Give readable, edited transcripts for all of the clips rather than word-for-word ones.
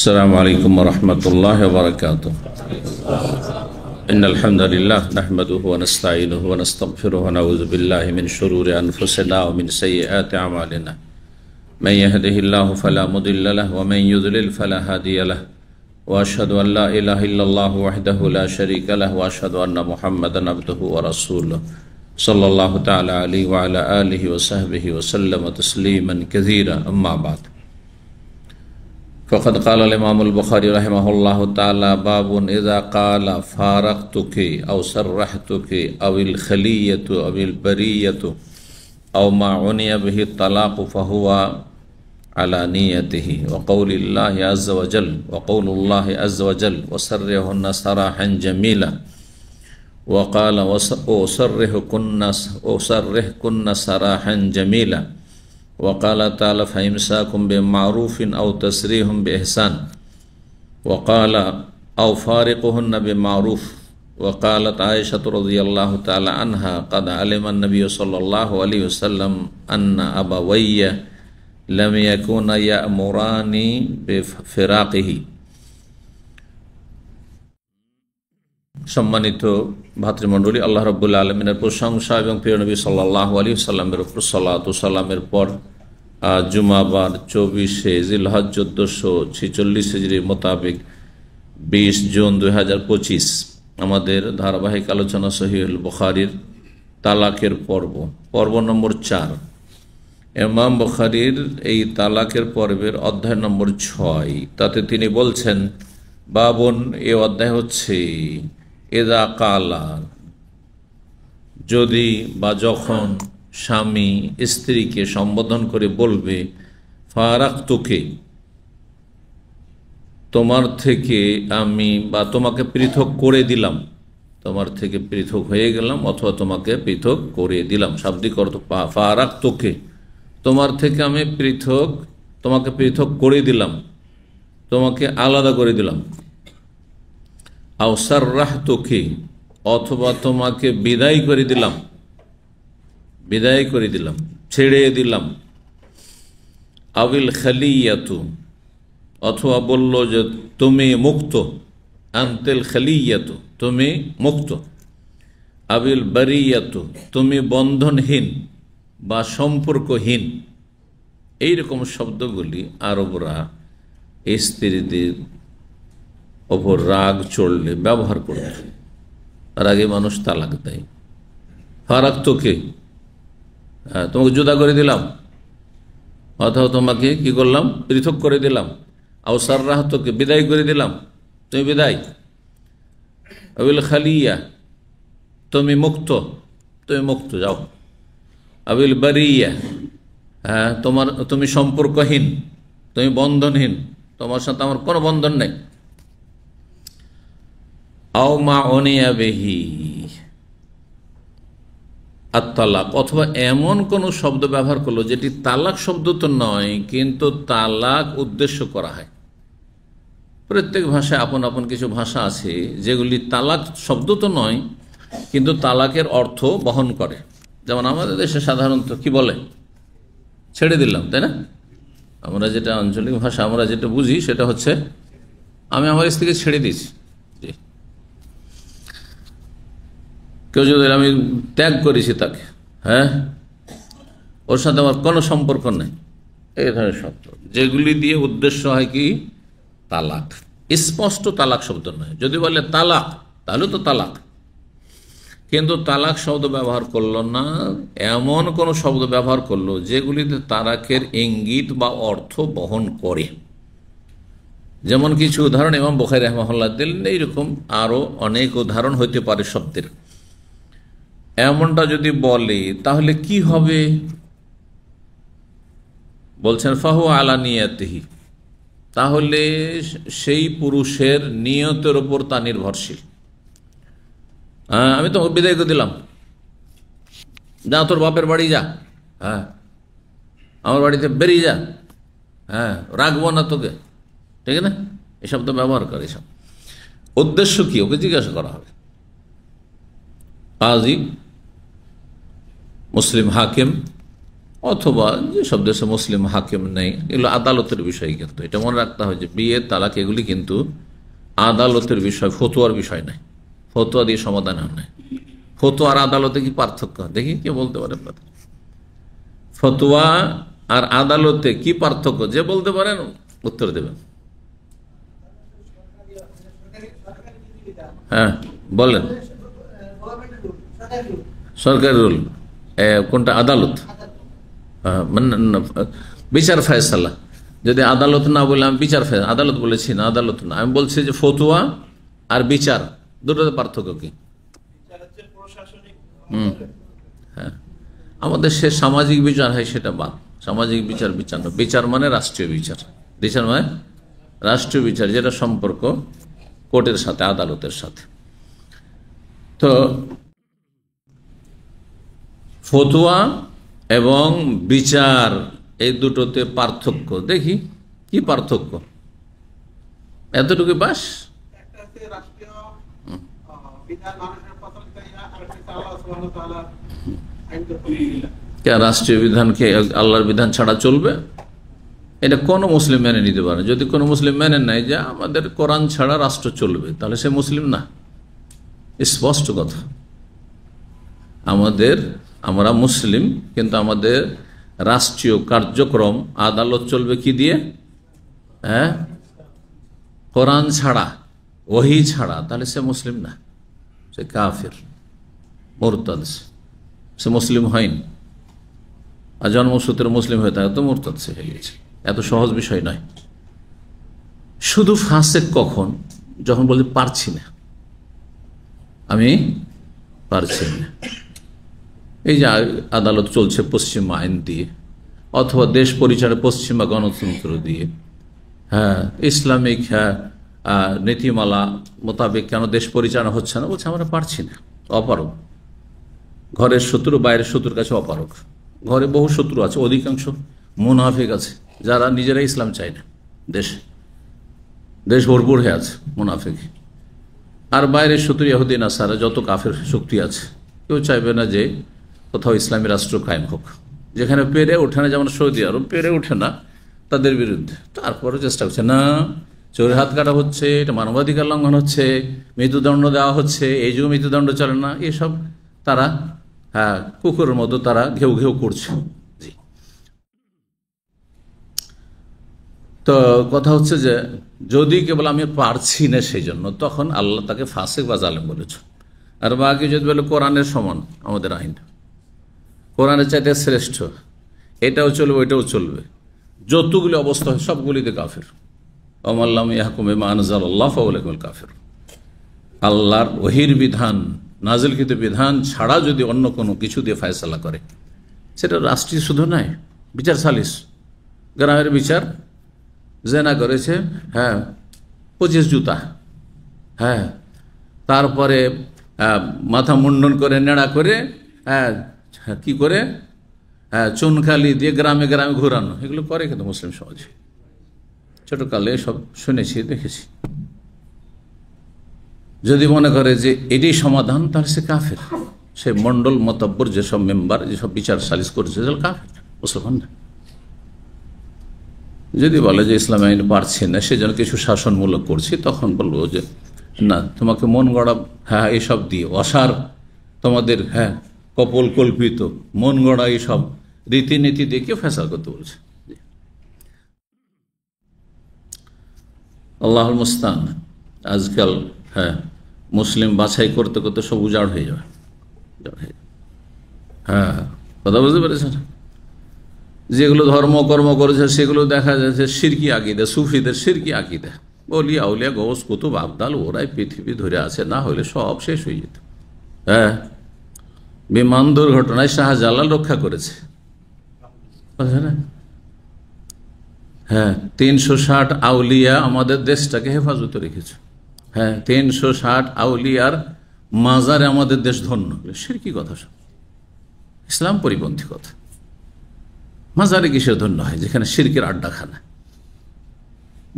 السلام عليكم ورحمة الله وبركاته. إن الحمد لله نحمده ونستعينه ونستغفره ونعوذ بالله من شرور أنفسنا ومن سيئات أعمالنا. من يهده الله فلا مضل له ومن يضلل فلا هادي له. وأشهد أن لا إله إلا الله وحده لا شريك له وأشهد أن محمدا عبده ورسوله صلى الله تعالى عليه وعلى آله وصحبه وسلم تسليما كثيرا. أما بعد، فقد قال الإمام البخاري رحمه الله تعالى: باب إذا قال فارقتك أو سرحتك أو الخلية أو البرية أو ما عني به الطلاق فهو على نيته. وقول الله عز وجل وسرهن سراحا جميلا. وقال أسرحكن سراحا جميلا. وقال تعالى: فإمساكم بمعروف أو تسريح بإحسان. وقال: أو فارقهن بمعروف. وقالت عائشة رضي الله تعالى عنها: قد علم النبي صلى الله عليه وسلم أن أبوي لم يكونا يأمراني بفراقه। সম্মানিত ভাতৃমণ্ডলী, আল্লাহ রাব্বুল আলামিনের প্রশংসা এবং প্রিয় নবী সাল্লাল্লাহু আলাইহি ওয়াসাল্লামের উপর সালাত ও সালামের পর জুমাবার 24শে জিলহজ 1446 হিজরি মোতাবেক 20 জুন 2025 আমাদের ধারাবাহিক আলোচনা সহিহুল বুখারীর তালাকের পর্ব নম্বর 4। ইমাম বুখারীর এই তালাকের পর্বের অধ্যায় নম্বর 6। তাতে তিনি বলছেন, বাবন, এ অধ্যায় হচ্ছে এদা কালা, যদি বা যখন স্বামী স্ত্রীকে সম্বোধন করে বলবে ফারাকতুকে, তোমার থেকে আমি বা তোমাকে পৃথক করে দিলাম, তোমার থেকে পৃথক হয়ে গেলাম অথবা তোমাকে পৃথক করে দিলাম। শাব্দিক অর্থ ফারাকতুকে, তোমার থেকে আমি তোমাকে পৃথক করে দিলাম, তোমাকে আলাদা করে দিলাম। আও সাররাহতুকি, অথবা তোমাকে বিদায় করে দিলাম, ছেড়ে দিলাম। আবিল খালিয়াতু, অথবা বলল যে তুমি মুক্ত, আনতেল খালিয়াতু, তুমি মুক্ত। আবিল বারিয়াতু, তুমি বন্ধনহীন বা সম্পর্কহীন। এইরকম শব্দগুলি আরবরা স্ত্রীদের ওপর রাগ চড়লে ব্যবহার করত। তার আগে মানুষ তালাক দেয়। ফারাকতুকে, তোমাকে জুদা করে দিলাম, অথবা তোমাকে কি করলাম, পৃথক করে দিলাম। আও সাররাহতুকে, বিদায় করে দিলাম, তুমি বিদায়। আবিল খালিয়া, তুমি মুক্ত, যাও। আবিল বারিয়া, তুমি সম্পর্কহীন, তুমি বন্ধনহীন, তোমার সাথে আমার কোনো বন্ধন নেই। আও মা অনিয়া বেহি আত-তালাক, অথবা এমন কোন শব্দ ব্যবহার করলো যেটি তালাক শব্দ তো নয়, কিন্তু তালাক উদ্দেশ্য করা হয়। প্রত্যেক ভাষায় আপন আপন কিছু ভাষা আছে যেগুলি তালাক শব্দ তো নয়, কিন্তু তালাকের অর্থ বহন করে। যেমন আমাদের দেশে সাধারণত কি বলে, ছেড়ে দিলাম, তাই না? আমরা যেটা আঞ্চলিক ভাষা আমরা যেটা বুঝি সেটা হচ্ছে আমি আমার স্ত্রীকে ছেড়ে দিয়েছি। কেউ যদি আমি ত্যাগ করেছি তাকে, ওর সাথে আমার কোনো সম্পর্ক নেই, এই ধরনের শব্দ যেগুলি দিয়ে উদ্দেশ্য হয় কি তালাক। স্পষ্ট তালাক শব্দ নয়। যদি বলে তালাক তাহলে তো তালাক, কিন্তু তালাক শব্দ ব্যবহার করলো না, এমন কোন শব্দ ব্যবহার করলো যেগুলিতে তালাকের ইঙ্গিত বা অর্থ বহন করে। যেমন কিছু উদাহরণ ইমাম বুখারী রাহিমাহুল্লাহ দিলেন, এইরকম আরো অনেক উদাহরণ হইতে পারে শব্দের। এমনটা যদি বলে তাহলে কি হবে? বলছেন ফাহু আলা নিয়াতিহি, তাহলে সেই পুরুষের নিয়তের উপর তা নির্ভরশীল। আমি তো বিদায় করে দিলাম, যা তোর বাপের বাড়ি যা, আমার বাড়িতে বেরিয়ে যা, রাখবো না তোকে, ঠিক না? এসব তো ব্যবহার করে। এসব উদ্দেশ্য কি, ওকে জিজ্ঞাসা করা হবে। কাজী মুসলিম হাকিম অথবা যেসব দেশে মুসলিম হাকিম নেই, এগুলো আদালতের বিষয়। কিন্তু এটা মনে রাখতে হয় যে বিয়ে, তালাক এগুলি কিন্তু আদালতের বিষয়, ফতোয়ার বিষয় নয়। ফতোয়া দিয়ে সমাধান হয় না। ফতোয়া আর আদালতে কি পার্থক্য দেখি কে বলতে পারে? ফতোয়া আর আদালতে কি পার্থক্য? যে বলতে পারেন উত্তর দেবেন। হ্যাঁ বলেন। সরকারি রুল কোনটা? আদালত। বিচার ফয়সালা। যদি আদালত না বলে আমি বিচার ফয়সালা, আদালত বলেছি না, আদালত না, আমি বলছি যে ফতোয়া আর বিচার দুটোতে পার্থক্য কি? হ্যাঁ, আমাদের সে সামাজিক বিচার হয় সেটা বাদ। সামাজিক বিচার বিচার না, বিচার মানে রাষ্ট্রীয় বিচার। বিচার মানে রাষ্ট্রীয় বিচার, যেটা সম্পর্ক কোর্টের সাথে, আদালতের সাথে। তো ফতোয়া এবং বিচার এই দুটোতে পার্থক্য দেখি কি পার্থক্য? এতটুকু বাস। রাষ্ট্রীয় বিধানকে আল্লাহর বিধান ছাড়া চলবে? এটা কোন মুসলিম মেনে নিতে পারে? যদি কোন মুসলিম মেনে নেয় যে আমাদের কোরআন ছাড়া রাষ্ট্র চলবে, তাহলে সে মুসলিম না। স্পষ্ট কথা। আমরা মুসলিম, কিন্তু আমাদের রাষ্ট্রীয় কার্যক্রম, আদালত চলবে কি দিয়ে? হ্যাঁ, কোরআন ছাড়া, ওহী ছাড়া। তাহলে সে মুসলিম না, সে কাফির, মুরতাদ। সে মুসলিম হয়নি। আর জন্মসূত্রে মুসলিম হয়ে থাকে তো মুরতাদ সে হয়ে গেছে। এত সহজ বিষয় নয়। শুধু ফাসেক কখন? যখন বলতে পারছি না, আমি পারছি না। এই যে আদালত চলছে পশ্চিমা আইন দিয়ে, অথবা দেশ পরিচালনা পশ্চিমা গণতন্ত্র দিয়ে, হ্যাঁ, ইসলামিক নীতিমালা মোতাবেক কেন দেশ পরিচালনা হচ্ছে না? বলছে আমরা পারছি না, অপারগ। ঘরের শত্রু বাইরের শত্রুর কাছে অপারগ। ঘরে বহু শত্রু আছে, অধিকাংশ মুনাফিক আছে, যারা নিজেরা ইসলাম চায় না। দেশ ভরপুর হয়ে আছে মুনাফিক। আর বাইরের শত্রু ইহুদি নাসারা, যত কাফের শক্তি আছে, কেউ চাইবে না যে কোথাও ইসলামী রাষ্ট্র কায়েম হোক। যেখানে পেরে ওঠে না, যেমন সৌদি আরব পেরে ওঠে না তাদের বিরুদ্ধে, তারপরে চেষ্টা করছে না, চোরের হাত কাটা হচ্ছে, এটা মানবাধিকার লঙ্ঘন হচ্ছে, মৃত্যুদণ্ড দেওয়া হচ্ছে, এই যুগে মৃত্যুদণ্ড চলে না, এসব তারা কুকুরের মতো তারা ঘেউ ঘেউ করছে। জি, তো কথা হচ্ছে যে যদি কেবল আমি পারছি না সেই জন্য, তখন আল্লাহ তাকে ফাসিক বা জালেম বলেছ। আর বাকি যদি বলে কোরআনের সমান আমাদের আইন, কোরআনের চাইতে শ্রেষ্ঠ, এটাও চলবে ওইটাও চলবে, যতগুলি অবস্থা হয় সবগুলিতে কাফের। ওমাল্লাম ইয়াহকুম বিমা আনজালাল্লাহ ফাউলাইকা কাফের। আল্লাহর ওহীর বিধান, নাজিলকৃত বিধান ছাড়া যদি অন্য কোনো কিছু দিয়ে ফয়সালা করে, সেটা রাষ্ট্রীয় শুধু নয়, বিচার সালিস, গ্রামের বিচার, জেনা করেছে, হ্যাঁ 25 জুতা, হ্যাঁ, তারপরে মাথা মুন্ডন করে নেড়া করে, হ্যাঁ কি করে, হ্যাঁ চুনখালি দিয়ে গ্রামে গ্রামে ঘুরানো, এগুলো করে কিন্তু মুসলিম সমাজে। ছোটকালে সব শুনেছি, দেখেছি। যদি মনে করে যে এটাই সমাধান, তাহলে সে কাফের। সে মন্ডল মতব্বর যেসব মেম্বার, যেসব বিচার সালিস করেছে, কাফের, মুসলমান না। যদি বলে যে ইসলাম আইন পারছি না, সেজন্য কিছু শাসনমূলক করছি, তখন বলবো যে না, তোমাকে মন গড়া, হ্যাঁ এইসব দিয়ে, অসার তোমাদের, হ্যাঁ কপল কল্পিত মন গড়া এইসব রীতিনীতি দিয়ে কেউ ফয়সালা করতে বলছে। আল্লাহুল মুস্তান। আজকাল হ্যাঁ মুসলিম বাছাই করতে করতে সব উজাড় হয়ে যাবে। হ্যাঁ, কথা বুঝতে পেরেছেন? যেগুলো ধর্মকর্ম করেছে সেগুলো দেখা যাচ্ছে শিরকি আকিদা, সুফিদের শিরকি আকিদা। বলিয়া আউলিয়া গৌস কুতুব আবদাল ওরাই পৃথিবী ধরে আছে, না হলে সব শেষ হয়ে যেত। হ্যাঁ, বিমান দুর্ঘটনায় শাহজালাল রক্ষা করেছে। হ্যাঁ, 360 আউলিয়া আমাদের দেশটাকে হেফাজতে রেখেছে। হ্যাঁ, 360 আউলিয়ার মাজারে আমাদের দেশ ধন্য। শিরকি কথা সব, ইসলাম পরিপন্থী কথা। মাজারে কিসের ধন্য হয়, যেখানে শিরকের আড্ডাখানা?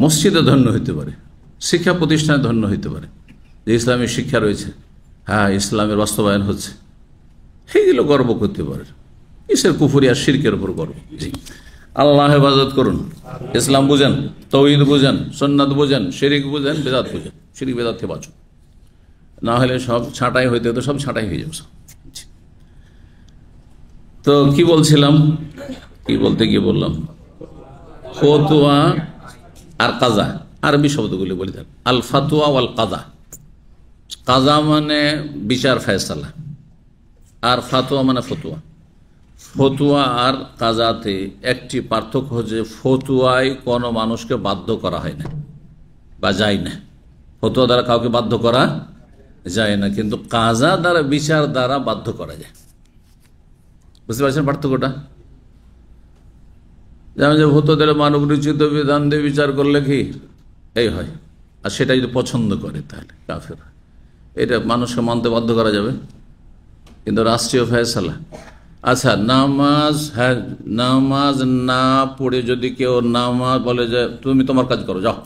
মসজিদে ধন্য হইতে পারে, শিক্ষা প্রতিষ্ঠানে ধন্য হইতে পারে, যে ইসলামী শিক্ষা রয়েছে, হ্যাঁ ইসলামের বাস্তবায়ন হচ্ছে, সেগুলো গর্ব করতে পারে। কিসের কুফরি আর শিরকের উপর করব? জি, আল্লাহ হেফাজত করুন। ইসলাম বুঝেন, তৌহিদ বুঝেন, সুন্নাত বুঝেন, শিরিক বুঝেন, বেদাত বুঝেন। শিরিক বেদাত থেকে বাঁচুন, না হলে সব ছাঁটাই হইতে হতো, সব ছাঁটাই হয়ে যাবে সব। তো কি বলছিলাম, কি বলতে গিয়ে বললাম, ফতুয়া আর কাজা, আরবি শব্দগুলি বলি থাক। আল ফাতুয়া ওয়াল কাজা। কাজা মানে বিচার ফয়সালা, আর ফাতুয়া মানে ফতুয়া। ফতুয়া আর কাজাতে একটি পার্থক্য হচ্ছে, ফতুয়ায় কোনো মানুষকে বাধ্য করা হয় না বা যায় না। ফতুয়া দ্বারা কাউকে বাধ্য করা যায় না, কিন্তু কাজা দ্বারা, বিচার দ্বারা বাধ্য করা যায়। বুঝতে পারছেন পার্থক্যটা? যেমন যে ফতুয়া দিলে মানব রচিত বিধান দিয়ে বিচার করলে কি এই হয়, আর সেটা যদি পছন্দ করে তাহলে কাফের হয়। এটা মানুষকে মানতে বাধ্য করা যাবে, কিন্তু রাষ্ট্রীয় ফয়সালা। আচ্ছা, নামাজ, হ্যাঁ, নামাজ না পড়ে যদি কেউ নামাজ বলে যে তুমি তোমার কাজ করো, যাও,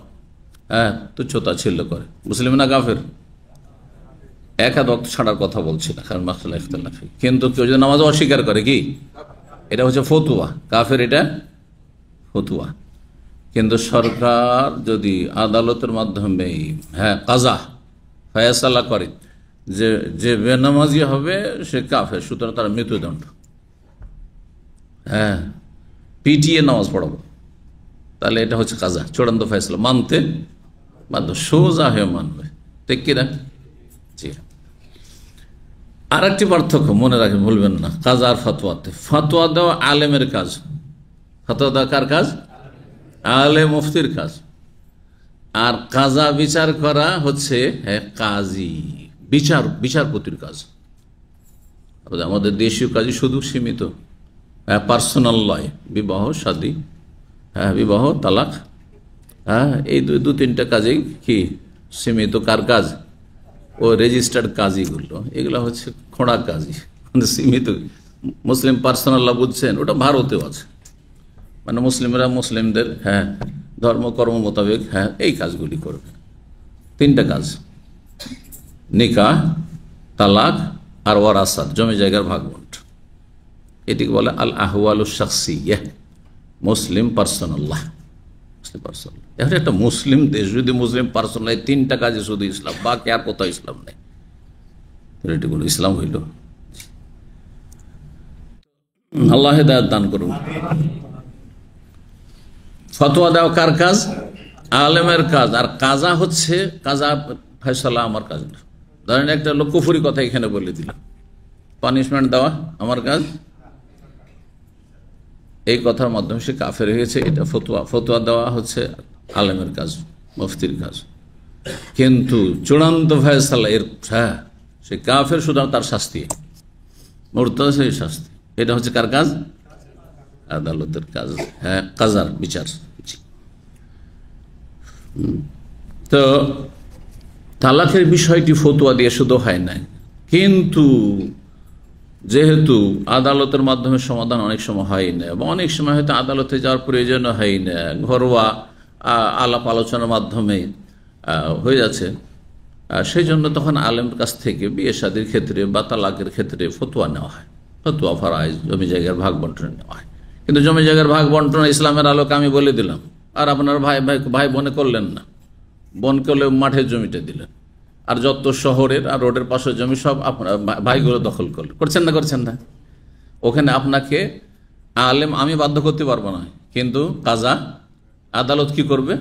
হ্যাঁ, তুচ্ছতা ছিল করে, মুসলিম না কাফের? এক হাত ওয়াক্ত ছাড়ার কথা বলছি না, কারণ মাসলা ইখতিলাফি। কিন্তু কেউ যদি নামাজ অস্বীকার করে, কি এটা হচ্ছে ফতুয়া, কাফের এটা ফতুয়া। কিন্তু সরকার যদি আদালতের মাধ্যমে, হ্যাঁ, কাজা ফয়সালা করে যে যে বেনামাজি হবে সে কাফের, সুতরাং তার মৃত্যুদণ্ড, হ্যাঁ, পিটিয়ে নামাজ পড়াবো, তাহলে এটা হচ্ছে কাজা, চূড়ান্ত ফয়সালা, মানতে বাধ্য, সোজা হয়ে মানবে, ঠিক কিনা? জি। আর একটি পার্থক্য মনে রাখেন, ভুলবেন না, কাজা আর ফতোয়াতে। ফতোয়া দেওয়া আলেমের কাজ, ফতোয়া দেওয়া কার কাজ? আলেম মুফতির কাজ। আর কাজা বিচার করা হচ্ছে কাজী, বিচারপতির কাজ। আমাদের দেশীয় কাজই শুধু সীমিত, পার্সোনাল লয়, বিবাহ শাদী, হ্যাঁ, বিবাহ তালাক, হ্যাঁ, এই দু তিনটা কাজেই কি সীমিত। কার কাজ? ও রেজিস্টার্ড কাজীগুলো, এগুলো হচ্ছে খোঁড়া কাজী, সীমিত। মুসলিম পার্সোনাল ল বুঝছেন, ওটা ভারতেও আছে, মানে মুসলিমরা মুসলিমদের, হ্যাঁ, ধর্মকর্ম মোতাবেক, হ্যাঁ, এই কাজগুলি করবে। তিনটা কাজ, নিকাহ, তালাক আর ওয়ারাসাত, জমি জায়গার ভাগ বন্টন। এটিকে বলে আল আহওয়ালুশ শাখসিয়্যাহ, মুসলিম পার্সোনাল ল। মুসলিম পার্সোনাল, এখন একটা মুসলিম দেশ যদি মুসলিম পার্সোনাল, তিনটা কাজে শুধু ইসলাম, বাকি আর কোথাও ইসলাম নেই, এটিগুলো ইসলাম হইল। আল্লাহ হেদায়েত দান করুন। ফতোয়া দেওয়া কার কাজ? আলেমের কাজ। আর কাজা হচ্ছে, কাজা ফয়সালা আমার কাজ না। ধরেন একটা লোক কুফরি কথা এখানে বলে দিল, পানিশমেন্ট দেওয়া আমার কাজ, এই কথার মাধ্যমে সে কাফের হয়েছে, এটা ফতোয়া। ফতোয়া দেওয়া হচ্ছে আলেমের কাজ, মুফতির কাজ। কিন্তু চূড়ান্ত ফয়সালা এর, হ্যাঁ, সে কাফের, সুতরাং তার শাস্তি, মুরতাদ, সেই শাস্তি। এটা হচ্ছে কার কাজ? আদালতের কাজ, হ্যাঁ, কাজার বিচার। তো তালাকের বিষয়টি ফতুয়া দিয়ে শুধু হয় না, কিন্তু যেহেতু আদালতের মাধ্যমে সমাধান অনেক সময় হয় না, এবং অনেক সময় হয়তো আদালতে যাওয়ার প্রয়োজন হয় না, ঘরোয়া আলাপ আলোচনার মাধ্যমে হয়ে যাচ্ছে, সেই জন্য তখন আলেমের কাছ থেকে বিয়ে শাদীর ক্ষেত্রে বা তালাকের ক্ষেত্রে ফতুয়া নেওয়া হয়। ফতুয়া ফারাইজ, জমি জায়গার ভাগ বন্টন নেওয়া হয়। কিন্তু জমি জায়গার ভাগ বন্টন ইসলামের আলোকে আমি বলে দিলাম, আর আপনার ভাই বনে করলেন না, বন করলে মাঠের জমিটা দিলেন, আর যত শহরের আর রোডের পাশের জমি সব আপনার ভাইগুলো দখল করলেন, করছেন না? ওখানে আপনাকে আলেম আমি বাধ্য করতে পারবো না, কিন্তু কাজা আদালত কি করবে?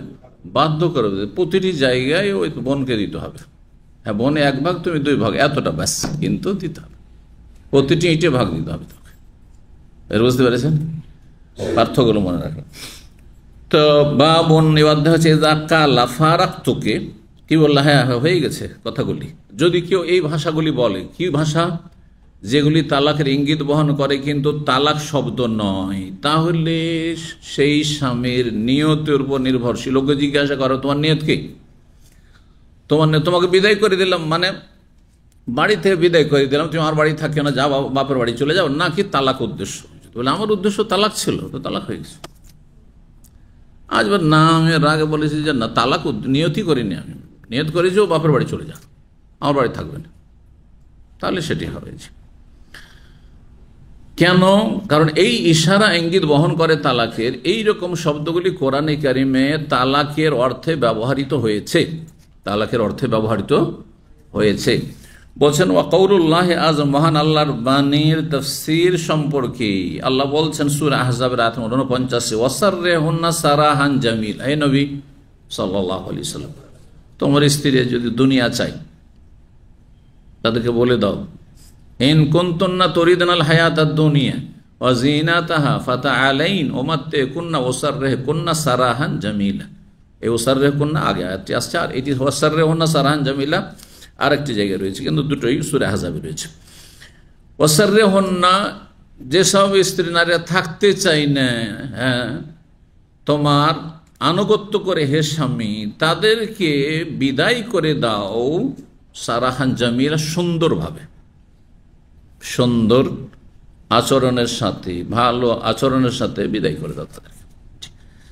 বাধ্য করবে, প্রতিটি জায়গায় ওই বনকে দিতে হবে। হ্যাঁ, বনে 1 ভাগ, তুমি 2 ভাগ, এতটা ব্যাস, কিন্তু দিতে হবে, প্রতিটি ইটে ভাগ দিতে হবে তোকে। বুঝতে পেরেছেন পার্থক্যগুলো? মনে রাখবেন। তো বা বন নিবাদ্ধ হচ্ছে কালা ফারাক, তোকে কি বললা? হ্যাঁ, হয়ে গেছে কথাগুলি। যদি কেউ এই ভাষাগুলি বলে, কি ভাষা? যেগুলি তালাকের ইঙ্গিত বহন করে কিন্তু তালাক শব্দ নয়, তাহলে সেই স্বামীর নিয়তের উপর নির্ভরশীল। লোকে জিজ্ঞাসা করো, তোমার নিয়ত কি? তোমাকে বিদায় করে দিলাম, মানে বাড়ি থেকে বিদায় করে দিলাম, তুমি আমার বাড়ি থাকিও না, যাও, বাপের বাড়ি চলে যাও, নাকি তালাক উদ্দেশ্য? বলে আমার উদ্দেশ্য তালাক ছিল, তো তালাক হয়ে গেছে। আজ না, আমি আগে বলেছি যে না, তালাক নিয়তই করিনি, আমি নিয়ত করেছি ও বাপের বাড়ি চলে যাও, আমার বাড়ি থাকবে না, তাহলে সেটি হবে। কেন? কারণ এই ইশারা ইঙ্গিত বহন করে তালাকের, এই রকম শব্দগুলি কোরআনে কারিমে তালাকের অর্থে ব্যবহৃত হয়েছে, তালাকের অর্থে ব্যবহৃত হয়েছে। বলছেন ওয়াকাউলুল্লাহ আযম, মহান আল্লাহর বাণীর তাফসীর সম্পর্কে আল্লাহ বলছেন সূরা আহজাবের আয়াত 49, ওয়াসাররিহুন্না সারাহান জামিল। হে নবী সাল্লাল্লাহু আলাইহি সাল্লাম, তোমার স্ত্রী যদি দুনিয়া চাই তাদেরকে বলে দাও, ইন কুনতুন্না তুরিদনাল হায়াতাদ দুনিয়া ওয়া যিনাতাহা ফাতাআলাইন উমাত্তিকুন্না ওয়াসাররিহুন্না সারাহান জামিলা। এই ওয়াসাররিহুন্না আগে আয়াতটি আসছে, আর এটি ওয়াসাররিহুন্না সারাহান জামিলা আরেকটি জায়গায় রয়েছে, কিন্তু দুটোই সূরা আহজাবে রয়েছে। ওয়াসাররিহুন্না, যেসব স্ত্রী নারীরা থাকতে চাই না, হ্যাঁ, তোমার আনুগত্য করে হে স্বামী, তাদেরকে বিদায় করে দাও সারাহান জামিলা, সুন্দরভাবে, সুন্দর আচরণের সাথে, ভালো আচরণের সাথে বিদায় করে দাও তাদেরকে।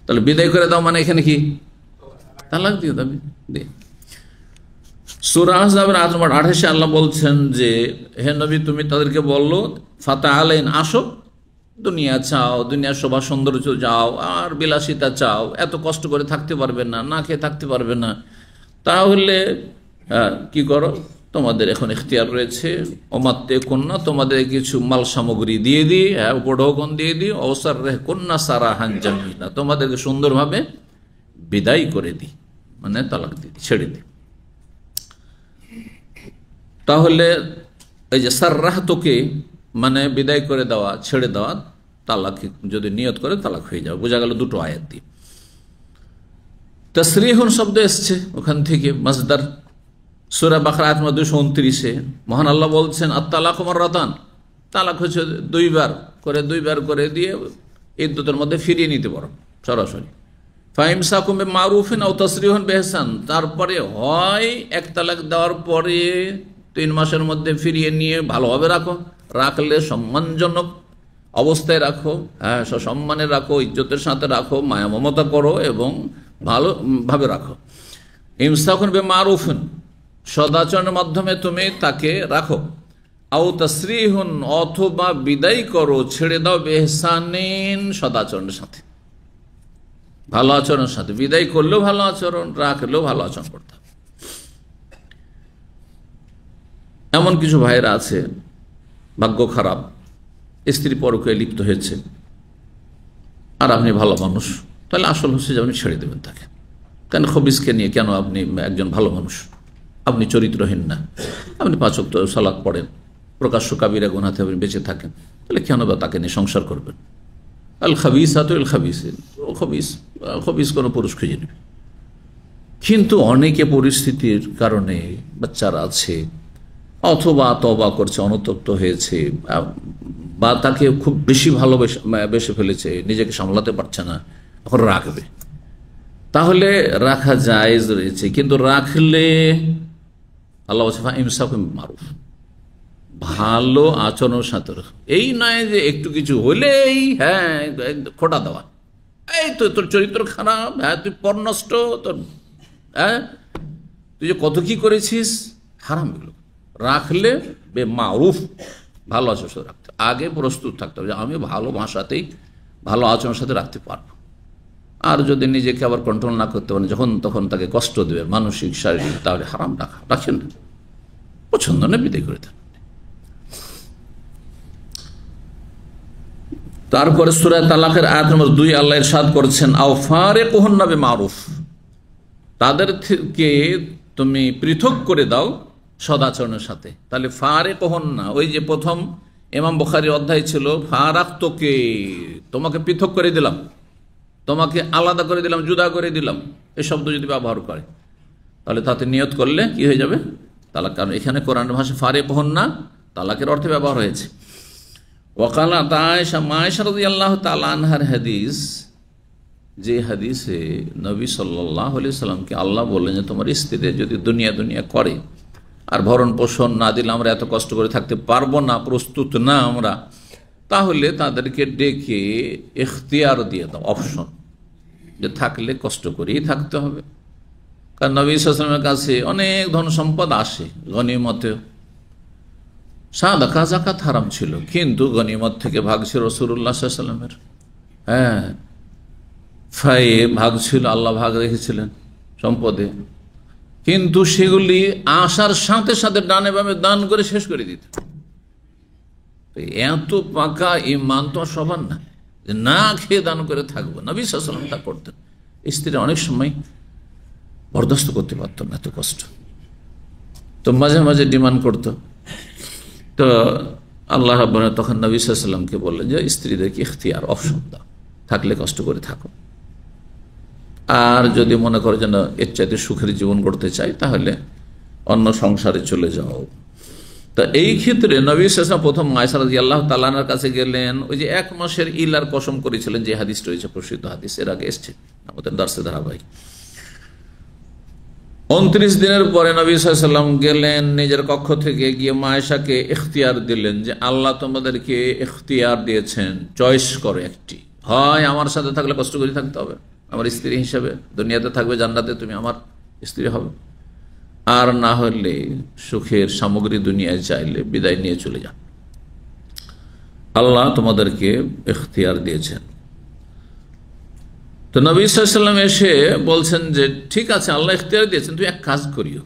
তাহলে বিদায় করে দাও মানে এখানে কি? তালাক দিয়ে দাও। সূরা আহজাবের আয়াত নম্বর 28 আল্লাহ বলছেন যে হে নবী, তুমি তাদেরকে বললো ফাতাআলাইন, আসো, দুনিয়া চাও, দুনিয়ার শোভা সৌন্দর্য চাও, আর বিলাসিতা চাও, এত কষ্ট করে থাকতে পারবে না, না খেয়ে থাকতে পারবে না, তাহলে কি করো, তোমাদের এখন ইখতিয়ার রয়েছে, ওমাত্তিকুন্না, তোমাদের কিছু মাল সামগ্রী দিয়ে দিই, হ্যাঁ, উপঢৌকন দিয়ে দিই, ওয়াসাররিহুন্না সারাহান জামিলা, তোমাদেরকে সুন্দরভাবে বিদায় করে দিই, মানে তালাক দিয়ে দিই, ছেড়ে দিই। তাহলে এই যে সাররাহতুকে মানে বিদায় করে দেওয়া, ছেড়ে দেওয়া, তালাক যদি নিয়ত করে তালাক হয়ে যাবে। বোঝা গেল দুটো আয়াত দিয়ে। তাসরিহুন শব্দ এসছে ওখান থেকে, মাসদার। সূরা বাকারা আয়াত 229 মহান আল্লাহ বলছেন আত-তালাকু মাররাতান, তালাক হচ্ছে দুইবার করে দিয়ে ইদ্দতের মধ্যে ফিরিয়ে নিতে পারো সরাসরি। ফাইমসাকুম বিমারুফিন আও তাসরিহুন বিইহসান, তারপরে হয় এক তালাক দেওয়ার পরে 3 মাসের মধ্যে ফিরিয়ে নিয়ে ভালোভাবে রাখো, রাখলে সম্মানজনক অবস্থায় রাখো, হ্যাঁ, সসম্মানে রাখো, ইজ্জতের সাথে রাখো, মায়া মমতা করো এবং ভালোভাবে রাখো। ইমসাকুন বিমারুফিন, সদাচরণের মাধ্যমে তুমি তাকে রাখো, আও তাসরিহুন, অথবা বিদায় করো, ছেড়ে দাও, বিইহসানিন, সদাচরণের সাথে, ভালো আচরণের সাথে। বিদায় করলেও ভালো আচরণ, রাখলেও ভালো আচরণ করতে হবে। এমন কিছু ভাইয়েরা আছে ভাগ্য খারাপ, স্ত্রী পরকীয়ায় লিপ্ত হয়েছে, আর আপনি ভালো মানুষ, তাহলে আসল হচ্ছে যে আপনি ছেড়ে দেবেন তাকে। কেন খবিসকে নিয়ে কেন আপনি একজন ভালো মানুষ, আপনি চরিত্রহীন না, আপনি 5 ওয়াক্ত সালাত পড়েন, প্রকাশ্য কাবিরা গুনাহ থেকে আপনি বেঁচে থাকেন, তাহলে কেন বা তাকে নিয়ে সংসার করবেন? আল খাবিসাতু লিল খাবিসিন, ও খবিস কোনো পুরুষ খুঁজে নেবে। কিন্তু অনেকে পরিস্থিতির কারণে, বাচ্চারা আছে, অথবা তওবা করছে, অনুতপ্ত হয়েছে, বা তাকে খুব বেশি ভালোবেসে ফেলেছে, নিজেকে সামলাতে পারছে না, এখন রাখবে, তাহলে রাখা জায়েজ রয়েছে। কিন্তু রাখলে আল্লাহ ইমসাকুম বিমারুফ, ভালো আচরণের সাথে, এই নয় যে একটু কিছু হলেই হ্যাঁ খোটা দেওয়া, এই তো তোর চরিত্র খারাপ, হ্যাঁ তুই পরনষ্ট, তোর হ্যাঁ তুই যে কত কি করেছিস, হারাম। এগুলো রাখলে বেমারুফ, ভালো আচরণের সাথে রাখতে, আগে প্রস্তুত থাকতে হবে যে আমি ভালো ভাষাতেই ভালো আচরণের সাথে রাখতে পারবো। আর যদি নিজেকে আবার কন্ট্রোল না করতে পারেন, যখন তখন তাকে কষ্ট দেবে, মানসিক শারীরিক, তাহলে হারাম রাখেন না, পছন্দ না, বিদায় করে দেন। তারপরে সূরা তালাকের আয়াত নম্বর 2 আল্লাহ ইরশাদ করছেন আও ফারিকুহুন্না বিমারুফ, তাদেরকে তুমি পৃথক করে দাও সদাচরণের সাথে। তাহলে ফারিকুহুন্না, ওই যে প্রথম ইমাম বুখারীর অধ্যায় ছিল ফারাকতুকে, তোমাকে পৃথক করে দিলাম, তোমাকে আলাদা করে দিলাম, জুদা করে দিলাম, এই শব্দ যদি ব্যবহার করে তাহলে তাতে নিয়ত করলে কি হয়ে যাবে? তালাক। কারণ এখানে কোরআনের ভাষায় ফারিকুহুন্না তালাকের অর্থে ব্যবহার হয়েছে। ওয়াকালা আয়েশা, আয়েশা রাদিয়াল্লাহু তাআলা আনহার হাদিস, যে হাদিসে নবী সাল্লাল্লাহু আলাইহি সাল্লামকে আল্লাহ বললেন যে তোমার স্ত্রী যদি দুনিয়া করে আর ভরণ পোষণ না দিলে আমরা এত কষ্ট করে থাকতে পারবো না, প্রস্তুত না আমরা, তাহলে তাদেরকে ডেকে ইখতিয়ার দিয়ে দাও, অপশন, যে থাকলে কষ্ট করেই থাকতে হবে। কারণ নবী সাল্লাল্লাহু আলাইহি ওয়াসাল্লামের কাছে অনেক ধন সম্পদ আসে, গনিমতে, সাদাকা যাকাত হারাম ছিল, কিন্তু গনিমত থেকে ভাগ ছিল রাসূলুল্লাহ সাল্লাল্লাহু আলাইহি ওয়াসাল্লামের। হ্যাঁ, ফায়ে ভাগ ছিল, আল্লাহ ভাগ রেখেছিলেন সম্পদে, কিন্তু সেগুলি আসার সাথে সাথে ডানে বামে দান করে শেষ করে দিত। এত পাকা ঈমান তো সবার না, যে না খেয়ে দান করে থাকবো। নবী সাল্লাল্লাহু আলাইহি ওয়াসাল্লাম তা করতেন। স্ত্রীরা অনেক সময় বরদাস্ত করতে পারত না এত কষ্ট, তো মাঝে মাঝে ডিমান্ড করতো। তো আল্লাহ রাব্বুল আলামিন তখন নবী সাল্লাল্লাহু আলাইহি ওয়াসাল্লামকে বললেন যে স্ত্রীদেরকে ইখতিয়ার, অপশন দাও, থাকলে কষ্ট করে থাকো, আর যদি মনে করো যেন এর চাইতে সুখের জীবন গড়তে চাই তাহলে অন্য সংসারে চলে যাও। তা এই ক্ষেত্রে নবী সাল্লাল্লাহু আলাইহি ওয়াসাল্লাম প্রথম আয়েশা রাদিয়াল্লাহু তাআলা আনহার কাছে গেলেন। ওই যে 1 মাসের ইলার কসম করেছিলেন, যে হাদিস রয়েছে, প্রসিদ্ধ হাদিস, এর আগে এসছে আমাদের দর্শে ধারাবাহিক। 29 দিনের পরে নবী সাল্লাল্লাহু আলাইহি ওয়াসাল্লাম গেলেন নিজের কক্ষ থেকে, গিয়ে মা আয়েশাকে ইখতিয়ার দিলেন যে আল্লাহ তোমাদেরকে ইখতিয়ার দিয়েছেন, চয়েস করো একটি, হয় আমার সাথে থাকলে কষ্ট করে থাকতে হবে আমার স্ত্রী হিসেবে, দুনিয়াতে থাকবে, জান্নাতে তুমি আমার স্ত্রী হবে, আর না হলে সুখের সামগ্রী দুনিয়ায় চাইলে বিদায় নিয়ে চলে যান। আল্লাহ তোমাদেরকে ইখতিয়ার দিয়েছেন। তো নবী সাল্লাল্লাহু আলাইহি ওয়াসাল্লাম এসে বলছেন যে ঠিক আছে, আল্লাহ ইখতিয়ার দিয়েছেন, তুমি এক কাজ করিও,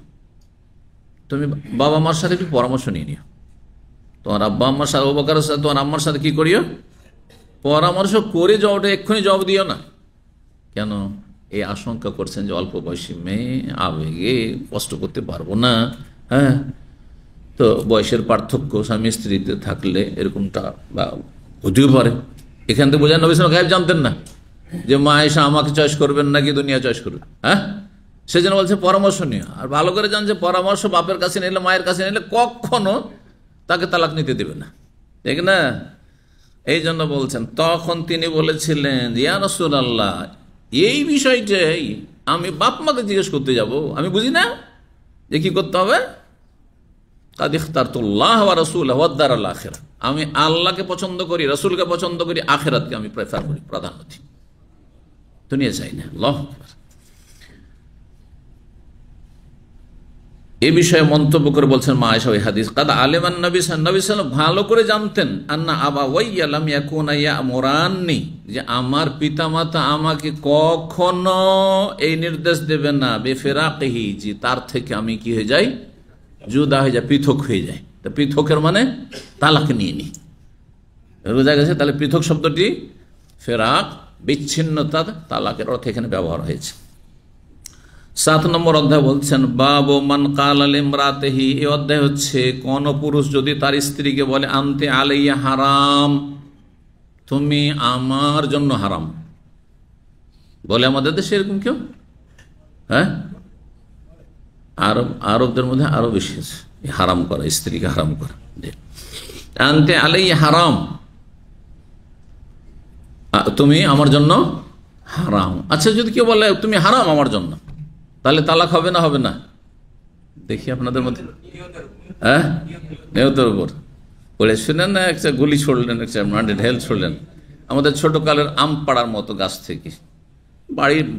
তুমি বাবা মার সাথে একটু পরামর্শ নিয়ে নিও, তোমার আব্বা আম্মার সাথে, আবু বকরের সাথে, তোমার আম্মার সাথে কি করিও, পরামর্শ করে জবাবটা এক্ষুনি জবাব দিও না। কেন? এই আশঙ্কা করছেন যে অল্প বয়সী মেয়ে, আবেগে কষ্ট করতে পারবো না। হ্যাঁ, তো বয়সের পার্থক্য স্বামী স্ত্রীতে থাকলে এরকমটা বা হতেও পারে। এখান থেকে বোঝান নবী সাল্লাল্লাহু আলাইহি ওয়াসাল্লাম গায়েব জানতেন না যে মা আয়েশা আমাকে চয়েস করবেন নাকি দুনিয়া চয়েস করবে। হ্যাঁ, সেজন্য বলছে পরামর্শ নিও। আর ভালো করে জান যে পরামর্শ বাপের কাছে নিলে, মায়ের কাছে নিলে কখনো তাকে তালাক নিতে দেবে না, ঠিক না? এই জন্য বলছেন, তখন তিনি বলেছিলেন ইয়া রাসূলুল্লাহ, এই বিষয়টাই আমি বাপ মাকে জিজ্ঞেস করতে যাব, আমি বুঝি না যে কি করতে হবে। কাদ ইখতারতুল্লাহ ওয়া রাসূলাহু ওয়াদ দারাল আখিরা, আমি আল্লাহকে পছন্দ করি, রাসূলকে পছন্দ করি, আখিরাতকে আমি প্রেফার করি, প্রাধান্য দিই, দুনিয়া চাই না। আল্লাহু আকবার। এই বিষয়ে মন্তব্য করে বলছেন মা আয়েশা ওই হাদিস, কাদ আলিমান নবী সাল্লাল্লাহু আলাইহি ওয়াসাল্লাম ভালো করে জানতেন, আন্না আবাওয়াইয়া লাম ইয়াকুনা ইয়ামুরাননি, যে আমার পিতামাতা আমাকে কখনো এই নির্দেশ দেবে না, বেফিরাকিহি, যে তার থেকে আমি কি হয়ে যাই, জুদা হয়ে যায়, পৃথক হয়ে যায়। তো পৃথকের মানে তালাক নিয়ে নি, বোঝা গেছে? তাহলে পৃথক শব্দটি ফেরাক, বিচ্ছিন্নতা, তালাকের অর্থে এখানে ব্যবহার হয়েছে। 7 নম্বর অধ্যায় বলছেন বাবু মান কালা লিমরাতিহি, এই অধ্যায় হচ্ছে কোন পুরুষ যদি তার স্ত্রীকে বলে আনতে আলাইয়া হারাম, তুমি আমার জন্য হারাম। বলে আমাদের দেশে এরকম কেউ? হ্যাঁ, আরবদের মধ্যে আরো বেশি আছে হারাম করা, স্ত্রীকে হারাম করা। আনতে আলাইয়া হারাম, তুমি আমার জন্য হারাম। আচ্ছা, যদি কেউ বলে তুমি হারাম আমার জন্য, তাহলে তালাক হবে না, হবে না? দেখি আপনাদের মধ্যে, হ্যাঁ, নিয়তের উপর পড়ে শুনেন না, একটা গুলি ছড়লেন, একটা ঢেল ছড়লেন আমাদের ছোট কালের আম পাড়ার মতো গাছ থেকে,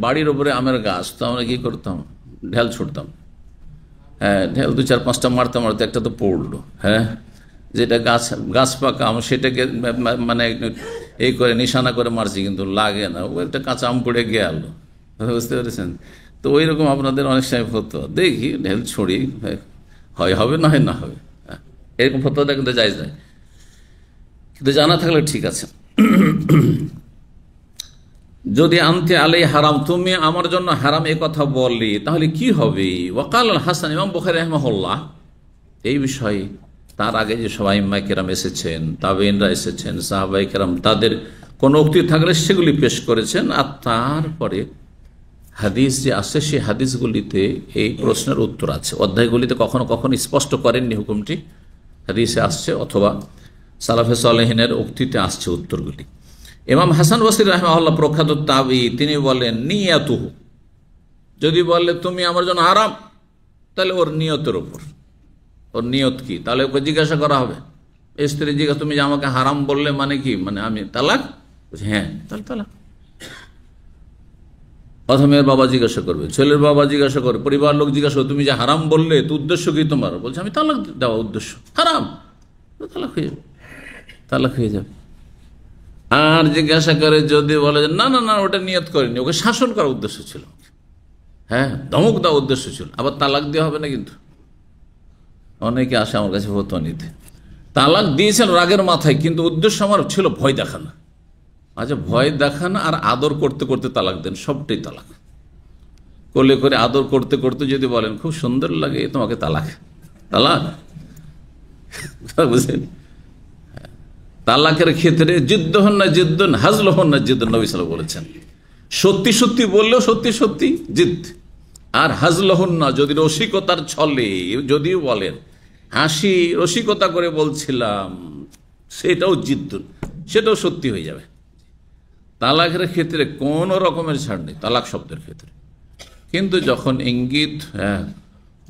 বাড়ির উপরে আমের গাছ, তো আমরা কি করতাম, ঢেল ছুটতাম। হ্যাঁ, ঢেল 2-4-5টা মারতে মারতে একটা তো পড়লো। হ্যাঁ, যেটা গাছ পাকা আম, সেটাকে মানে এই করে নিশানা করে মারছি, কিন্তু লাগে না, ও একটা কাঁচা আম পড়ে গেল, বুঝতে পেরেছেন? তো ওই রকম আপনাদের অনেক সময় হতো, দেখি ঢেল ছড়ি, হয় হবে, না হয় না হবে, এরকম ফতোয়াটা কিন্তু জায়েজ নয়, কিন্তু জানা থাকলে ঠিক আছে। যদি আনতে আলাই হারাম, তুমি আমার জন্য হারাম, এই কথা বললি, তাহলে কি হবে? ওয়াকাল আল হাসান, ইমাম বুখারী রাহিমাহুল্লাহ এই বিষয়ে তার আগে যে সব আইম্মায়ে কেরাম এসেছেন, তাবেঈনরা এসেছেন, সাহাবায়ে কেরাম, তাদের কোন উক্তি থাকলে সেগুলি পেশ করেছেন, আর তারপরে হাদিস যে আছে সেই হাদিসগুলিতে এই প্রশ্নের উত্তর আছে। অধ্যায়গুলিতে কখনো কখনো স্পষ্ট করেননি হুকুমটি, হাদিসে আসছে অথবা সালাফে সালেহিনের উক্তিতে আসছে উত্তরগুলি। ইমাম হাসান বসরি রাহিমাহুল্লাহ প্রখ্যাত তাবী, তিনি বলেন নিয়াতুহু, যদি বলে তুমি আমার জন্য হারাম, তাহলে ওর নিয়তের উপর, ওর নিয়ত কি, তাহলে ওকে জিজ্ঞাসা করা হবে। স্ত্রী জিজ্ঞাসা, তুমি যে আমাকে হারাম বললে মানে কি, মানে আমি তালাক? হ্যাঁ, তাহলে তালাক। অথবা মেয়ের বাবা জিজ্ঞাসা করবে, ছেলের বাবা জিজ্ঞাসা করবে, পরিবার লোক জিজ্ঞাসা করবে, তুমি যে হারাম বললে তো উদ্দেশ্য কি তোমার? বলছে আমি তালাক দেওয়া উদ্দেশ্য, হারাম। তালাক হয়ে যাবে, তালাক হয়ে যাবে। আর জিজ্ঞাসা করে যদি বলে যে না না না ওটা নিয়ত করেনি, ওকে শাসন করার উদ্দেশ্য ছিল, হ্যাঁ ধমক দেওয়ার উদ্দেশ্য ছিল, আবার তালাক দেওয়া হবে না। কিন্তু অনেকে আসে আমার কাছে ফতোয়া নিতে, তালাক দিয়েছেন রাগের মাথায়, কিন্তু উদ্দেশ্য আমার ছিল ভয় দেখানো। আচ্ছা, ভয় দেখানো আর আদর করতে করতে তালাক দেন, সবটাই তালাক। কোলে করে আদর করতে করতে যদি বলেন খুব সুন্দর লাগে, তোমাকে তালাক, তালাক। বুঝলেন, তালাকের ক্ষেত্রে জিদ্দ হন না জিদ্দন, হাজল হন না জিদ্দন, নবী সাল্লাল্লাহু আলাইহি ওয়াসাল্লাম বলেছেন। সত্যি সত্যি বললেও সত্যি সত্যি জিদ, আর হাজল হন না, যদি রসিকতার ছলে যদিও বলেন হাসি রসিকতা করে বলছিলাম, সেটাও জিদ্দুন, সেটাও সত্যি হয়ে যাবে। তালাকের ক্ষেত্রে কোন রকমের ছাড় নেই তালাক শব্দের ক্ষেত্রে। কিন্তু যখন ইঙ্গিত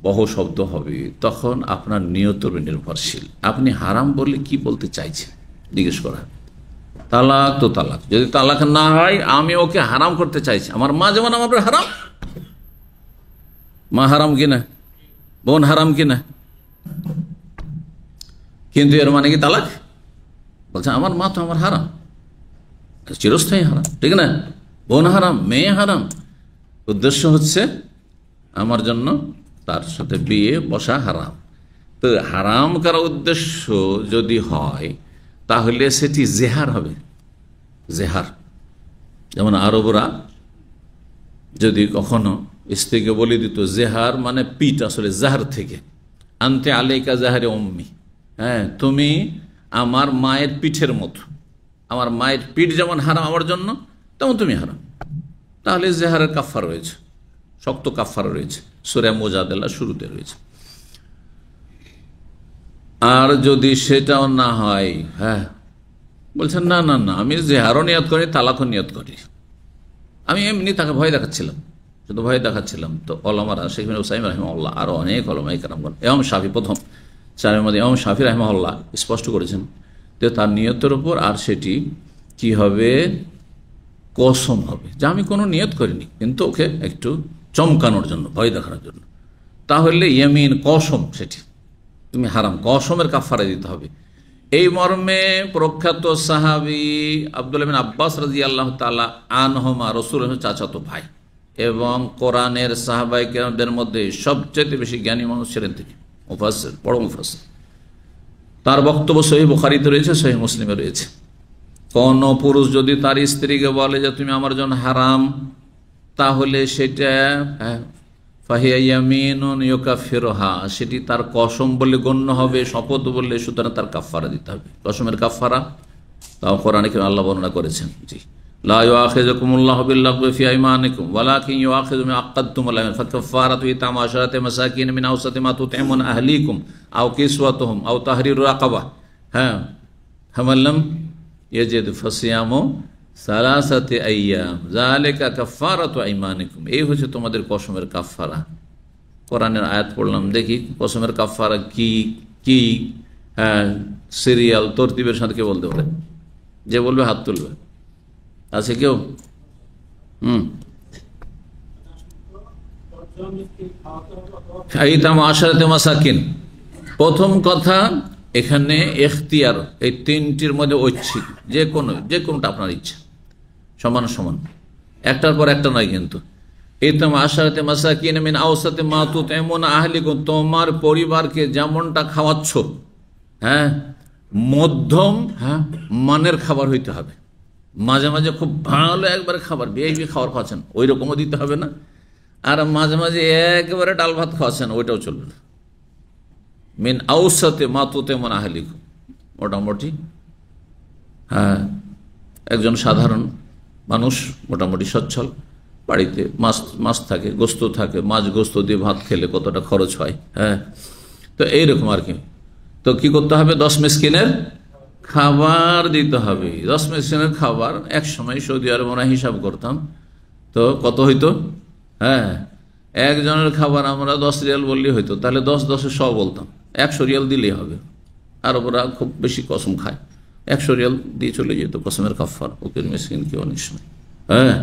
বহু শব্দ হবে, তখন আপনার নিয়তের নির্ভরশীল। আপনি হারাম বললে কি বলতে চাইছেন জিজ্ঞেস করা। তালাক তো তালাক, যদি তালাক না হয় আমি ওকে হারাম করতে চাইছি, আমার মা যেমন আমার হারাম, মা হারাম কিনা, বোন হারাম কিনা, কিন্তু এর মানে কি তালাক? বলছে আমার মা তো আমার হারাম, চিরস্থায়ী হারাম, ঠিক না? বোন হারাম, মেয়ে হারাম, উদ্দেশ্য হচ্ছে আমার জন্য তার সাথে বিয়ে বসা হারাম। তো হারাম করার উদ্দেশ্য যদি হয় তাহলে সেটি জেহার হবে, জেহার। যেমন আরবরা যদি কখনো স্ত্রীকে বলে দিত, জেহার মানে পিঠ, আসলে জাহার থেকে, আনতে আলাইকা জাহারে উম্মি, হ্যাঁ তুমি আমার মায়ের পিঠের মতো, আমার মায়ের পিঠ যেমন হারাম আমার জন্য, তেমন তুমি হারাম। তাহলে জেহারের কাফারা রয়েছে, শক্ত কাফারা রয়েছে, সূরা মুজাদালা শুরুতে রয়েছে। আর যদি সেটাও না হয়, হ্যাঁ বলছেন না না না আমি জেহারও নিয়ত করি, তালাকও নিয়ত করি, আমি এমনি তাকে ভয় দেখাচ্ছিলাম, শুধু ভয় দেখাচ্ছিলাম। তো ওলামারা শেখ হুসাইন রাহিমাহুল্লাহ, আরো অনেক ওলামায়ে কেরামগণ, ইমাম শাফি প্রথম চারের মধ্যে ইমাম শাফি রাহিমাহুল্লাহ স্পষ্ট করেছেন যে তার নিয়তের উপর, আর সেটি কি হবে, কসম হবে যে আমি কোনো নিয়ত করিনি, কিন্তু ওকে একটু চমকানোর জন্য, ভয় দেখানোর জন্য, তাহলে ইয়ামিন কসম, সেটি তুমি হারাম, কসমের কাফারা দিতে হবে। এই মর্মে প্রখ্যাত সাহাবী আব্দুল্লাহ বিন আব্বাস রাদিয়াল্লাহু তাআলা আনহুমা, রাসূলের চাচাতো ভাই এবং কোরআনের সাহাবায়ে কেরামদের মধ্যে সবচেয়ে বেশি জ্ঞানী মানুষ ছিলেন তিনি, মুফাসসির, বড় মুফাসসির। তার বক্তব্য সহিহ বুখারীতে রয়েছে, সহিহ মুসলিমে রয়েছে। কোন পুরুষ যদি তার স্ত্রীকে বলে যে তুমি আমার জন্য হারাম, তাহলে সেটা ফাহিয়া ইয়ামিনুন ইউকাফিরুহা, সেটি তার কসম বলে গণ্য হবে, শপথ বললে, সুতরাং তার কাফারা দিতে হবে। কসমের কাফারা তাও কোরআনে আল্লাহ বর্ণনা করেছেন, জি লা ইউআখিযুকুমুল্লাহু বিল্লাগwi ফি আইমানিকুম ওয়ালাকিন ইউআখিযুকুম বিমা আক্কাদতুম আলাইহিম ফাকাফারাতু ইতআমু আশরাতি মাসাকিন মিন আওসাতি মা তুতঈমুন আহলিকুম আও কিসওয়াতুহুম আও তাহরিরু রাকাবা, হ্যাঁ ফামান লাম ইয়াজিদ ফাসিয়ামু সালাসাতি আইয়াম যালিকা কাফারাতু আইমানিকুম। এই হচ্ছে তোমাদের কসমের কাফারা। কোরআনের আয়াত পড়লাম, দেখি কসমের কাফারা কি কি, হ্যাঁ সিরিয়াল তরতিবের সাথে কে বলতে পারে? যে বলবে হাত তুলবে। আছে কেউ? মাসাকিন, প্রথম কথা এখানে এখতিয়ার, এই তিনটির মধ্যে ঐচ্ছিক, যে কোনোটা আপনার ইচ্ছা, সমান সমান, একটার পর একটা নয়। কিন্তু ইতাম আশারাতে মাসাকিন মিন আওসাতি মা তুতঈমুনা আহলিকুম, তোমার পরিবারকে যেমনটা খাওয়াচ্ছ, হ্যাঁ মধ্যম, হ্যাঁ মানের খাবার হইতে হবে। মাঝে মাঝে খুব ভালো একবারে খাবার, বেশি খাবার খাওয়াচ্ছেন, ওই রকমও দিতে হবে না। আর মাঝে মাঝে একবারে ডাল ভাত খাওয়াচ্ছেন, ওইটাও চলবে না। মিন আওসাতে মা তুতঈমুনা আহলিকুম, মোটামুটি, হ্যাঁ একজন সাধারণ মানুষ, মোটামুটি সচ্ছল, বাড়িতে মাছ থাকে, গোস্ত থাকে, মাছ গোস্ত দিয়ে ভাত খেলে কতটা খরচ হয়, হ্যাঁ তো এইরকম আর কি। তো কি করতে হবে? 10 মিসকিনের খাবার দিতে হবে। 10 মিসকিনের খাবার এক সময় সৌদি আরব আমরা হিসাব করতাম, তো কত হইতো? হ্যাঁ একজনের খাবার আমরা 10 রিয়াল বললেই হইতো, তাহলে 10 100 বলতাম, 100 রিয়াল দিলেই হবে। আর ওরা খুব বেশি কসম খায়, 100 রিয়াল দিয়ে চলে যেত কসমের কাফার, ওকে মিসকিনকে অনেক সময়, হ্যাঁ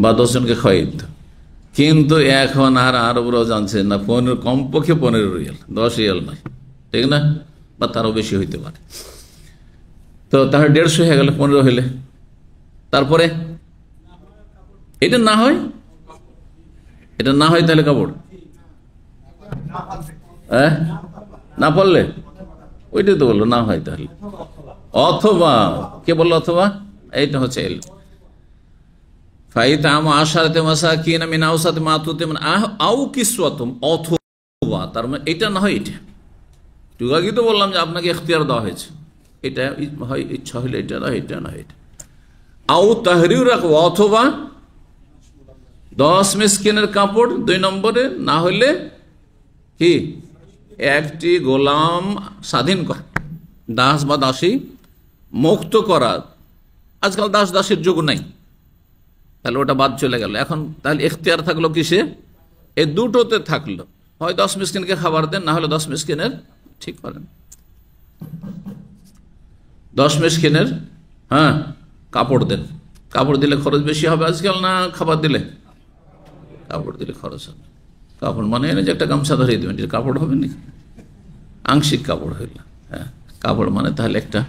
বা 10 জনকে খাওয়াই দিত। কিন্তু এখন আর আরবরাও জানছে না, কমপক্ষে 15 রিয়াল, 10 রিয়াল নয়, ঠিক না? বা তারও বেশি হইতে পারে। তো তাহলে 150 হয়ে গেল, 15 হইলে। তারপরে এটা না হয়, এটা না হয় তাহলে কাপড় না পড়লে, ওইটাই তো বললো না হয় তাহলে। অথবা কে বললো অথবা? এইটা হচ্ছে এল অথবা, তার মানে এটা না হয় এটা। একটু আগে তো বললাম যে আপনাকে এখতিয়ার দেওয়া হয়েছে, এটা হয় ইচ্ছা হইলে এটা না, এটা না এটা। আউ তাহরিউ রাখবো, অথবা 10 মিসকিনের কাপড় 2 নম্বরে, না হলে কি একটি গোলাম স্বাধীন করা, দাস বা দাসী মুক্ত করা। আজকাল দাস দাসীর যুগ নাই, তাহলে ওটা বাদ চলে গেল। এখন তাহলে এখতিয়ার থাকলো কিসে? এই দুটোতে থাকলো, হয় 10 মিসকিনকে খাবার দেন, না হলে 10 মিসকিনের ঠিক করেন, 10 মিসকিনের কাপড় দেন। কাপড় দিলে খরচ বেশি হবে আজকাল, না খাবার দিলে? কাপড় দিলে খরচ হবে। কাপড় মানে এনে যে একটা গামছা ধরিয়ে দেবেন, কাপড় হবে নাকি? আংশিক কাপড় হইল। কাপড় মানে তাহলে একটা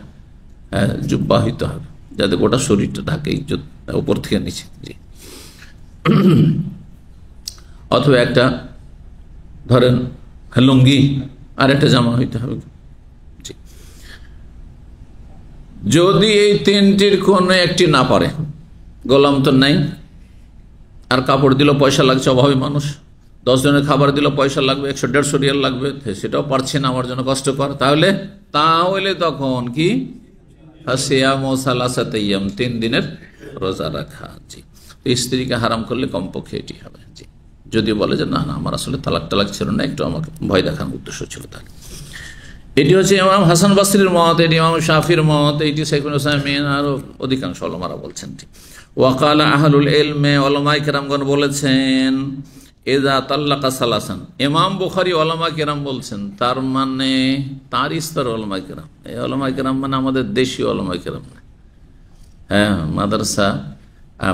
জুব্বা হইতে হবে, যাতে গোটা শরীরটা ঢাকে উপর থেকে নিচে। জি। অথবা একটা ধরেন লুঙ্গি আর একটা জামা হইতে হবে। জি। যদি এই 3টির কোনো একটি না পারে, গোলাম তো নাই, আর কাপড় দিল পয়সা লাগছে, অভাবী মানুষ, 10 জনের খাবার দিল পয়সা লাগবে, 100-150 রিয়াল লাগবে, সেটাও পারছে না, আমার জন্য কষ্টকর। তাহলে তখন কি? 3 দিনের রোজা রাখা। জি। স্ত্রীকে হারাম করলে কমপক্ষে এটি হবে। জি। যদি বলে যে না না আমার আসলে তালাক ছিল না, একটু আমাকে ভয় দেখানোর উদ্দেশ্য ছিল, তাহলে এটি হচ্ছে ইমাম হাসান বাসরির মত, এটি ইমাম শাফির মত, এটি শেখুল হুসাইমিন আর অধিকাংশ ওলামারা বলছেন। ওয়াকালা আহলুল ইলমে, ওলামায়ে কেরামগণ বলেছেন, ইযা তাল্লাকা সালাসান। ইমাম বুখারী ওলামায়ে কেরাম বলছেন, তার মানে তার স্তর ওলামায়ে কেরাম। এই ওলামায়ে কেরাম মানে আমাদের দেশীয় ওলামায়ে কেরাম না, মাদ্রাসা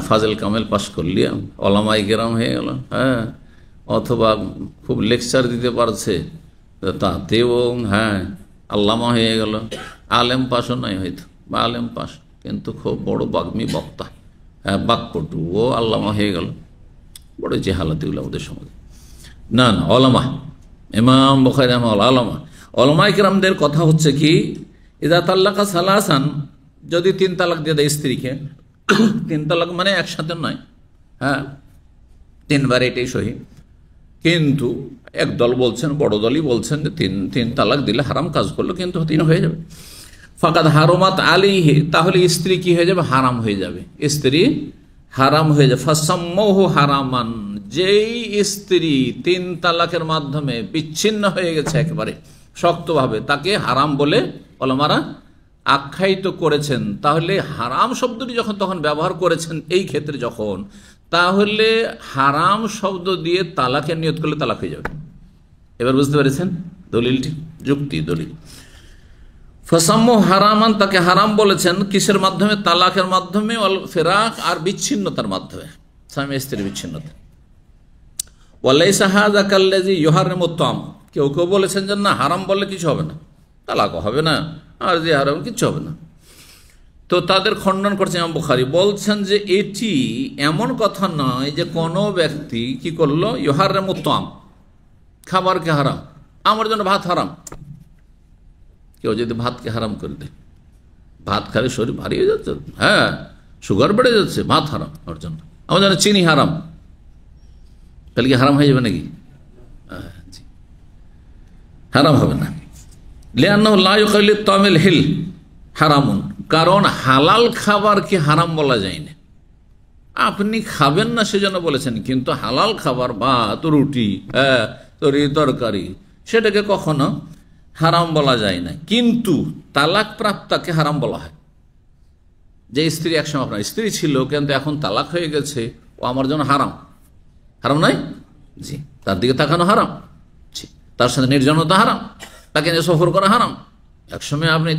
ফাজেল কামেল পাশ করলি ওলামায়ে কেরাম হয়ে গেল, অথবা খুব লেকচার দিতে পারছে তাতেও আল্লামা হয়ে গেল। আলেম পাশও নয় হয়তো, বা আলেম পাশ কিন্তু খুব বড় বাগ্মী বক্তা, বাকপটু, ও আল্লামা হয়ে গেল। বড় জেহালাত এগুলো আমাদের সমাজে। না না, ওলামা, ইমাম বুখারী আলামা। ওলামায়ে কেরামদের কথা হচ্ছে কি, ইযা তাল্লাকা সালাসান, যদি 3 তালাক দিয়ে দেয় স্ত্রীকে, 3 তালাক মানে একসাথে নয়, 3 বার, এটাই সহি। কিন্তু একদল বলছেন, বড় দলই বলছেন যে 3 তালাক দিলে হারাম কাজ করলো, কিন্তু 3 হয়ে যাবে। ফাকাদ হারমাত আলাইহি, তাহলে স্ত্রী কি হয়ে যাবে? হারাম হয়ে যাবে, স্ত্রী হারাম হয়ে যাবে। ফাসাম্মাহু হারামান, যেই স্ত্রী 3 তালাকের মাধ্যমে বিচ্ছিন্ন হয়ে গেছে একেবারে শক্তভাবে, তাকে হারাম বলে ওলামারা আখ্যায়িত করেছেন। তাহলে হারাম শব্দটি যখন তখন ব্যবহার করেছেন এই ক্ষেত্রে যখন, তাহলে হারাম শব্দ দিয়ে তালাকের নিয়ত করলে তালাক হয়ে যাবে। এবার বুঝতে পেরেছেন দলিলটি? যুক্তি দলিল। ফাসাম্মু হারামান, তাকে হারাম বলেছেন কিসের মাধ্যমে? তালাকের মাধ্যমে, ফেরাক আর বিচ্ছিন্নতার মাধ্যমে, স্বামী স্ত্রীর বিচ্ছিন্নতা। ওয়ালাইসা হাযা কাল্লাযী ইউহারিমু আত-তা'আম, কেউ কেউ বলেছেন যে না, হারাম বললে কিছু হবে না, তালাকও হবে না, আর যে হারাম কিছু হবে না। তো তাদের খণ্ডন করছেন ইমাম বুখারী, বলছেন যে এটি এমন কথা নয় যে কোনো ব্যক্তি কি করলো, ইউহারিমু আত-তা'আম, খাবারকে হারাম, আমার জন্য ভাত হারাম। কেউ যদি ভাতকে হারাম করে দেয়, ভাত খালে শরীর ভারী হয়ে যাচ্ছে, সুগার বেড়ে যাচ্ছে, ভাত হারাম ওর জন্য, আমার জন্য চিনি হারাম, তাহলে কি হারাম হয়ে যাবে নাকি? হারাম হবে না। লিআন্নাহু লা ইউকাল্লিু তামিল হিল হারামুন, কারণ হালাল খাবারকে হারাম বলা যায় না। আপনি খাবেন না সেজন্য বলেছেন, কিন্তু হালাল খাবার, ভাত, রুটি, তরকারি, সেটাকে কখনো হারাম বলা যায় না। কিন্তু তালাক প্রাপ্তাকে হারাম বলা হয়। যে স্ত্রী একসময় আপনার স্ত্রী ছিল, কিন্তু এখন তালাক হয়ে গেছে, ও আমার জন্য হারাম। হারাম নয়? জি। তার দিকে তাকানো হারাম, জি। তার সাথে নির্জনতা হারাম, তাকে নিয়ে সফর করা হারাম। একসময় আপনি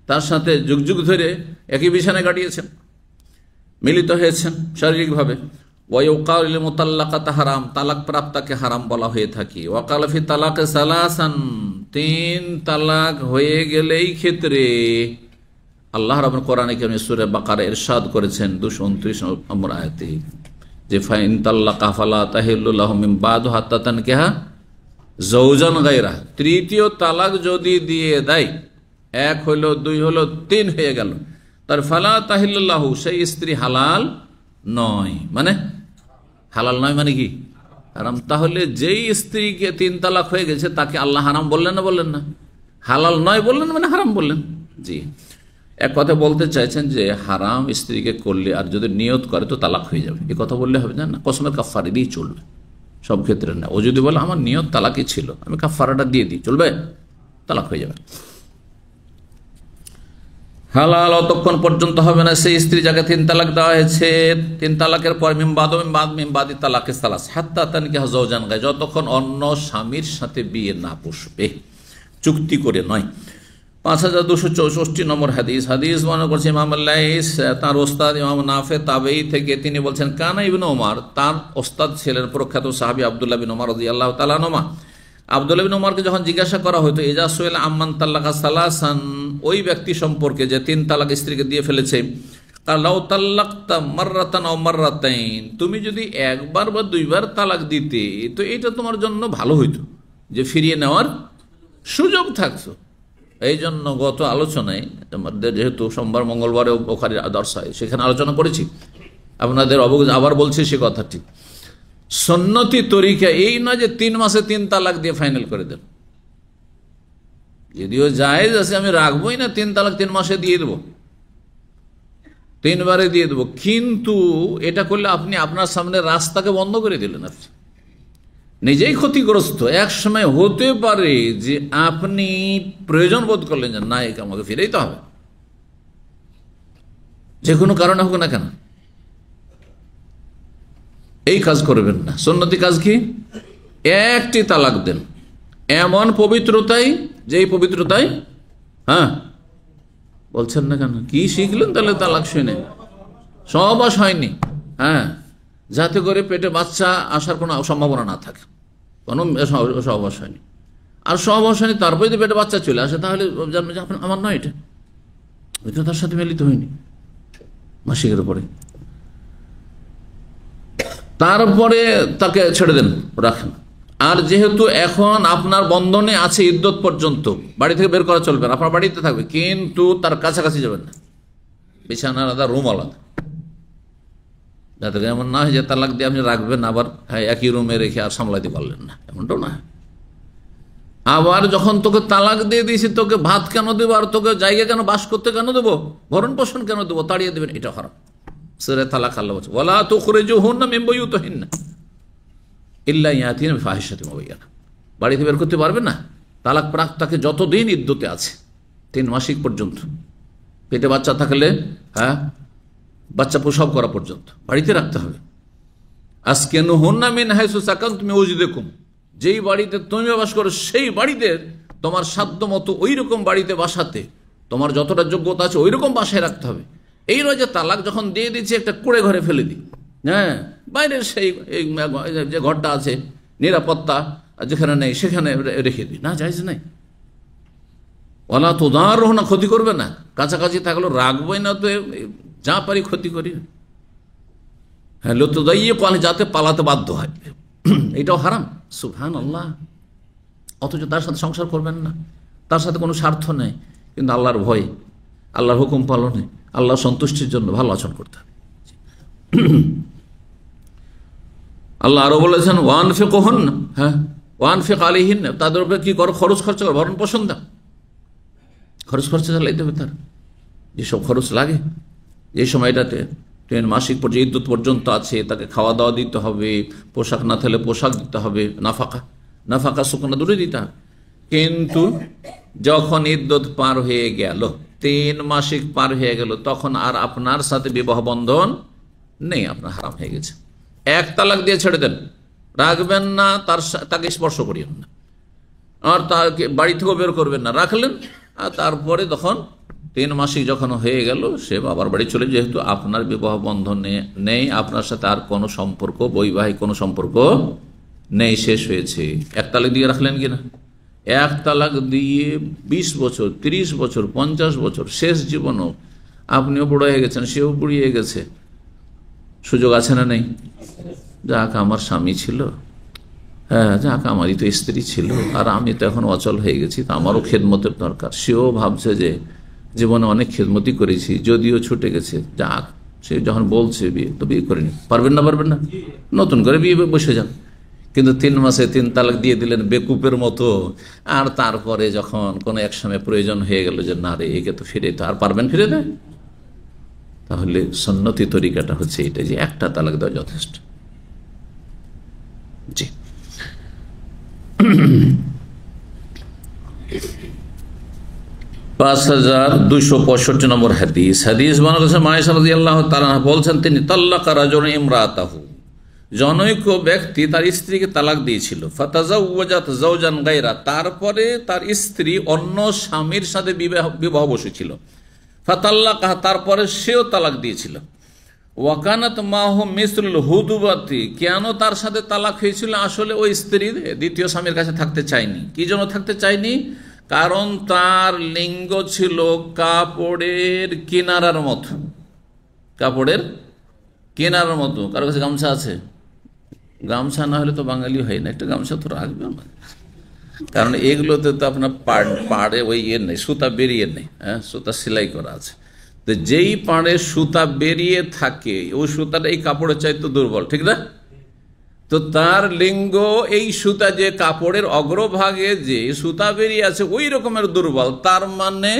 তার সাথে যুগ যুগ ধরে একই বিছানায় কাটিয়েছেন, মিলিত হয়েছেন শারীরিকভাবে, ওয়ায়ুকাল লিল মুতাল্লাকাতি হারাম, তালাক প্রাপ্তাকে হারাম বলা হয়ে থাকে। ওয়াকাল ফি তালাকে সালাসান, 3 তালাক হয়ে গেলেই ক্ষেত্রে আল্লাহ রাব্বুল কোরআনে কারীমে সূরা বাকারা ইরশাদ করেছেন 229 নম্বর আয়াতে যে ফাইন তাল্লাকা ফালা তাহিল্লু লাহু মিন বাদু হাত্তা তানকিহা যাওজান গায়রা, তৃতীয় তালাক যদি দিয়ে দেয়, 1 হলো 2 হলো 3 হয়ে গেল, তার ফালা তাহিল্লু লাহু, সেই স্ত্রী হালাল নয়। মানে হালাল নয় মানে কি? হারাম। তাহলে যেই স্ত্রীকে 3 তালাক হয়ে গেছে তাকে আল্লাহ হারাম বললেন না বললেন না? হালাল নয় বললেন মানে হারাম বললেন। জি, এক কথা বলতে চাইছেন যে হারাম স্ত্রীকে করলে আর যদি নিয়ত করে তো তালাক হয়ে যাবে, এ কথা বললে হবে না, কসমের কাফারা দিয়ে চলবে, সব ক্ষেত্রে না। ও যদি বলে আমার নিয়ত তালাকই ছিল, আমি কাফারাটা দিয়ে দিই, চলবে? তালাক হয়ে যাবে। হালাল অতক্ষণ পর্যন্ত হবে না সেই স্ত্রী যাকে 3 তালাক দেওয়া হয়েছে, 3 তালাকের পর মিম্বাদি তালাকে সালাস হাত্তা তানকিহা যাওজান গায়রা, যতক্ষণ অন্য স্বামীর সাথে বিয়ে না বসবে, চুক্তি করে নয়। 5264 নম্বর হাদিস বর্ণনা করছে ইমাম লাইস তার ওস্তাদ ইমাম নাফে তাবেঈ থেকে, তিনি বলছেন কানা ইবনে ওমর, তার ওস্তাদ ছিলেন প্রখ্যাত সাহাবী আব্দুল্লাহ বিন ওমর রাদিয়াল্লাহু তাআলা আনহুমা। আব্দুল্লাহ বিন ওমরকে যখন জিজ্ঞাসা করা হতো ইজা সুইলা আম্মান তাল্লাকা সালাসান, ওই ব্যক্তি সম্পর্কে যে 3 তালাক স্ত্রীকে দিয়ে ফেলেছে, লাউ তাল্লাকতা মাররাতান আও মাররাতাইন, তুমি যদি 1 বার বা 2 বার তালাক দিতে তো এটা তোমার জন্য ভালো হইতো, যে ফিরিয়ে নেওয়ার সুযোগ থাকতো। এই জন্য গত আলোচনায় আমাদের, যেহেতু সোমবার মঙ্গলবারে বুখারীর দর্শ হয়, সেখানে আলোচনা করেছি, আপনাদের অবগত আবার বলছি সে কথাটি। সুন্নতি তরিকা এই নয় যে 3 মাসে 3 তালাক দিয়ে ফাইনাল করে দেন, যদিও জায়েজ আছে, আমি রাখবোই না 3 তালাক 3 মাসে দিয়ে দেবো, 3 বারে দিয়ে দেবো, কিন্তু এটা করলে আপনি আপনার সামনে রাস্তাকে বন্ধ করে দিলেন, আপনি নিজেই ক্ষতিগ্রস্ত। এক সময় হতে পারে যে আপনি প্রয়োজন বোধ করলেন যে না, একে আমাকে ফিরেই তো হবে, যে কোনো কারণে হোক না কেন, এই কাজ করবেন না। সুন্নতি কাজ কি? 1টি তালাক দেন, এমন পবিত্রতাই, যেই পবিত্রতাই, হ্যাঁ বলছেন না কেন, কি শিখলেন তাহলে তালাক শুনে? সহবাস হয়নি, হ্যাঁ, যাতে করে পেটে বাচ্চা আসার কোনো সম্ভাবনা না থাকে, কোনো সহবাস হয়নি, আর সহবাস হয়নি তারপরে যদি পেটে বাচ্চা চলে আসে, তাহলে জানবেন যে আমার নয়, এটা তার সাথে মিলিত হয়নি মাসিকের উপরে, তারপরে তাকে ছেড়ে দেন, রাখেন। আর যেহেতু এখন আপনার বন্ধনে আছে ইদ্যত পর্যন্ত, বাড়ি থেকে বের করা চলবে না, আপনার বাড়িতে থাকবে, কিন্তু তার কাছাকাছি যাবেন না, বিছানা আলাদা, রুম আলাদা, যাতে এমন না হয় যে তালাক দিয়ে আপনি রাখবেন আবার একই রুমে রেখে আর সামলাতে পারলেন না, এমনটাও না। আবার যখন তোকে তালাক দিয়ে দিয়েছি, তোকে ভাত কেন দেবো, আর তোকে জায়গা কেন, বাস করতে কেন দেবো, ভরণ পোষণ কেন দেবো, তাড়িয়ে দেবেন, এটা হারাম। সূরা তালাক আল্লাহ বলছে ওয়ালা তুখরিজুহুন্না মিন বুয়ুতিহিন্না ইল্লা ইয়াতিনা বিফাহিশাতিন মুবায়্যানা, বাড়িতে বের করতে পারবে না। তালাক প্রাপ্তাকে যতদিন ইদ্যতে আছে, 3 মাসিক পর্যন্ত, পেটে বাচ্চা থাকলে, হ্যাঁ, বাচ্চা প্রসব করা পর্যন্ত বাড়িতে রাখতে হবে। আসকিনুহুন্না মিন হাইসু সাকানতুম মিন ওয়াজদিকুম, যেই বাড়িতে তুমি বাস করো সেই বাড়িতে তোমার সাধ্য মতো ওই রকম বাড়িতে বাসাতে, তোমার যতটা যোগ্যতা আছে ওই রকম বাসায় রাখতে হবে। এই নয় যে তালাক যখন দিয়ে দিচ্ছি একটা কুড়ে ঘরে ফেলে দিই, হ্যাঁ, বাইরের সেই যে ঘরটা আছে নিরাপত্তা যেখানে নেই সেখানে রেখে দিই, না, জায়েজ নাই। ওয়ালা তুদারুহুন্না, ক্ষতি করবে না, কাছাকাছি থাকলেও রাখবোই না, তো যা পারি ক্ষতি করি, হ্যাঁ, লতুদাইয়িকু আলাইহি, যাতে পালাতে বাধ্য হয়, এটাও হারাম। সুবহানাল্লাহ। অথচ তার সাথে সংসার করবেন না, তার সাথে কোনো স্বার্থ নেই, কিন্তু আল্লাহর ভয়ে, আল্লাহর হুকুম পালনে, আল্লাহর সন্তুষ্টির জন্য ভালো আচরণ করতে হবে। আল্লাহ আরো বলেছেন ওয়ানফিকুহুন্না, হ্যাঁ, ওয়ানফিক আলাইহিন্না, তাদের উপরে কি করো, খরচ খরচা করো, ভরণ পোষণ দাও, খরচ খরচা চালাইতে হবে, তার যেসব খরচ লাগে, যে সময়টাতে 3 মাসিক পর্যন্ত ইদ্যত পর্যন্ত আছে, তাকে খাওয়া দাওয়া দিতে হবে, পোশাক না থাকলে পোশাক দিতে হবে, নাফাকা সুকনা দূরে দিতে হবে। কিন্তু যখন ইদ্যত পার হয়ে গেল, 3 মাসিক পার হয়ে গেল, তখন আর আপনার সাথে বিবাহ বন্ধন নেই, আপনার হারাম হয়ে গেছে। 1 তালাক দিয়ে ছেড়ে দেন, রাখবেন না, তাকে স্পর্শ করিয়েন না, আর তাকে বাড়ি থেকেও বের করবেন না, রাখলেন, আর তারপরে তখন 3 মাসিক যখন হয়ে গেল সে বাবার বাড়ি চলে, যেহেতু আপনার বিবাহ বন্ধন নেই, আপনার সাথে আর কোনো সম্পর্ক, বৈবাহিক কোনো সম্পর্ক নেই, শেষ হয়েছে। 1 তালাক দিয়ে রাখলেন কিনা? 1 তালাক দিয়ে 20 বছর, 30 বছর, 50 বছর, শেষ জীবনও আপনিও বুড়ো হয়ে গেছেন, সেও বুড়িয়ে গেছে, সুযোগ আছে না নেই? যাক আমার স্বামী ছিল, হ্যাঁ যাক আমারই তো স্ত্রী ছিল, আর আমি তো এখন অচল হয়ে গেছি, তো আমারও খেদমতের দরকার। সেও ভাবছে যে জীবনে অনেক খেদমতি করেছি, যদিও ছুটে গেছে, যাক সে যখন বলছে বিয়ে, তো বিয়ে করেনি। পারবেন না? পারবেন না? নতুন করে বিয়ে বসে যান। কিন্তু 3 মাসে 3 তালাক দিয়ে দিলেন বেকুপের মতো, আর তারপরে যখন কোনো এক সময় প্রয়োজন হয়ে গেল যে না রে একে তো ফিরে, তো আর পারবেন ফিরে দেয়? তাহলে সুন্নতি তরিকাটা হচ্ছে এটা, যে 1টা তালাক দেওয়া যথেষ্ট। জি। 5265 নম্বর হাদিস। হাদিস বর্ণনা করেছেন মায়েশা রাদিয়াল্লাহু তাআলা বলছেন, তিনি তাল্লাকা রাজুলুন ইমরাতাহু, জনৈক ব্যক্তি তার স্ত্রীকে তালাক দিয়েছিল। ফাতাজাওয়াজাত যাওজান গায়রা, তারপরে তার স্ত্রী অন্য স্বামীর সাথে বিবাহ বসেছিল। ফাতাল্লাকাহা, তারপরে সেও তালাক দিয়েছিল। ওয়াকানাত মাহু মিসলুল হুদুবাতি, কেন তার সাথে তালাক হয়েছিল? আসলে ওই স্ত্রী দ্বিতীয় স্বামীর কাছে থাকতে চায়নি। কি জন্য থাকতে চায়নি? কারণ তার লিঙ্গ ছিল কাপড়ের কিনারার মতো। কাপড়ের কিনারার মতো। কারো কাছে গামছা আছে? গামছা না হলে তো বাঙালি হয় না, একটা গামছা তো রাখবে না, কারণ এগুলোতে তো আপনার পাড়ে ওই ইয়ে নেই, সুতা বেরিয়ে নেই, হ্যাঁ সুতা সেলাই করা আছে। তো যেই পাড়ে সুতা বেরিয়ে থাকে ওই সুতাটা এই কাপড়ের চাইতে দুর্বল, ঠিক না? তো তার লিঙ্গ এই সুতা, যে কাপড়ের অগ্রভাগে যে সুতা বেরিয়ে আছে ওই রকমের দুর্বল, তার মানে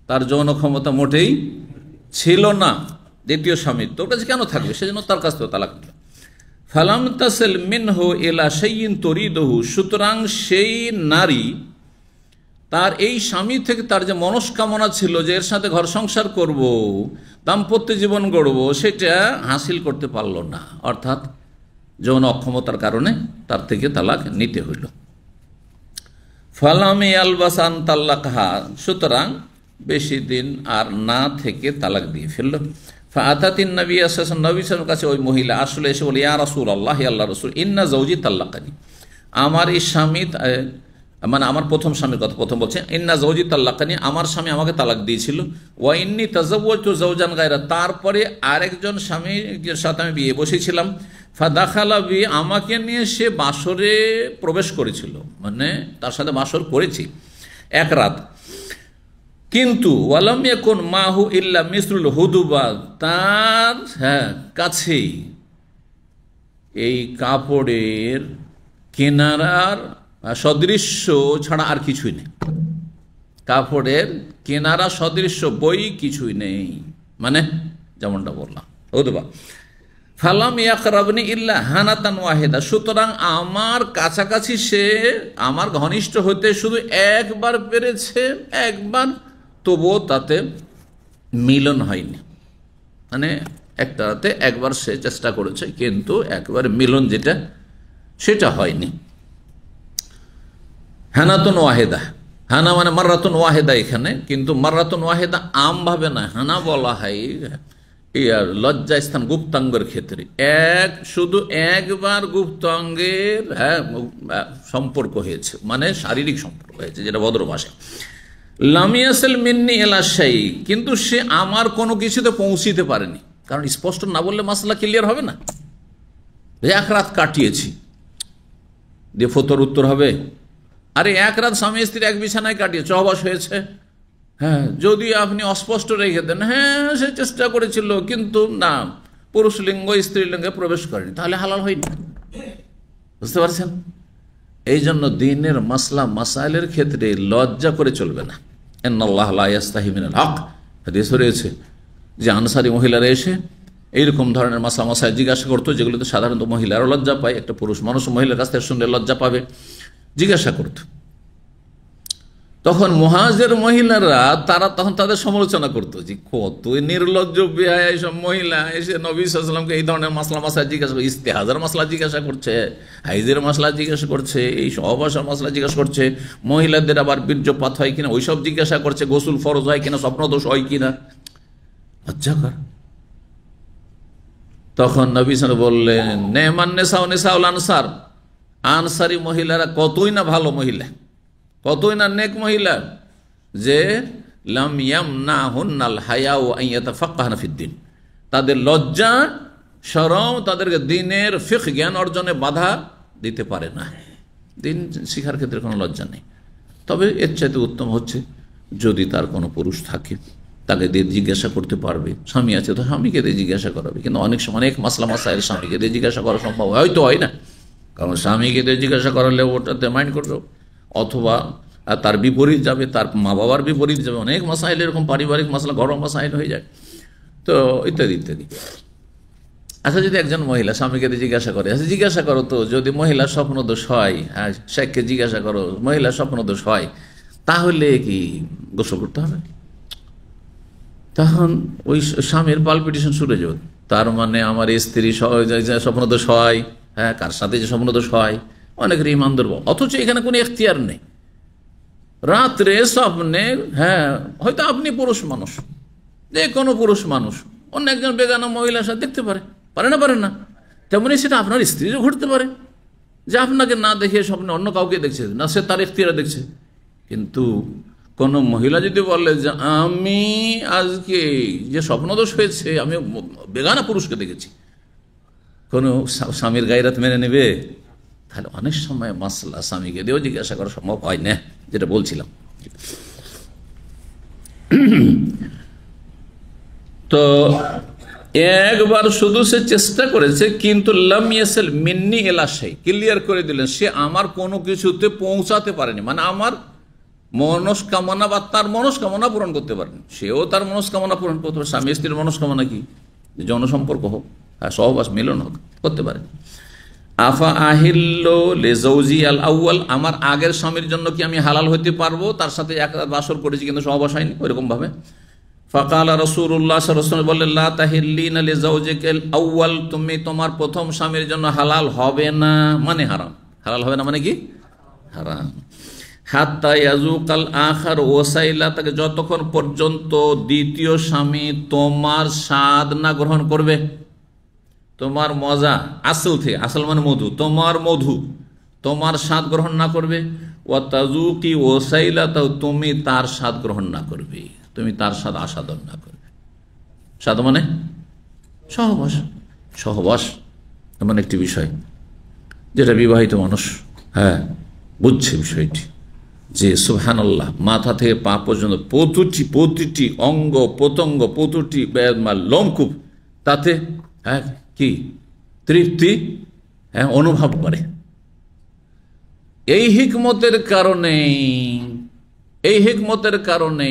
তার যৌন ক্ষমতা মোটেই ছিল না দ্বিতীয় স্বামীর। তো ওটা কেন থাকবে? সেজন্য তার কাছ থেকে তালাক দিল। ফালাম তাসিল মিনহু ইলা শাইইন তুরিদহু, সুতরাং সেই নারী তার এই স্বামী থেকে তার যে মনস্কামনা ছিল যে এর সাথে ঘর সংসার করব, দাম্পত্য জীবন গড়ব, সেটা হাসিল করতে পারল না। অর্থাৎ যৌন অক্ষমতার কারণে তার থেকে তালাক নিতে হইল। ফালামি আলবাসান তাল্লাকহা, সুতরাং বেশি দিন আর না থেকে তালাক দিয়ে ফেলল। ফাআতাতিন নবী সাল্লাল্লাহু আলাইহি ওয়াসাল্লাম, নবী সাল্লাল্লাহু আলাইহি ওয়াসাল্লামের কাছে ওই মহিলা আসলে এসে বলে, ইয়া রাসূলুল্লাহ, আল্লাহ রাসূল, ইন্না যাওজি তাল্লাকানি, আমার এই স্বামী, মানে আমার প্রথম স্বামীর কথা প্রথম বলছে, ইন্না যাওজি তাল্লাকানি, আমার স্বামী আমাকে তালাক দিয়েছিল। ওয়া ইন্নী তাযাওয়াজতু যাওজান গায়রা, তারপরে আরেকজন স্বামীর সাথে আমি বিয়ে বসেছিলাম। ফাদাখালা বি, আমাকে নিয়ে সে বাসরে প্রবেশ করেছিল, মানে তার সাথে বাসর করেছি 1 রাত। কিন্তু ওয়ালাম ইয়াকুন মাহু ইল্লা মিসলুল হুদুবা, তার কাছেই এই কাপড়ের কিনারার সদৃশ্য ছাড়া আর কিছুই নেই। কাপড়ের কিনারা সদৃশ্য বই কিছুই নেই, মানে যেমনটা বললাম হুদুবা। ফালাম ইয়াকরাবনি ইল্লা হানাতান ওয়াহিদা, সুতরাং আমার কাছাকাছি সে আমার ঘনিষ্ঠ হতে শুধু একবার পেরেছে, একবার, তবুও তাতে মিলন হয়নি। মানে একটাতে একবার সে চেষ্টা করেছে, কিন্তু একবার মিলন যেটা সেটা হয়নি। হানাতুন ওয়াহেদা, হানা মানে মাররাতুন ওয়াহেদা এখানে, কিন্তু মাররাতুন ওয়াহেদা আমভাবে না, হানা বলা হয় লজ্জা স্থান গুপ্তাঙ্গের ক্ষেত্রে। শুধু একবার গুপ্তাঙ্গের সম্পর্ক হয়েছে, মানে শারীরিক সম্পর্ক হয়েছে, যেটা ভদ্র ভাষায়। লামিয়াসেল মিন্নি এলাশাই, কিন্তু সে আমার কোনো কিছুতে পৌঁছিতে পারেনি। কারণ স্পষ্ট না বললে মাসলা ক্লিয়ার হবে না। 1 রাত কাটিয়েছি দিয়ে ফতোর উত্তর হবে? আরে 1 রাত স্বামী স্ত্রী এক বিছানায় কাটিয়ে সহবাস হয়েছে, হ্যাঁ যদি আপনি অস্পষ্ট রেখে দেন, হ্যাঁ সে চেষ্টা করেছিল কিন্তু না, পুরুষ লিঙ্গ স্ত্রীলিঙ্গে প্রবেশ করেনি, তাহলে হালাল হয়নি। বুঝতে পারছেন? এই জন্য দ্বীনের মাসলা মাসাইলের ক্ষেত্রে লজ্জা করে চলবে না। ইন্নাল্লাহ লা ইয়াস্তাহি মিনাল হক, হাদিস রয়েছে যে আনসারী মহিলারা এসে এইরকম ধরনের মাসলা মাসাইল জিজ্ঞাসা করতো, যেগুলোতে সাধারণত মহিলারও লজ্জা পায়, একটা পুরুষ মানুষ মহিলার কাছ থেকে শুনলে লজ্জা পাবে, জিজ্ঞাসা করত। তখন মুহাজির মহিলারা তারা তখন তাদের সমালোচনা করতো যে কত নির্লজ্জ বেহায়া এইসব মহিলা এসে নবী সাল্লাল্লাহু আলাইহি ওয়াসাল্লামকে এই ধরনের মাসলা জিজ্ঞাসা করে, ইস্তেহাজার মাসলা জিজ্ঞাসা করছে, হাইজের মাসলা জিজ্ঞাসা করছে, এই সহবাসের মাসলা জিজ্ঞাসা করছে, মহিলাদের আবার বীর্যপাত হয় কিনা ওইসব জিজ্ঞাসা করছে, গোসল ফরজ হয় কিনা, স্বপ্নদোষ হয় কিনা। লজ্জাকর। তখন নবী সাল্লাল্লাহু আলাইহি ওয়াসাল্লাম বললেন, নেমান নেসা ও নেসাউল আনসার, আনসারি মহিলারা কতই না ভালো মহিলা, কতই না নেক মহিলা, যে লাম ইয়ামনাহুন্নাল হায়াউ আন ইয়াতাফাক্কাহনা ফিদ্দিন, তাদের লজ্জা শরম তাদেরকে দ্বীনের ফিকহ জ্ঞান অর্জনে বাধা দিতে পারে না। দ্বীন শিখার ক্ষেত্রে কোনো লজ্জা নেই। তবে এর চাইতে উত্তম হচ্ছে যদি তার কোনো পুরুষ থাকে তাকে দিয়ে জিজ্ঞাসা করতে পারবে, স্বামী আছে তো স্বামীকে দিয়ে জিজ্ঞাসা করাবে। কিন্তু অনেক সময় অনেক মাসলা মাসাইল স্বামীকে দিয়ে জিজ্ঞাসা করা সম্ভব হয়তো হয় না, কারণ স্বামীকে দিয়ে জিজ্ঞাসা করালে ওটাতে মাইন্ড করবে, অথবা তার বিপরীত যাবে, তার মা বাবার বিপরীত যাবে। অনেক মাসাইল এরকম পারিবারিক মাসলা ঘরোয়া মাসাইল হয়ে যায়, তো ইত্যাদি ইত্যাদি। আচ্ছা, যদি একজন মহিলা স্বামীকে জিজ্ঞাসা করে, আচ্ছা জিজ্ঞাসা করো তো, যদি মহিলা স্বপ্নদোষ হয়, হ্যাঁ শেখকে জিজ্ঞাসা করো মহিলা স্বপ্নদোষ হয়, তাহলে কি গোসল করতে হবে? তখন ওই স্বামীর পালপিটেশন শুরু হয়ে যাবে, তার মানে আমার স্ত্রী স্বপ্নদোষ হয়, হ্যাঁ কার সাথে যে স্বপ্নদোষ হয়, অনেকের ইমান দুর্বল, অথচ এখানে কোনো এখতিয়ার নেই। রাত্রে স্বপ্নে, হ্যাঁ হয়তো আপনি পুরুষ মানুষ, যে কোনো পুরুষ মানুষ অন্য একজন বেগানা মহিলার সাথে দেখতে পারে, পারে না, তেমনি সেটা আপনার স্ত্রীরও ঘটতে পারে, যে আপনাকে না দেখে স্বপ্নে অন্য কাউকে দেখছে, না সে তার এখতিয়ারে দেখছে। কিন্তু কোন মহিলা যদি বলে যে আমি আজকে যে স্বপ্নদোষ হয়েছে আমি বেগানা পুরুষকে দেখেছি, কোনো স্বামীর গায়রাত মেনে নেবে? তাহলে অনেক সময় মাসলা স্বামীকে দিয়েও জিজ্ঞাসা করা সম্ভব হয় না, যেটা বলছিলাম। তো একবার শুধু সে চেষ্টা করেছে, কিন্তু লাম ইয়াসিল মিন্নি ইলা শাই, ক্লিয়ার করে দিলেন সে আমার কোনো কিছুতে পৌঁছাতে পারেনি, মানে আমার মনস্কামনা বা তার মনস্কামনা পূরণ করতে পারেনি। সেও তার মনস্কামনা পূরণ করতে পারে, স্বামী স্ত্রীর মনস্কামনা কি, যৌনসম্পর্ক হোক, সহবাস মিলন হোক, করতে পারে। আফা আহিল্লো লেজৌজি আল আউয়াল, আমার আগের স্বামীর জন্য কি আমি হালাল হইতে পারবো? তার সাথে এক বাসর করেছি কিন্তু সহবাস হয়নি, ওইরকম ভাবে। ফাকালা রাসূলুল্লাহ সাল্লাল্লাহু আলাইহি ওয়াসাল্লাম বললেন, লা তাহিল্লিনা লিজাওজিকাল আউয়াল, তুমি তোমার প্রথম স্বামীর জন্য হালাল হবে না, মানে হারাম। হালাল হবে না মানে কি? হারাম। হাত্তা ইয়াজুকাল আখার ওয়াসাইলা, তাকে যতক্ষণ পর্যন্ত দ্বিতীয় স্বামী তোমার স্বাদ না গ্রহণ করবে, তোমার মজা, আসল থেকে, আসল মানে মধু, তোমার মধু তোমার স্বাদ গ্রহণ না করবে, ওয়া তাজুকি ওয়াসাইলা, তাও তুমি তার স্বাদ গ্রহণ না করবে, তুমি তার স্বাদ আস্বাদন না করবে। স্বাদ মানে সহবাস, সহবাস এমন একটি বিষয় যেটা বিবাহিত মানুষ হ্যাঁ বুঝছে বিষয়টি, যে সুবহানাল্লাহ, মাথা থেকে পা পর্যন্ত প্রতিটি অঙ্গ প্রত্যঙ্গ, প্রতিটি লোমকূপ, তাতে হ্যাঁ কি তৃপ্তি হ্যাঁ অনুভব করে। এই হিকমতের কারণে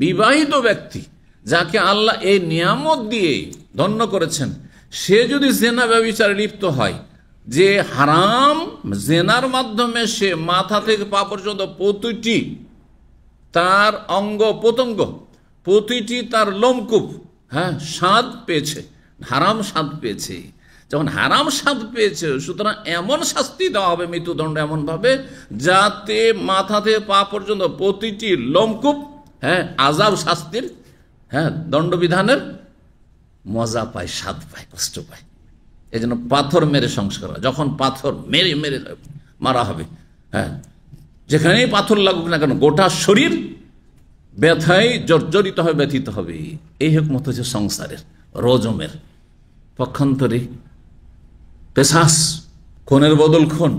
বিবাহিত ব্যক্তি যাকে আল্লাহ এই নিয়ামত দিয়ে ধন্য করেছেন, সে যদি জেনা ব্যভিচারে লিপ্ত হয়, যে হারাম জেনার মাধ্যমে সে মাথা থেকে পা পর্যন্ত প্রতিটি তার অঙ্গ প্রত্যঙ্গ, প্রতিটি তার লোমকূপ হ্যাঁ স্বাদ পেয়েছে, হারাম স্বাদ পেয়েছে। যখন হারাম স্বাদ পেয়েছে, সুতরাং এমন শাস্তি দেওয়া হবে, মৃত্যুদণ্ড এমন ভাবে, যাতে মাথা থেকে পা পর্যন্ত প্রতিটি লোমকূপ হ্যাঁ আযাব শাস্তির হ্যাঁ দণ্ডবিধানের মজা পায়, স্বাদ পায়, কষ্ট পায়। এই জন্য পাথর মেরে সংস্কার হয়। যখন পাথর মেরে মেরে মারা হবে, হ্যাঁ যেখানেই পাথর লাগুক না কেন, গোটা শরীর ব্যথায় জর্জরিত হবে, ব্যথিত হবে। এই হিকমত হচ্ছে সংসারের, রজমের। পক্ষান্তরে পেশাস, খুনের বদল খুন,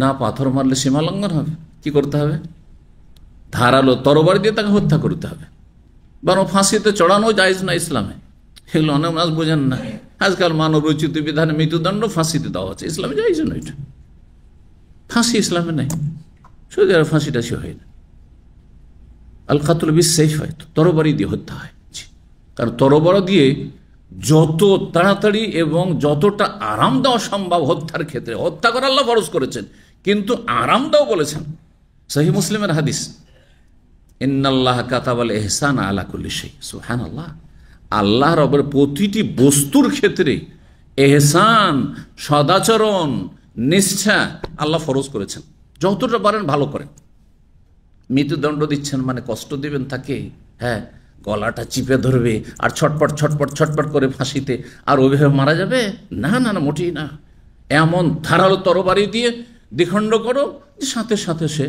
না পাথর মারলে সীমা লঙ্ঘন হবে, কি করতে হবে? ধারালো তরবারি দিয়ে তাকে হত্যা করতে হবে, বরং ফাঁসিতে চড়ানো জায়েজ না ইসলামে। এগুলো অনেক মানুষ বোঝেন না। আজকাল মানব রচিত বিধানে মৃত্যুদণ্ড ফাঁসিতে দেওয়া হচ্ছে, ইসলামে জায়েজ না এটা। ফাঁসি ইসলামে নেই, সৌদি আরব ফাঁসিটা সে হয় না। আল কাতল বিসসাইফ হয়, তরবারি দিয়ে হত্যা হয়। কারণ তরবারি দিয়ে যত তাড়াতাড়ি এবং যতটা আরাম দেওয়া সম্ভব হত্যার ক্ষেত্রে, হত্যা করা আল্লাহ ফরজ করেছেন, কিন্তু আরাম দাও বলেছেন। সহিহ মুসলিমের হাদিস, ইন্নাল্লাহ কাতাবাল ইহসান আলা কুল্লি শাই। সুবহানাল্লাহ, আল্লাহ রবের প্রতিটি বস্তুর ক্ষেত্রে এহসান, সদাচরণ, নিষ্ঠা আল্লাহ ফরজ করেছেন। যতটা পারেন ভালো করেন। মৃত্যুদণ্ড দিচ্ছেন মানে কষ্ট দিবেন তাকে, হ্যাঁ, গলাটা চিপে ধরবে আর ছটপট ছটপট ছটপট করে ফাঁসিতে আর ওইভাবে মারা যাবে? না না না, মোটেই না। এমন ধারালো তরবারি দিয়ে দ্বিখণ্ড করো যে সাথে সাথে সে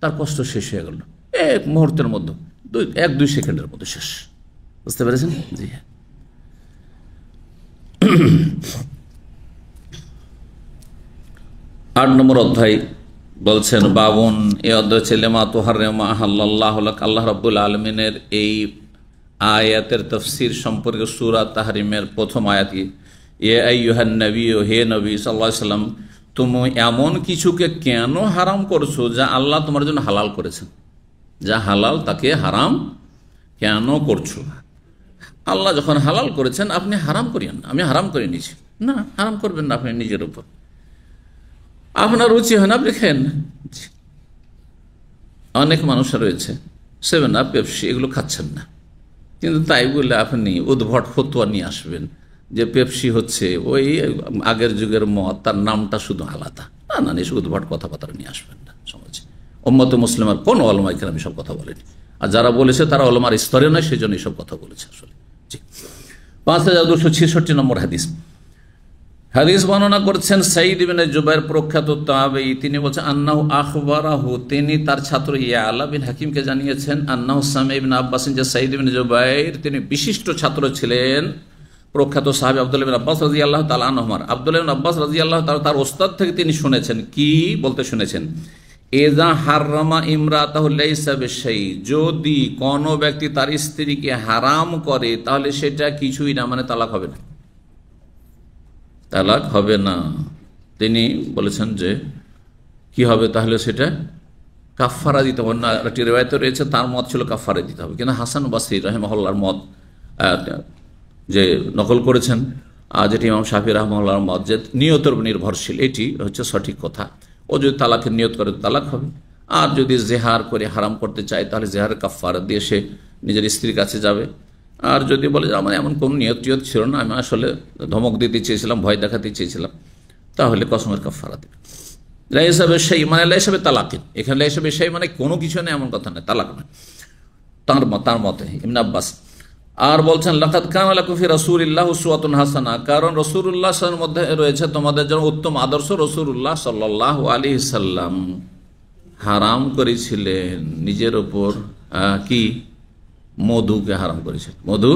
তার কষ্ট শেষ হয়ে গেল, এক মুহূর্তের মধ্যে, 1-2 সেকেন্ডের মধ্যে শেষ। বুঝতে পেরেছেন? জি হ্যাঁ। 8 নম্বর অধ্যায় বলছেন, বাবুন, এ অধ্যায় ছেলে মা তোহারেমা আল্লাহ, আল্লাহ রাব্বুল আলমিনের এই আয়াতের তফসির সম্পর্কে সূরা তাহরিমের প্রথম আয়াতই, এ আইয়ুহান নবী, হে নবী সাল্লাল্লাহু আলাইহি ওয়াসাল্লাম, তুমি এমন কিছুকে কেন হারাম করছো যা আল্লাহ তোমার জন্য হালাল করেছেন? যা হালাল তাকে হারাম কেন করছো? আল্লাহ যখন হালাল করেছেন আপনি হারাম করিয়েন না। আমি হারাম করে নিয়েছি, না, হারাম করবেন না আপনি নিজের উপর। আপনার রুচি হয় না, আপনি খেন না। অনেক মানুষ রয়েছে 7 আপ, পেপসি এগুলো খাচ্ছেন না, কিন্তু তাই বলে আপনি উদ্ভট ফতোয়া নিয়ে আসবেন যে পেপসি হচ্ছে ওই আগের যুগের মদ, তার নামটা শুধু আলাদা। না না, এসব উদ্ভট কথাবার্তা নিয়ে আসবেন না সমাজে। উম্মতে মুসলিমার কোন ওলামায়ে কেরাম এসব কথা বলেনি, আর যারা বলেছে তারা ওলামার স্তরে নয়, সেই জন্য এসব কথা বলেছে আসলে। 5266 নম্বর হাদিস। হাদিস বর্ণনা করছেন সাঈদ ইবনে জুবাইর, প্রখ্যাত তাবেঈ। তিনি বলছেন, আন্নাহু আখবারাহু, তিনি তার ছাত্র ইয়ালা বিন হাকিমকে জানিয়েছেন, আন্নাহু সামি ইবনে আব্বাস, যে সাঈদ ইবনে জুবাইর তিনি বিশিষ্ট ছাত্র ছিলেন প্রখ্যাত সাহাবী আব্দুল্লাহ ইবনে আব্বাস রাদিয়াল্লাহু তাআলা আনহুমার। আব্দুল্লাহ ইবনে আব্বাস রাদিয়াল্লাহু তাআলা তার ওস্তাদ থেকে তিনি শুনেছেন, কি বলতে শুনেছেন, এযা হাররামা ইমরাতাহু লাইসা বিশাই, যদি কোন ব্যক্তি তার স্ত্রীকে হারাম করে তাহলে সেটা কিছুই না, মানে তালাক হবে না, তালাক হবে না। তিনি বলেছেন যে কি হবে তাহলে, সেটা কাফারা দিতে হবে না। একটি রিওয়ায়াতে রয়েছে তার মত ছিল কাফারা দিতে হবে, কিন্তু হাসান বাসরি রাহিমাহুল্লাহর মত যে নকল করেছেন, যেটি ইমাম শাফি রাহিমাহুল্লাহর মত, যে নিয়তের উপর নির্ভরশীল, এটি হচ্ছে সঠিক কথা। ও যদি তালাকের নিয়ত করে তালাক হবে, আর যদি জেহার করে হারাম করতে চায় তাহলে জেহারের কাফারা দিয়ে সে নিজের স্ত্রীর কাছে যাবে। আর যদি বলে যে আমার এমন কোনো নিয়ত ছিল না, আমি আসলে ধমক দিতে চেয়েছিলাম, ভয় দেখাতে চেয়েছিলাম, তাহলে কসমের কাফারা দেবে। লাইসা বিশাই মানে লাইসা বিতালাকিন, এখানে লাইসা বিশাই মানে কোনো কিছু নেই এমন কথা নয়, তালাক নয় তার মতে ইবনে আব্বাস। আর বলছেন, লাকাদ কানা লাকুম ফি রাসূলিল্লাহি উসওয়াতুন হাসানাহ, কারণ রাসূলুল্লাহ সাল্লাল্লাহু আলাইহি ওয়াসাল্লামের মধ্যে রয়েছে তোমাদের জন্য উত্তম আদর্শ। রাসূলুল্লাহ সাল্লাল্লাহু আলাইহি সাল্লাম হারাম করেছিলেন নিজের উপর কি, মধুকে হারাম করেছিলেন, মধু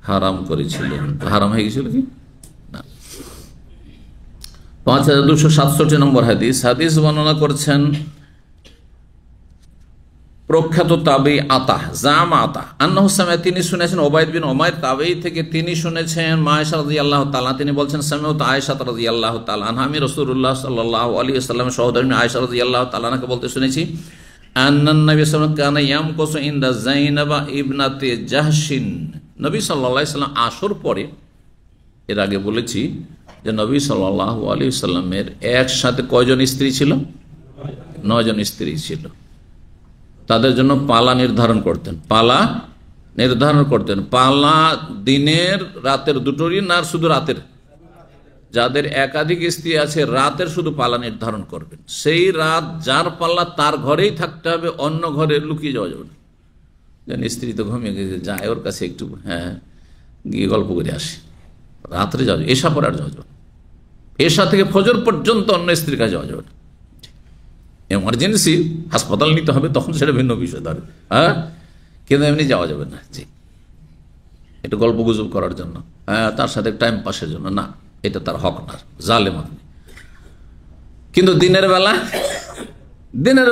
হারাম করেছিলেন, হারাম হয়ে গেছিল কি না। 5267 নম্বর হাদিস। হাদিস বর্ণনা করছেন প্রখ্যাত তাবেঈ আতা, জামা আতা, আন্নাহু সামিআ, তিনি শুনেছেন উবাইদ বিন উমাইর তাবেঈ থেকে, তিনি শুনেছেন মা আয়েশা রাদিয়াল্লাহু তাআলা, তিনি বলছেন, সামিআতু আয়েশা রাদিয়াল্লাহু তাআলা আনহা, আমি রাসূলুল্লাহ সাল্লাল্লাহু আলাইহি ওয়াসাল্লামের সহধর্মিণী আয়েশা রাদিয়াল্লাহু তাআলা আনহাকে বলতে শুনেছি, আন্নান নবী সাল্লাল্লাহু আলাইহি ওয়াসাল্লাম কানা ইয়ামকুসু ইনদা যায়নাব ইবনাতি জাহশিন, নবী সাল্লাল্লাহু আলাইহি ওয়াসাল্লাম আসর পরে, এর আগে বলেছি যে নবী সাল্লাল্লাহু আলাইহি ওয়াসাল্লামের একসাথে কয়জন স্ত্রী ছিল? 9 জন স্ত্রী ছিল। তাদের জন্য পালা নির্ধারণ করতেন, পালা দিনের রাতের দুটোরই না, শুধু রাতের? যাদের একাধিক স্ত্রী আছে রাতের শুধু পালা নির্ধারণ করবেন। সেই রাত যার পাল্লা তার ঘরেই থাকতে হবে, অন্য ঘরে লুকিয়ে যাওয়া যাবে না। যেন স্ত্রী তো ঘুমিয়ে গেছে, যায় ওর কাছে একটু গিয়ে গল্প করে আসি, রাত্রে যাওয়া যাবে, এশা পরে আর যাওয়া যাবে, এশা থেকে ফজর পর্যন্ত অন্য স্ত্রীর কাছে যাওয়া যাবে না। এমার্জেন্সি হাসপাতাল নিতে হবে তখন সেটা ভিন্ন বিষয়, ধরে কিন্তু এমনি যাওয়া যাবে না। জি, একটু গল্প গুজব করার জন্য, তার সাথে টাইম পাসের জন্য না, এটা তার হক না, জালেম আপনি। কিন্তু দিনের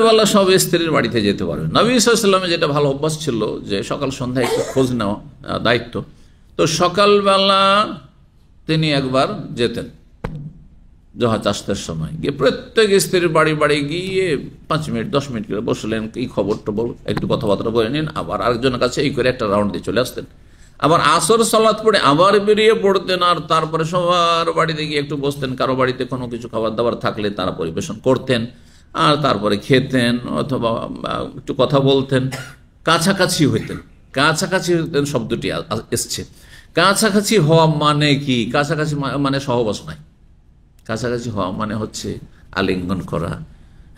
বেলা সব স্ত্রীর বাড়িতে যেতে পারবে। নবী সাল্লাল্লাহু আলাইহি ওয়াসাল্লামের যেটা ভালো অভ্যাস ছিল যে সকাল সন্ধ্যায় একটু খোঁজ নেওয়া দায়িত্ব, তো সকালবেলা তিনি একবার যেতেন জোহর চাষতের সময়, গিয়ে প্রত্যেক স্ত্রীর বাড়ি গিয়ে 5 মিনিট 10 মিনিট করে বসলেন, এই খবর টবর একটু কথাবার্তা বলে নিন, আবার আরেকজনের কাছে এই করে একটা রাউন্ড দিয়ে চলে আসতেন। আবার আসর সালাত পড়ে আবার বেরিয়ে পড়তেন, আর তারপরে সবার বাড়িতে গিয়ে একটু বসতেন, কারো বাড়িতে কোনো কিছু খাবার দাবার থাকলে তারা পরিবেশন করতেন, আর তারপরে খেতেন অথবা একটু কথা বলতেন। কাছাকাছি হইতেন, কাছাকাছি হইতেন শব্দটি এসছে। কাছাকাছি হওয়া মানে কি? কাছাকাছি মানে সহবাস নাই। কাছাকাছি হওয়া মানে হচ্ছে আলিঙ্গন করা,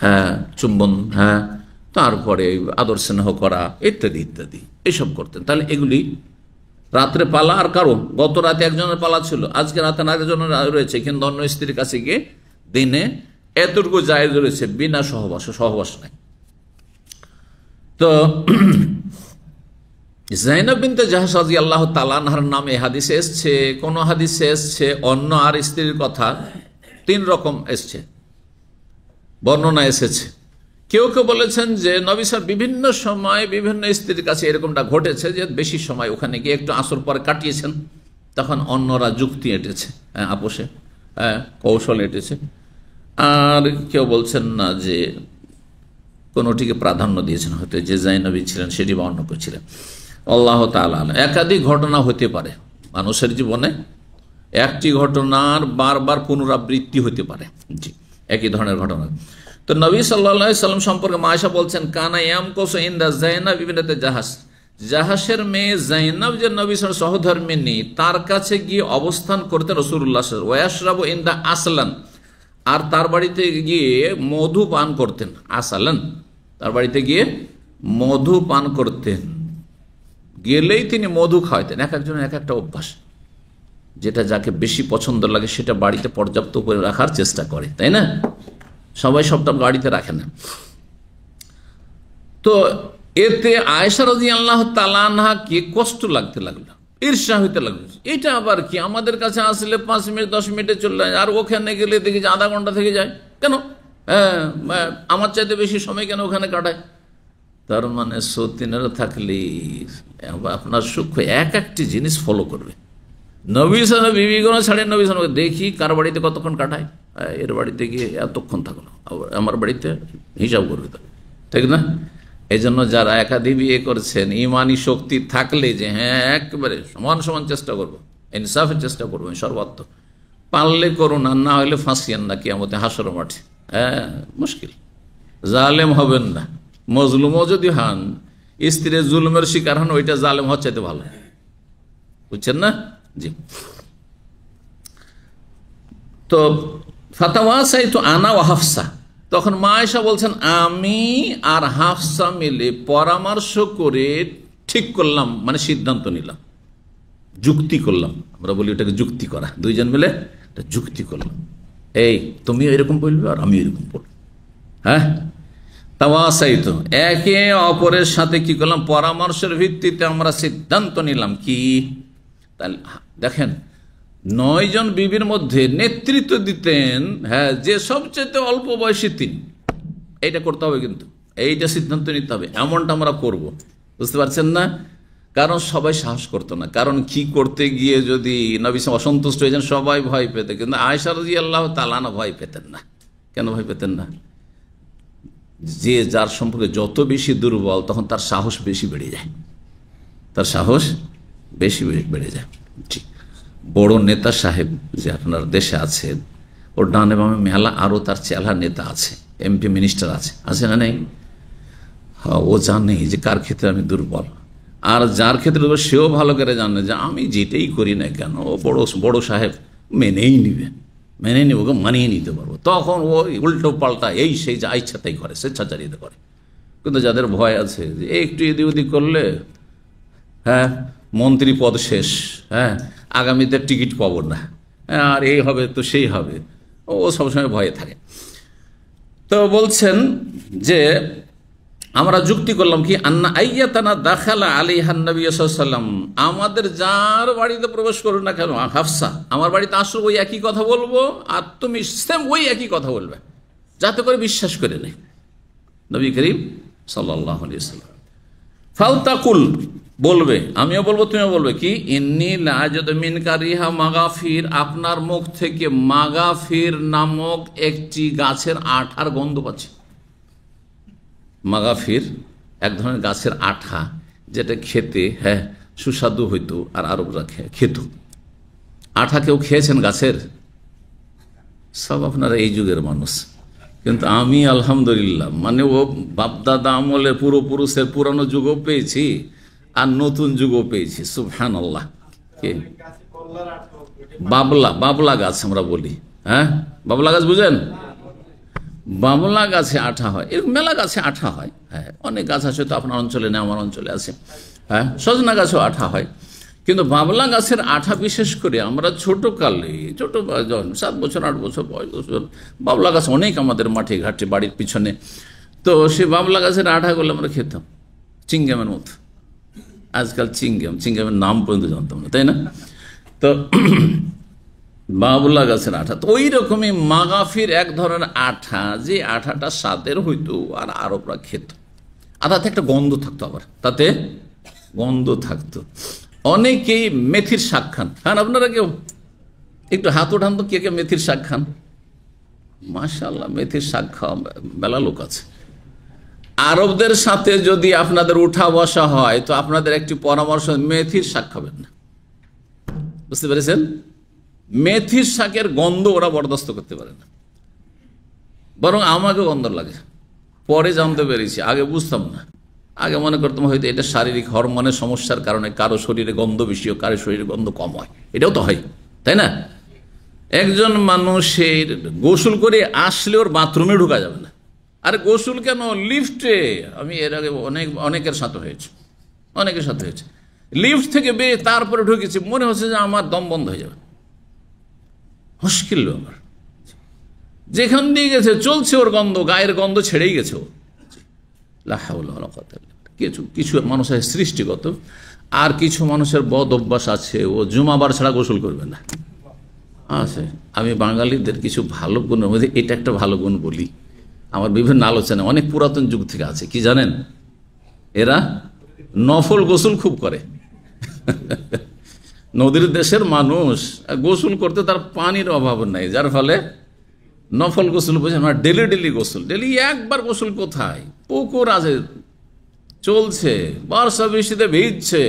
হ্যাঁ, চুম্বন, হ্যাঁ, তারপরে আদর স্নেহ করা ইত্যাদি ইত্যাদি, এসব করতেন। তাহলে এগুলি রাত্রে পালা। আর কারো গত রাতে একজনের পালা ছিল, আজকে রাতে আরেকজনের রয়েছে, কিন্তু অন্য স্ত্রীর কাছে গিয়ে দিনে এতটুকু জায়েজ রয়েছে, বিনা সহবাস নাই। তো জাইনাব বিনতে জাহশ রাদিয়াল্লাহু তাআলা আনহার নামে হাদিসে এসছে, কোন হাদিসে এসছে অন্য আর স্ত্রীর কথা 3 রকম এসছে, বর্ণনা এসেছে। কেউ কেউ বলেছেন যে নবী সাহেব বিভিন্ন সময় বিভিন্ন স্ত্রীর কাছে এরকমটা ঘটেছে যে বেশি সময় ওখানে গিয়ে একটু আসর পরে কাটিয়েছেন, তখন অন্যরা যুক্তি এঁটেছে, আপোষে কৌশল এঁটেছে। আর কেউ বলছেন না যে কোনোটিকে প্রাধান্য দিয়েছেন, হয়তো যে জাইনবী ছিলেন সেটি বা অন্য কেউ ছিলেন, আল্লাহ তাআলা। একাধিক ঘটনা হতে পারে মানুষের জীবনে, একটি ঘটনার বারবার পুনরাবৃত্তি হতে পারে, জি, একই ধরনের ঘটনা। তো নবী সাল্লাল্লাহু আলাইহি সাল্লাম সম্পর্কে মা আয়েশা বলছেন, কানা ইয়ামকুসু ইনদা যায়নাব বিনতে জাহাশ, জাহাশের মেয়ে যায়নাব যে নবী সাল্লাল্লাহু সহধর্মিণী, তার কাছে গিয়ে অবস্থান করতেন রাসূলুল্লাহ সাল্লাল্লাহু আলাইহি ওয়াসাল্লাম। ওয়াশরাবু ইনদা আসলান, আর তার বাড়িতে গিয়ে মধু পান করতেন। আসালান, তার বাড়িতে গিয়ে মধু পান করতেন, গেলেই তিনি মধু খাওয়াতেন। এক একজনের এক একটা অভ্যাস, যেটা যাকে বেশি পছন্দ লাগে সেটা বাড়িতে পর্যাপ্ত করে রাখার চেষ্টা করে, তাই না? সবাই সবটা বাড়িতে রাখে না। তো এতে আয়েশা রাদিয়াল্লাহু তাআলা আনহাকে কষ্ট লাগতে লাগলো, ঈর্ষা হইতে লাগলো। এটা আবার কি, আমাদের কাছে আসলে 5 মিনিট 10 মিনিটে চলে যায়, আর ওখানে গেলে দেখি যে আধা ঘন্টা থেকে যায় কেন, আমার চাইতে বেশি সময় কেন ওখানে কাটায়। তার মানে সতীনেরা থাকলে আপনার সুখ এক একটি জিনিস ফলো করবে। নবী সাল্লাল্লাহু আলাইহি বিবিগণ ছাড়ে নবী সাল্লাল্লাহু আলাইহি দেখি কার বাড়িতে কতক্ষণ কাটায়, এর বাড়িতে গিয়ে এতক্ষণ থাকলো, আমার বাড়িতে হিসাব করবে, ঠিক না? এই জন্য যারা একাধিক বিয়ে করছেন, ইমানি শক্তি থাকলে যে হ্যাঁ একেবারে সমান সমান চেষ্টা করবো, ইনসাফের চেষ্টা করবেন সর্বাত্ম, পারলে করুন, আর না হলে ফাঁসিয়েন না কিয়ামতে হাসর মাঠে। হ্যাঁ, মুশকিল, জালেম হবেন না। মজলুমও যদি হন, স্ত্রীর জুলুমের শিকার হন, ওইটা জালেম হওয়ার চাইতে ভালো, বুঝছেন না? জি। তো ফাতাওয়াসাইতু আনা ওয়া হাফসা, তখন মা আয়েশা বলছেন আমি আর হাফসা মিলে পরামর্শ করে ঠিক করলাম, মানে সিদ্ধান্ত নিলাম, যুক্তি করলাম, আমরা বলি ওটাকে যুক্তি করা, দুইজন মিলে যুক্তি করলাম, এই তুমি এরকম বলবে আর আমি এরকম বলবো। হ্যাঁ, তাওয়াসাইতু, একে অপরের সাথে কি করলাম, পরামর্শের ভিত্তিতে আমরা সিদ্ধান্ত নিলাম। কি? তাহলে দেখেন, 9 জন বিবির মধ্যে নেতৃত্ব দিতেন, হ্যাঁ, যে সবচেয়ে অল্প বয়সী তিনি। এইটা করতে হবে, কিন্তু এইটা সিদ্ধান্ত নিতে হবে, এমনটা আমরা করব, বুঝতে পারছেন না? কারণ সবাই সাহস করতো না, কারণ কি করতে গিয়ে যদি নবী অসন্তুষ্ট হয়ে যান সবাই ভয় পেত, কিন্তু আয়েশা রাদিয়াল্লাহু তাআলা আনহা ভয় পেতেন না। কেন ভয় পেতেন না? যে যার সম্পর্কে যত বেশি দুর্বল, তখন তার সাহস বেশি বেড়ে যায়, তার সাহস বেশি বেড়ে যায়। ঠিক, বড় নেতা সাহেব যে আপনার দেশে আছেন, ওর ডানে বামে মেলা আরও তার চেলা নেতা আছে, এমপি মিনিস্টার আছে না নেই? হ্যাঁ, ও জানে যে কার ক্ষেত্রে আমি দুর্বল, আর যার ক্ষেত্রে দুর্বল সেও ভালো করে জানে যে আমি যেটাই করি না কেন ও বড় সাহেব মেনেই নিবে, মেনে নিব, ওকে মানিয়ে নিতে পারবো। তখন ও উল্টো পাল্টা এই সেই যা ইচ্ছা তাই করে, স্বেচ্ছাচারিতা করে। কিন্তু যাদের ভয় আছে যে একটু এদিক ওদিক করলে, হ্যাঁ, মন্ত্রী পদ শেষ, হ্যাঁ, আগামীতে টিকিট পাবো না, আর এই হবে তো সেই হবে, ও সবসময় ভয়ে থাকে। তো বলছেন যে আমরা যুক্তি করলাম কি, আন্না আইয়াতানা দাখালা আলাইহান নবী সাল্লাল্লাহু আলাইহি ওয়াসাল্লাম, আমাদের যার বাড়িতে প্রবেশ করুন না কেন, হাফসা আমার বাড়িতে আসো, ওই একই কথা বলবো, আর তুমি সেম ওই একই কথা বলবে, যাতে করে বিশ্বাস করে নেই নবী করিম সাল্লাল্লাহু আলাইহি ওয়াসাল্লাম। ফালতাকুল, বলবে, আমিও বলবো তুমিও বলবে কি, ইন্নী লা আজিদু মিনকা রিহা মাগাফির, আপনার মুখ থেকে মাগাফির নামক একটি গাছের আঠার গন্ধ পাচ্ছি। মাগাফির এক ধরনের গাছের আঠা, যেটা খেতে হ্যাঁ সুস্বাদু হইতো, আর আরবরা খেত। আঠা কেউ খেয়েছেন গাছের? সব আপনারা এই যুগের মানুষ, কিন্তু আমি আলহামদুলিল্লাহ মানে ও বাপদাদা আমলের পূর্বপুরুষের পুরানো যুগও পেয়েছি আর নতুন যুগও পেয়েছি। সুবহানাল্লাহ। কি বাবলা? বাবলা গাছ আমরা বলি, হ্যাঁ বাবলা গাছ বুঝেন? বাবলা গাছে আঠা হয়, এরকম মেলা গাছে আঠা হয়। হ্যাঁ অনেক গাছ আছে, তো আপনার অঞ্চলে নেই, আমার অঞ্চলে আছে। হ্যাঁ সজনা গাছেও আঠা হয়, কিন্তু বাবলা গাছের আঠা বিশেষ করে আমরা ছোটকালে, ছোট যখন 7 বছর 8 বছর বয়স, বাবলা গাছ অনেক আমাদের মাঠে ঘাটে বাড়ির পিছনে। তো সেই বাবলা গাছের আঠাগুলো আমরা খেতাম চিংগামের মতো। আজকাল চিংগামের নাম পর্যন্ত জানতাম না, তাই না? তো বাবলা গাছের আঠা, তো ওই রকমই মাগাফির এক ধরনের আঠা, যে আঠাটা স্বাদের হইতো আর আরবরা খেত। আর তাতে একটা গন্ধ থাকতো, আবার তাতে গন্ধ থাকতো। অনেকেই মেথির শাক খান। খান আপনারা কেউ? একটু হাত ওঠান তো, কে কে মেথির শাক খান? মাশাআল্লাহ, মেথির শাক খাওয়া বেলা লোক আছে। আরবদের সাথে যদি আপনাদের উঠা বসা হয়, তো আপনাদের একটি পরামর্শ, মেথির শাক খাবেন না। বুঝতে পেরেছেন? মেথির শাকের গন্ধ ওরা বরদাস্ত করতে পারে না, বরং আমাকে গন্ধ লাগে। পরে জানতে পেরেছি, আগে বুঝতাম না। আগে মনে করতাম হয়তো এটা শারীরিক হরমোনের সমস্যার কারণে কারো শরীরে গন্ধ বেশি হয়, কারো শরীরে গন্ধ কম হয়, এটাও তো হয়, তাই না? একজন মানুষের গোসল করে আসলে ওর বাথরুমে ঢোকা যাবে না। আরে গোসল কেন, লিফটে। আমি এর আগে অনেকের সাথে হয়েছে, লিফট থেকে বেরিয়ে তারপরে ঢুকেছি, মনে হচ্ছে যে আমার দম বন্ধ হয়ে যাবে, মুশকিল ব্যাপার। যেখান দিয়ে গেছে চলছে ওর গন্ধ, গায়ের গন্ধ ছেড়েই গেছে ও। কিছু মানুষের সৃষ্টিগত, আর কিছু মানুষের বদ অভ্যাস আছে, ও জুমাবার ছাড়া গোসল করবে না। আছে, আমি বাঙালিদের কিছু ভালো গুণের মধ্যে এটা একটা ভালো গুণ বলি। আমার বিভিন্ন আলোচনা অনেক পুরাতন যুগ থেকে আছে, কি জানেন? এরা নফল গোসল খুব করে। নদীর দেশের মানুষ গোসল করতে তার পানির অভাব নাই, যার ফলে নফল গোসল বোঝেন না, ডেলি গোসল। ডেলি একবার গোসল কোথায়? পুকুর আছে, চলছে, বর্ষা বৃষ্টিতে ভিজছে,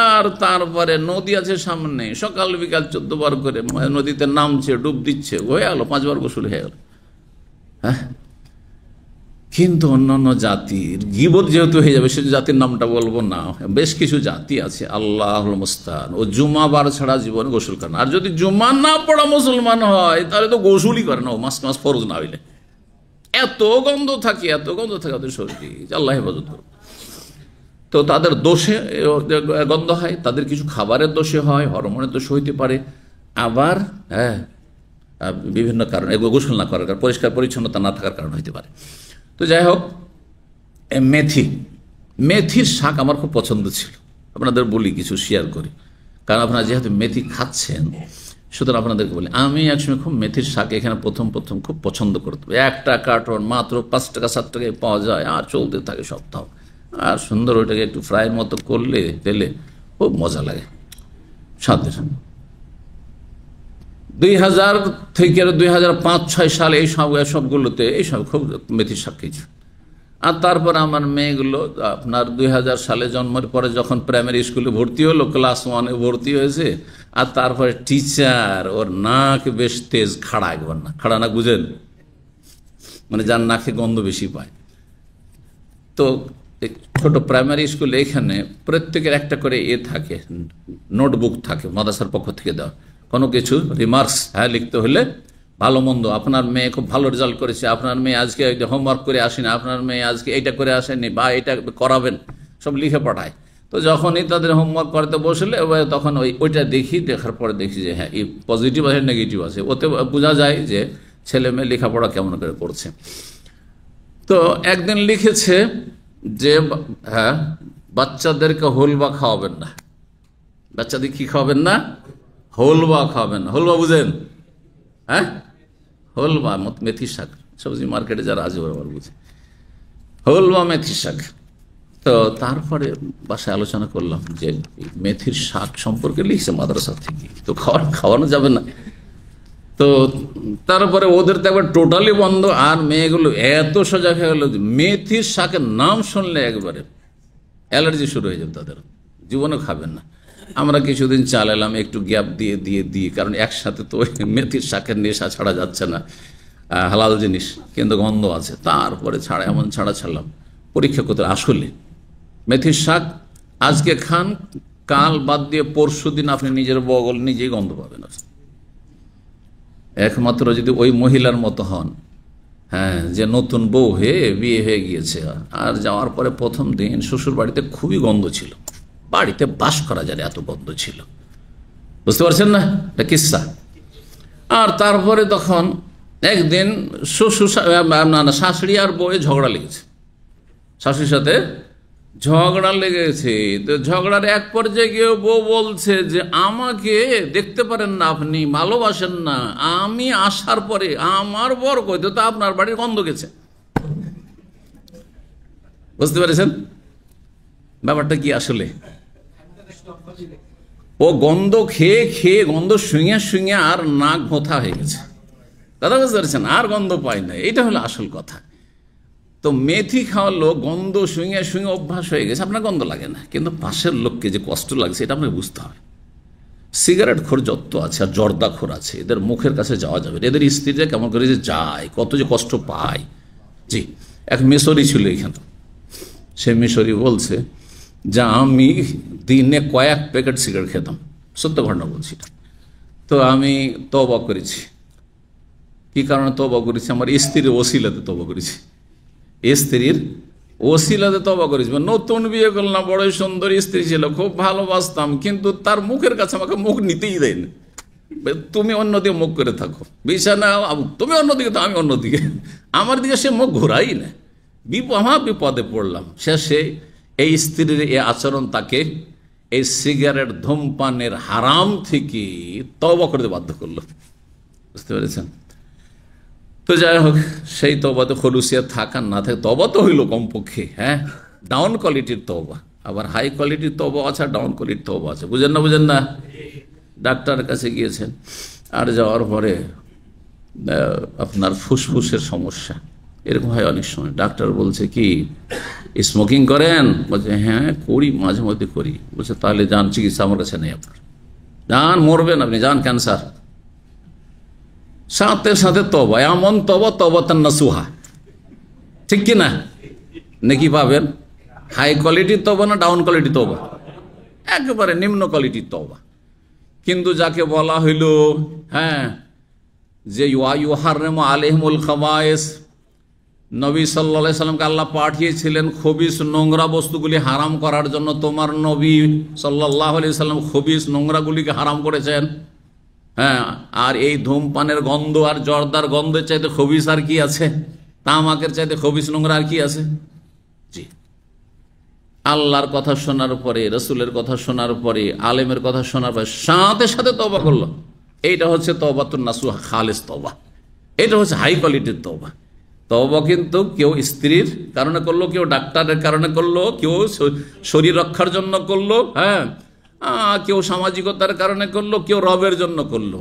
আর তারপরে নদী আছে সামনে, সকাল বিকাল 14 বার করে নদীতে নামছে, ডুব দিচ্ছে, হয়ে গেল 5 বার গোসল হয়ে গেল। হ্যাঁ, কিন্তু অন্যান্য জাতির গীবত যেহেতু হয়ে যাবে, সে জাতির নামটা বলবো না, বেশ কিছু জাতি আছে আল্লাহুল মুস্তাআন, ও জুমাবার ছাড়া জীবনে গোসল করে না। আর যদি জুমা না পড়া মুসলমান হয়, তাহলে তো গোসলই করে না, ও মাস ফরজ না হইলে। এত গন্ধ থাকে ওদের শরীরে, আল্লাহ হেফাজত করবে। তো তাদের দোষে গন্ধ হয়, তাদের কিছু খাবারের দোষে হয়, হরমোনের দোষে হইতে পারে, আবার হ্যাঁ বিভিন্ন কারণে, এগুলো গোসল না করার কারণে, পরিষ্কার পরিচ্ছন্নতা না থাকার কারণ হইতে পারে। তো যাই হোক, মেথির শাক আমার খুব পছন্দ ছিল। আপনাদের বলি, কিছু শেয়ার করি, কারণ আপনারা যেহেতু মেথি খাচ্ছেন, সুতরাং আপনাদেরকে বলি, আমি একসময় খুব মেথির শাক এখানে প্রথম খুব পছন্দ করতাম। একটা কার্টন মাত্র 5 টাকা 7 টাকায় পাওয়া যায়, আর চলতে থাকে সপ্তাহ। আর সুন্দর ওইটাকে একটু ফ্রাইয়ের মতো করলে তেলে খুব মজা লাগে, স্বাদের। 2000 থেকে 2005-6 সালে সবগুলোতে এইসব খুব মেথির শাক খেয়েছি। আর তারপর আমার মেয়েগুলো আপনার 2000 সালে জন্মের পরে যখন প্রাইমারি স্কুলে ভর্তি হলো, ক্লাস 1-এ ভর্তি হয়েছে, আর তারপরে টিচার, ওর নাক বেশ তেজ, খাড়া, একবার না খাড়া নাক বুঝেন, মানে যার নাকে গন্ধ বেশি পায়। তো ছোট প্রাইমারি স্কুলে এখানে প্রত্যেকের একটা করে থাকে, নোটবুক থাকে মাদ্রাসার পক্ষ থেকে দেওয়া, কোনো কিছু রিমার্কস লিখতে হলে, ভালো মন্দ, আপনার মেয়ে খুব ভালো রেজাল্ট করেছে, আপনার মেয়ে আজকে হোমওয়ার্ক করে আসেনি, আপনার মেয়ে আজকে এইটা করে আসেনি, বা এটা করাবেন, সব লিখে পাঠায়। তো যখনই তাদের হোমওয়ার্ক করতে বসলে, তখন ওইটা দেখার পরে দেখি যে হ্যাঁ, পজিটিভ আছে নেগেটিভ আছে, ওতে বোঝা যায় যে ছেলে মেয়ে লেখাপড়া কেমন করে করছে। তো একদিন লিখেছে যে হ্যাঁ, বাচ্চাদেরকে হোলবা খাওয়াবেন না। বাচ্চাদের কি খাওয়াবেন না? হোলবা খাওয়াবেন না। হোলবা বুঝেন? হ্যাঁ, হোলবা মেথি শাক, সবজি মার্কেটে যারা আছে ওরা বুঝে, হোলবা মেথি শাক। তো তারপরে বাসায় আলোচনা করলাম যে মেথির শাক সম্পর্কে লিখছে মাদ্রাসা থেকে, তো খাওয়ানো যাবে না। তো তারপরে ওদের তো একবার টোটালি বন্ধ, আর মেয়েগুলো এত সোজা হয়ে গেল, মেথির শাকের নাম শুনলে একবারে অ্যালার্জি শুরু হয়ে যাবে তাদের, জীবনে খাবেন না। আমরা কিছুদিন চালালাম, একটু গ্যাপ দিয়ে, কারণ একসাথে তো মেথির শাকের নেশা ছাড়া যাচ্ছে না। হালাল জিনিস, কিন্তু গন্ধ আছে। তারপরে এমন ছাড়লাম পরীক্ষা করতে, আসলে মেথির শাক আজকে খান, কাল বাদ দিয়ে পরশু দিন আপনি নিজের বগল নিজেই গন্ধ পাবেন। একমাত্র যদি ওই মহিলার মতো হন, হ্যাঁ, যে নতুন বউ হয়ে বিয়ে হয়ে গিয়েছে, আর যাওয়ার পরে প্রথম দিন শ্বশুর বাড়িতে খুবই গন্ধ ছিল, বাড়িতে বাস করা যায় এত গন্ধ ছিল, বুঝতে পারছেন না, এটা কিস্সা। আর তারপরে তখন একদিন শাশুড়ি আর বউয়ে ঝগড়া লেগেছে, শাশুড়ির সাথে ঝগড়া লেগেছে। তো ঝগড়ার এক পর্যায়ে গিয়ে বউ বলছে যে আমাকে দেখতে পারেন না, আপনি ভালোবাসেন না, আমি আসার পরে আমার বর কইতে তো আপনার বাড়ির গন্ধ গেছে। বুঝতে পেরেছেন ব্যাপারটা কি? আসলে ও গন্ধ খেয়ে খেয়ে গন্ধ শুঙে শুঙে আর নাক ভোঁথা হয়ে গেছে, কথা বুঝতে পেরেছেন, আর গন্ধ পায় না। এটা হলো আসল কথা। তো মেথি খাওয়ালো, গন্ধ শুঙে শুঙে অভ্যাস হয়ে গেছে, আপনার গন্ধ লাগে না, কিন্তু পাশের লোককে যে কষ্ট লাগছে এটা আপনাকে বুঝতে হবে। সিগারেট খোর যত আছে আর জর্দা খোর আছে, এদের মুখের কাছে যাওয়া যাবে, এদের স্ত্রীরা কেমন করে যে যায়, কত যে কষ্ট পায়। জি, এক মিশরি ছিল এখানে, সে মিশরি বলছে যে আমি দিনে কয়েক প্যাকেট সিগারেট খেতাম, সত্য ঘটনা বলছি। তো আমি তওবা করেছি। কি কারণে তওবা করেছি? আমার স্ত্রীর ওসিলাতে তওবা করেছি, স্ত্রীর ওসিলাতে তওবা করেছি। নতুন বিয়ে করলাম, বড়ই সুন্দর স্ত্রী ছিল, খুব ভালোবাসতাম, কিন্তু তার মুখের কাছে আমাকে মুখ নিতেই দেয় না। তুমি অন্যদিকে মুখ করে থাকো, বিছানা তুমি অন্যদিকে, তো আমি অন্যদিকে, আমার দিকে সে মুখ ঘোরাই না। বিপদে পড়লাম। শেষে এই স্ত্রীর এই আচরণ তাকে এই সিগারেট ধূমপানের হারাম থেকে তওবা করতে বাধ্য করলো, বুঝতে পেরেছেন? তো যাই হোক, সেই তওবাতে খলুসিয়া থাকা না থাকে, তওবা তো হইল কমপক্ষে, হ্যাঁ, ডাউন কোয়ালিটির তওবা। আবার হাই কোয়ালিটির তওবা আছে, ডাউন কোয়ালিটির তওবা আছে, বুঝেন না? ডাক্তারের কাছে গিয়েছেন, আর যাওয়ার পরে আপনার ফুসফুসের সমস্যা এরকম হয় অনেক সময়। ডাক্তার বলছে কি স্মোকিং করেন? বলছে হ্যাঁ করি, মাঝে মধ্যে করি। বলছে তাহলে যান, চিকিৎসা আমার কাছে নেই, আপনার যান, মরবেন আপনি, যান, ক্যান্সার। সাথে সাথে তওবা, এমন তওবাতান নাসুহা, ঠিক কি না? নাকি পাবেন হাই কোয়ালিটির তওবা না ডাউন কোয়ালিটির তওবা? একেবারে নিম্ন কোয়ালিটির তওবা। কিন্তু যাকে বলা হইল, হ্যাঁ, যে ইউহাররিমু আলাইহিমুল খাবায়েস, নবী সাল্লাল্লাহু আলাইহি সাল্লামকে আল্লাহ পাঠিয়েছিলেন খবিস নোংরা বস্তুগুলি হারাম করার জন্য। তোমার নবী সাল্লাল্লাহু আলাইহি সাল্লাম খবিস নোংরাগুলিকে হারাম করেছেন। হ্যাঁ, আর এই ধূমপানের গন্ধ আর জর্দার গন্ধের চাইতে খবিস আর কি আছে? তামাকের চাইতে খবিস নোংরা আর কি আছে? জি, আল্লাহর কথা শোনার পরে, রসুলের কথা শোনার পরে, আলেমের কথা শোনার পরে সাথে সাথে তওবা করলো। এইটা হচ্ছে তওবাতুন নাসুহা, খালেস তওবা। এটা হচ্ছে হাই কোয়ালিটির তওবা। তওবা কিন্তু কেউ স্ত্রীর কারণে করলো, কেউ ডাক্তারের কারণে করলো, কেউ শরীর রক্ষার জন্য করলো, হ্যাঁ, কেউ সামাজিকতার কারণে করলো, কেউ রবের জন্য করলো।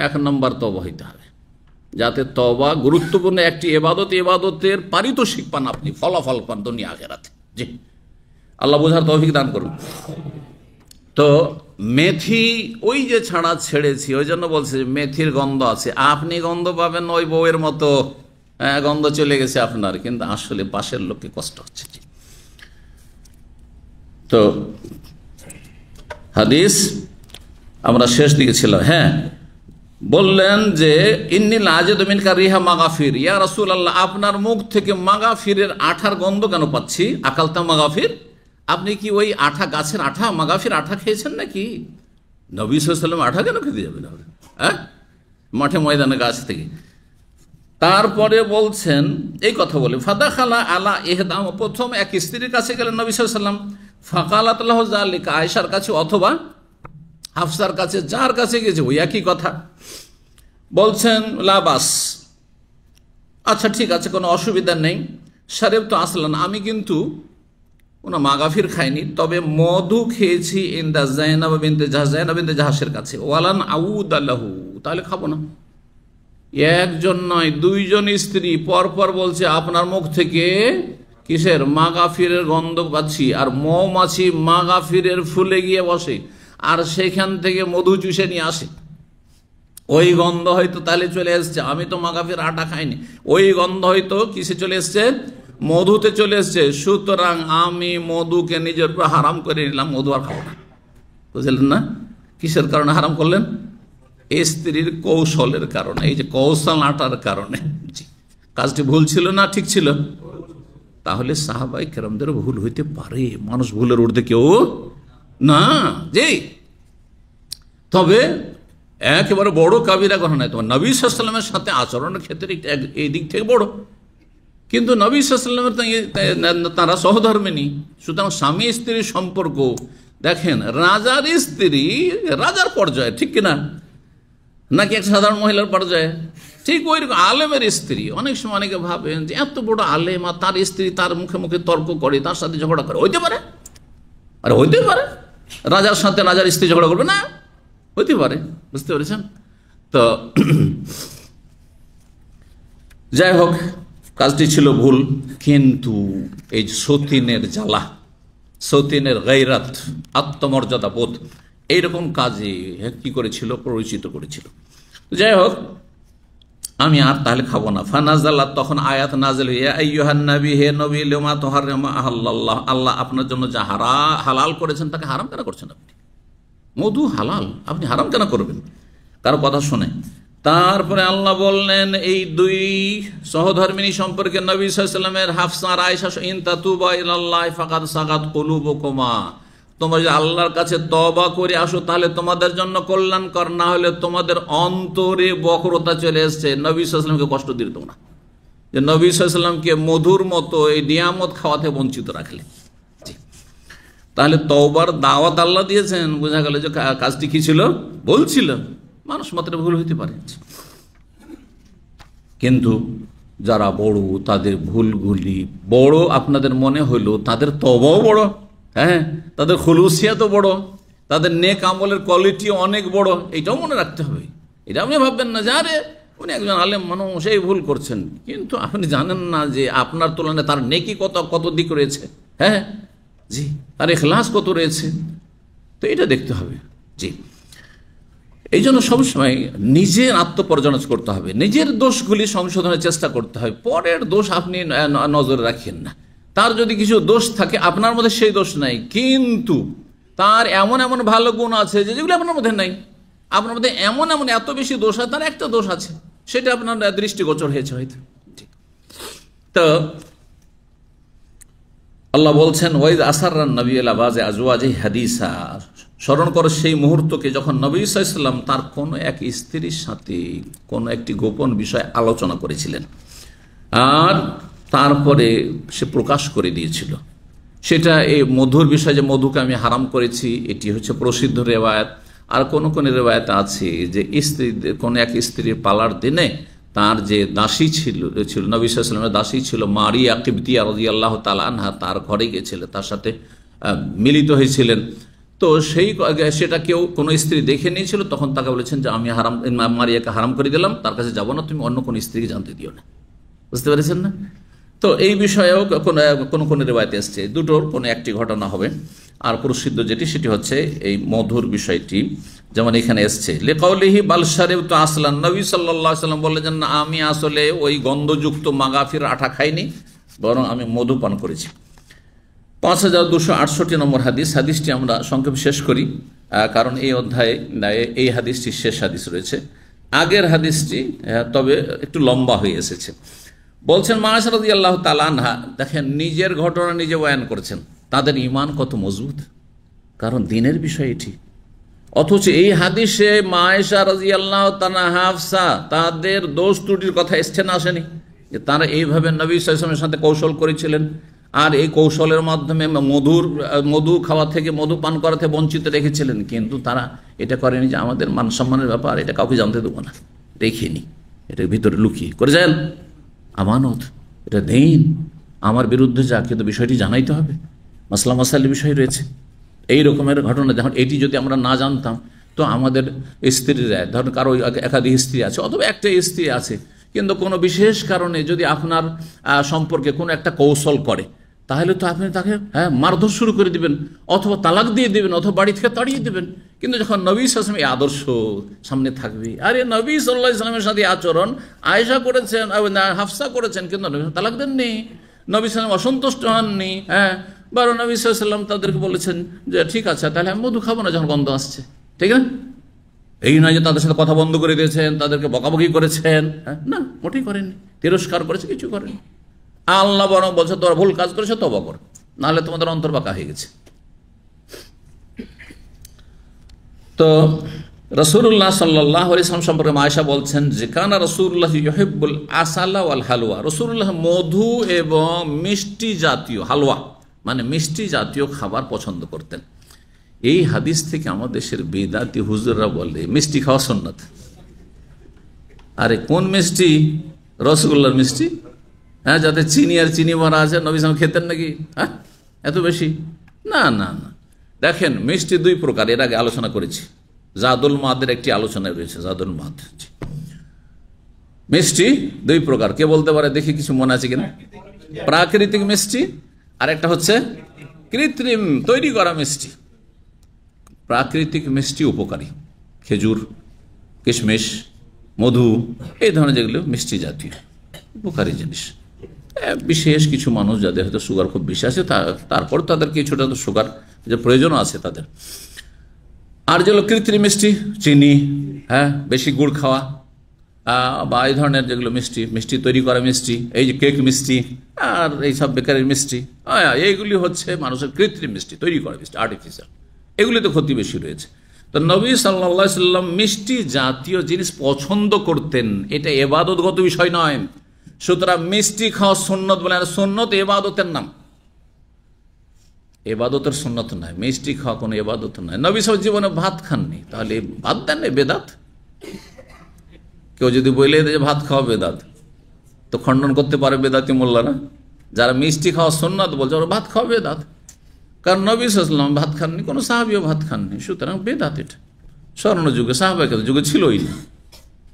এক নম্বর তওবা হইতে হবে, যাতে তওবা গুরুত্বপূর্ণ একটি ইবাদত, ইবাদতের পারিতোষিক পান, আপনি ফলাফল পান দুনিয়া আখিরাতে। জি, আল্লাহ বোঝার তৌফিক দান করুন। তো মেথি ওই যে ছেড়েছি, ওই জন্য বলছে মেথির গন্ধ আছে, আপনি গন্ধ পাবেন ওই বউয়ের মতো, গন্ধ চলে গেছে আপনার, কিন্তু আসলে পাশের লোককে কষ্ট হচ্ছে। তো হাদিস আমরা শেষ দিকে ছিলাম। হ্যাঁ, বললেন যে ইন্নিল আজিদু মিনকা রিহা মাগাফির, ইয়া রাসূলুল্লাহ, আপনার মুখ থেকে মাগাফিরের আঠার গন্ধ কেন পাচ্ছি? আকালতা মাগাফির, আপনি কি ওই আঠা, গাছের আঠা, মাগাফির আঠা খেয়েছেন নাকি? নবী সাল্লাল্লাহু আলাইহি ওয়াসাল্লাম আঠা কেন খেতে যাবেন? হ্যাঁ, মাঠে ময়দানে গাছ থেকে। তারপরে বলছেন এই কথা বলে, ফাদাখালা আলা ইহদাম, প্রথম এক স্ত্রীর কাছে গেলেন নবী সাল্লাল্লাহু আলাইহি ওয়াসাল্লাম, ফাকালাত লাহু যালিকা, আয়েশার কাছে অথবা হাফসার কাছে, যার কাছে গেছে ওই একই কথা বলছেন। লাবাস, আচ্ছা ঠিক আছে, কোনো অসুবিধা নেই। সারেব তো আসলান, আমি কিন্তু কোনো মাগাফির খাইনি, তবে মধু খেয়েছি ইনদা যায়নাব বিনতে জাহাশ, যায়নাব বিনতে জাহাশের কাছে। ওয়ালান আউদ আল্লাহু, তাহলে খাবো না। একজন নয়, দুইজন স্ত্রী পরপর বলছে আপনার মুখ থেকে কিসের? মাগাফিরের গন্ধ পাচ্ছি। আর মৌমাছি মাগাফিরের ফুলে গিয়ে বসে আর সেখান থেকে মধু চুষে নিয়ে আসে। ওই গন্ধ হয়তো তাহলে চলে এসছে, আমি তো মাগাফির আটা খাইনি, ওই গন্ধ হয়তো কিসে চলে এসছে, মধুতে চলে এসছে। সুতরাং আমি মধুকে নিজের উপর হারাম করে নিলাম, মধু আর খাবো না। বুঝলেন না? কিসের কারণে হারাম করলেন? স্ত্রীর কৌশলের কারণে, এই যে কৌশল আটার কারণে। জি, কাজটি ভুল ছিল না ঠিক ছিল? তাহলে সাহাবায়ে কেরামদের ভুল হইতে পারে, মানুষ ভুলের ঊর্ধ্বে কেউ না। জি, তবে একেবারে বড় কাবিরা গুনাহ নয়। তোমার নবী সাল্লাল্লাহু আলাইহি ওয়াসাল্লামের সাথে আচরণের ক্ষেত্রে এই দিক থেকে বড়, কিন্তু নবী সাল্লাল্লাহু আলাইহি ওয়াসাল্লামের তারা সহধর্মিনী। সুতরাং স্বামী স্ত্রীর সম্পর্ক দেখেন, রাজার স্ত্রী রাজার পর্যায়ে, ঠিক কিনা, নাকি এক সাধারণ মহিলার পর্যায়ে? ঠিক ওই আলেমের স্ত্রী। অনেক সময় অনেকে ভাবেন যে এত বড় আলেম আর তার স্ত্রী তার মুখে মুখে তর্ক করে, তার সাথে ঝগড়া করে, হইতে পারে? আরে হইতে পারে, রাজার সাথে রাজার স্ত্রী ঝগড়া করবে না? হইতে পারে। বুঝতে পেরেছেন তো? যাই হোক, কাজটি ছিল ভুল, কিন্তু এই সতীনের জ্বালা, সতীনের গায়রাত, আত্মমর্যাদা বোধ, এইরকম কাজে কি করেছিল, পরিচিত করেছিল। যাই হোক, আমি আর তাহলে খাবো না। ফানাজালাত, তখন আয়াত নাযিল, ইয়া আইয়ুহান নবী, হে নবী, লিমা তুহাররিমু মা আহাল্লাল্লাহ, আল্লাহ আপনার জন্য যা হালাল করেছেন তাকে হারাম কেন করছেন? আপনি মধু হালাল, আপনি হারাম কেন করবেন কারো কথা শুনে? তারপরে আল্লাহ বললেন এই দুই সহধর্মিনী সম্পর্কে, নবী সাল্লাল্লাহু আলাইহি ওয়াসাল্লামের হাফসা আর আয়েশা, ইন তাতুবা ইলাল্লাহি ফাকাদ সাগাত কুলুবুকুমা, তোমরা যদি আল্লাহর কাছে তওবা করে আসো তাহলে তোমাদের জন্য কল্যাণকর, না হলে তোমাদের অন্তরে বক্রতা চলে এসেছে। নবী সাল্লাল্লাহু আলাইহি ওয়াসাল্লামকে কষ্ট দিতে তোমরা, যে নবী সাল্লাল্লাহু আলাইহি ওয়াসাল্লামকে মধুর মতো এই নিয়ামত খাওয়াতে বঞ্চিত রাখলে। তাহলে তওবার দাওয়াত আল্লাহ দিয়েছেন, বোঝা গেল যে কাজটি কি ছিল, বলছিল। মানুষ মাত্র ভুল হইতে পারে, কিন্তু যারা বড় তাদের ভুলগুলি বড় আপনাদের মনে হইলো, তাদের তওবাও বড়, হ্যাঁ, তাদের খুলুসিয়াতও বড়, তাদের নেক আমলের কোয়ালিটি অনেক বড়। এইটাও মনে রাখতে হবে। এটা আপনি ভাববেন না যে আরে উনি একজন আলেম মানুষ, এই ভুল করছেন, কিন্তু আপনি জানেন না যে আপনার তুলনায় তার নেকি কত দিক রয়েছে, হ্যাঁ জি, তার ইখলাস কত রয়েছে। তো এটা দেখতে হবে। জি, এই জন্য সবসময় নিজের আত্মপর্যালোচনা করতে হবে, নিজের দোষগুলি সংশোধনের চেষ্টা করতে হবে। পরের দোষ আপনি নজরে রাখেন না। তার যদি কিছু দোষ থাকে, আপনার মধ্যে সেই দোষ নাই, কিন্তু তার এমন এমন ভালো গুণ আছে যেগুলো আপনার মধ্যে নাই। আপনার মধ্যে এমন এত বেশি দোষ আছে, তার একটা দোষ আছে, সেটা আপনার দৃষ্টিগোচর হয়েছে হয়তো। তো আল্লাহ বলছেন, ওয়াইদ আসাররান নবী ইলা বাযি আজওয়াজিহি হাদিসা, স্মরণ করো সেই মুহূর্তকে যখন নবী সাল্লাল্লাহু আলাইহি ওয়াসাল্লাম তার কোনো এক স্ত্রীর সাথে কোনো একটি গোপন বিষয় আলোচনা করেছিলেন, আর তারপরে সে প্রকাশ করে দিয়েছিল। সেটা এই মধুর বিষয়, যে মধুকে আমি হারাম করেছি, এটি হচ্ছে প্রসিদ্ধ রেওয়ায়াত। আর কোন রেওয়ায়াত আছে যে স্ত্রী, কোন এক স্ত্রীর পালার দিনে তার যে দাসী ছিল নবী সাল্লাল্লাহু আলাইহি ওয়াসাল্লামের দাসী ছিল মারিয়া কিবতিয়া রাদিয়াল্লাহু তাআলা আনহা, তার ঘরে গিয়েছিলেন, তার সাথে মিলিত হয়েছিলেন। তো সেটা কেউ কোনো স্ত্রী দেখে নিয়েছিল, তখন তাকে বলেছেন যে আমি মারিয়াকে হারাম করে দিলাম, তার কাছে যাব না, তুমি অন্য কোনো স্ত্রীকে জানতে দিও না। বুঝতে পেরেছেন না? তো এই বিষয়েও কোন রেওয়ায়েতে এসছে, দুটোর কোনো একটি ঘটনা হবে। আর প্রসিদ্ধ যেটি, সেটি হচ্ছে এই মধুর বিষয়টি, যেমন এখানে এসছে লিকাউলিহি বাল শারিবতু আসলান, নবী সাল্লাল্লাহু আলাইহি ওয়াসাল্লাম বললেন না, আমি আসলে ওই গন্ধযুক্ত মাগাফির আঠা খাইনি, বরং আমি মধু পান করেছি। 5268 নম্বর হাদিস। হাদিসটি আমরা সংক্ষেপে শেষ করি, কারণ এই অধ্যায়ে এই হাদিসটি শেষ হাদিস রয়েছে। আগের হাদিসটি তবে একটু লম্বা হয়ে এসেছে। বলছেন আয়েশা রাদিয়াল্লাহু তাআলা আনহা, দেখেন নিজের ঘটনা নিজে বয়ান করছেন, তাদের ঈমান কত মজবুত, কারণ দিনের বিষয় এটি। অথচ এই হাদিসে আয়েশা রাদিয়াল্লাহু তাআলা হাফসা তাদের দোষ ত্রুটির কথা এসছে না, আসেনি, যে তারা এইভাবে নবী সাল্লাল্লাহু আলাইহি ওয়াসাল্লামের সাথে কৌশল করেছিলেন, আর এই কৌশলের মাধ্যমে মধু খাওয়া থেকে, মধু পান করা থেকে বঞ্চিত রেখেছিলেন। কিন্তু তারা এটা করেনি যে আমাদের মান সম্মানের ব্যাপার, এটা কাউকে জানতে দেবো না, রেখেনি, এটা ভিতরে লুকিয়ে করে যান, আমানত, এটা দিন, আমার বিরুদ্ধে যা, কিন্তু বিষয়টি জানাইতে হবে, মাসলা মাসাইল বিষয় রয়েছে। এই রকমের ঘটনা যখন এটি যদি আমরা না জানতাম, তো আমাদের স্ত্রীরা, ধরুন কারো একাধিক স্ত্রী আছে অথবা একটা স্ত্রী আছে, কিন্তু কোনো বিশেষ কারণে যদি আপনার সম্পর্কে কোনো একটা কৌশল করে, তাহলে তো আপনি তাকে মারধর শুরু করে দিবেন, অথবা তালাক দিয়ে দিবেন, অথবা বাড়ি থেকে তাড়িয়ে দেবেন। কিন্তু যখন নবী সাল্লাল্লাহু আলাইহি ওয়াসাল্লাম এই আদর্শ সামনে থাকবে, আরে নবী সাল্লাল্লাহু আলাইহি ওয়াসাল্লামের সাথে আচরণ আয়েশা করেছেন, হাফসা করেছেন, কিন্তু নবী তালাক দেননি, নবী সাল্লাল্লাহু অসন্তুষ্ট হননি। হ্যাঁ, বারো নবী সাল্লাল্লাহু আলাইহি ওয়াসাল্লাম তাদেরকে বলেছেন যে ঠিক আছে তাহলে আমি মধু খাবো না যখন গন্ধ আসছে, ঠিক না? এই নয় যে তাদের সাথে কথা বন্ধ করে দিয়েছেন, তাদেরকে বকাবকি করেছেন, না, মোটেই করেননি। তিরস্কার করেছে, কিছু করেনি। আল্লাহ বরং বলছে তোমরা ভুল কাজ করেছো, তওবা করো, নাহলে তোমাদের অন্তর বাঁকা হয়ে গেছে। তো রাসূলুল্লাহ সাল্লাল্লাহু আলাইহি ওয়াসাল্লাম সম্পর্কে আয়েশা বলছেন যে কানা রাসূলুল্লাহ ইউহিব্বুল আসালা ওয়াল হালওয়া, রাসূলুল্লাহ মধু এবং মিষ্টি জাতীয়, হালওয়া মানে মিষ্টি জাতীয় খাবার পছন্দ করতেন। এই হাদিস থেকে আমাদের দেশের বেদাতি হুজুররা বলে মিষ্টি খাওয়া সুন্নাত। আরে কোন মিষ্টি? রসগোল্লার মিষ্টি, হ্যাঁ, যাতে চিনি আর চিনি ভরা আছে। নবী সাল্লাল্লাহু আলাইহি ওয়াসাল্লাম খেতেন নাকি এত বেশি? না না না। দেখেন মিষ্টি দুই প্রকার, এর আগে আলোচনা করেছি। জাদুল মাদের একটি আলোচনায় রয়েছে, জাদুল মাদ মিষ্টি দুই প্রকার। কে বলতে পারে দেখি, কিছু মনে আছে কিনা? প্রাকৃতিক মিষ্টি আর একটা হচ্ছে কৃত্রিম তৈরি করা মিষ্টি। প্রাকৃতিক মিষ্টি উপকারী, খেজুর, কিশমিশ, মধু, এই ধরনের যেগুলো মিষ্টি জাতীয় উপকারী জিনিস। বিশেষ কিছু মানুষ যাদের হয়তো সুগার খুব বেশি আছে, তারপর তাদের কিছুটা তো সুগার যে প্রয়োজন আছে তাদের। আর যেগুলো কৃত্রিম মিষ্টি, চিনি, হ্যাঁ, বেশি গুড় খাওয়া বা এই ধরনের যেগুলো মিষ্টি, মিষ্টি তৈরি করা মিষ্টি, এই যে কেক মিষ্টি আর এইসব বেকারির মিষ্টি, এইগুলি হচ্ছে মানুষের কৃত্রিম মিষ্টি, তৈরি করা মিষ্টি, আর্টিফিশিয়াল। এগুলিতে ক্ষতি বেশি রয়েছে। তো নবী সাল্লাল্লাহু আলাইহি ওয়াসাল্লাম মিষ্টি জাতীয় জিনিস পছন্দ করতেন, এটা ইবাদতগত বিষয় নয়। সুতরাং মিষ্টি খাওয়া সুন্নত বলে, আর সুন্নত ইবাদতের নাম, ইবাদতের সুন্নত নয়। মিষ্টি খাওয়া কোনো ইবাদত নয়। নবী সাল্লাল্লাহু জীবনে ভাত খাননি, তাহলে ভাত দেন না বেদাত। কেউ যদি বলে যে ভাত খাওয়া বেদাত, তো খণ্ডন করতে পারে বেদাতি মোল্লারা। যারা মিষ্টি খাওয়া সুন্নত বলছে ওরা ভাত খাওয়া বেদাত, কারণ নবী সাল্লাল্লাহু আলাইহি ওয়াসাল্লাম ভাত খাননি, কোনো সাহাবীও ভাত খাননি, সুতরাং বেদাত এটা। স্বর্ণ যুগে, সাহাবায়ে যুগে ছিলই না,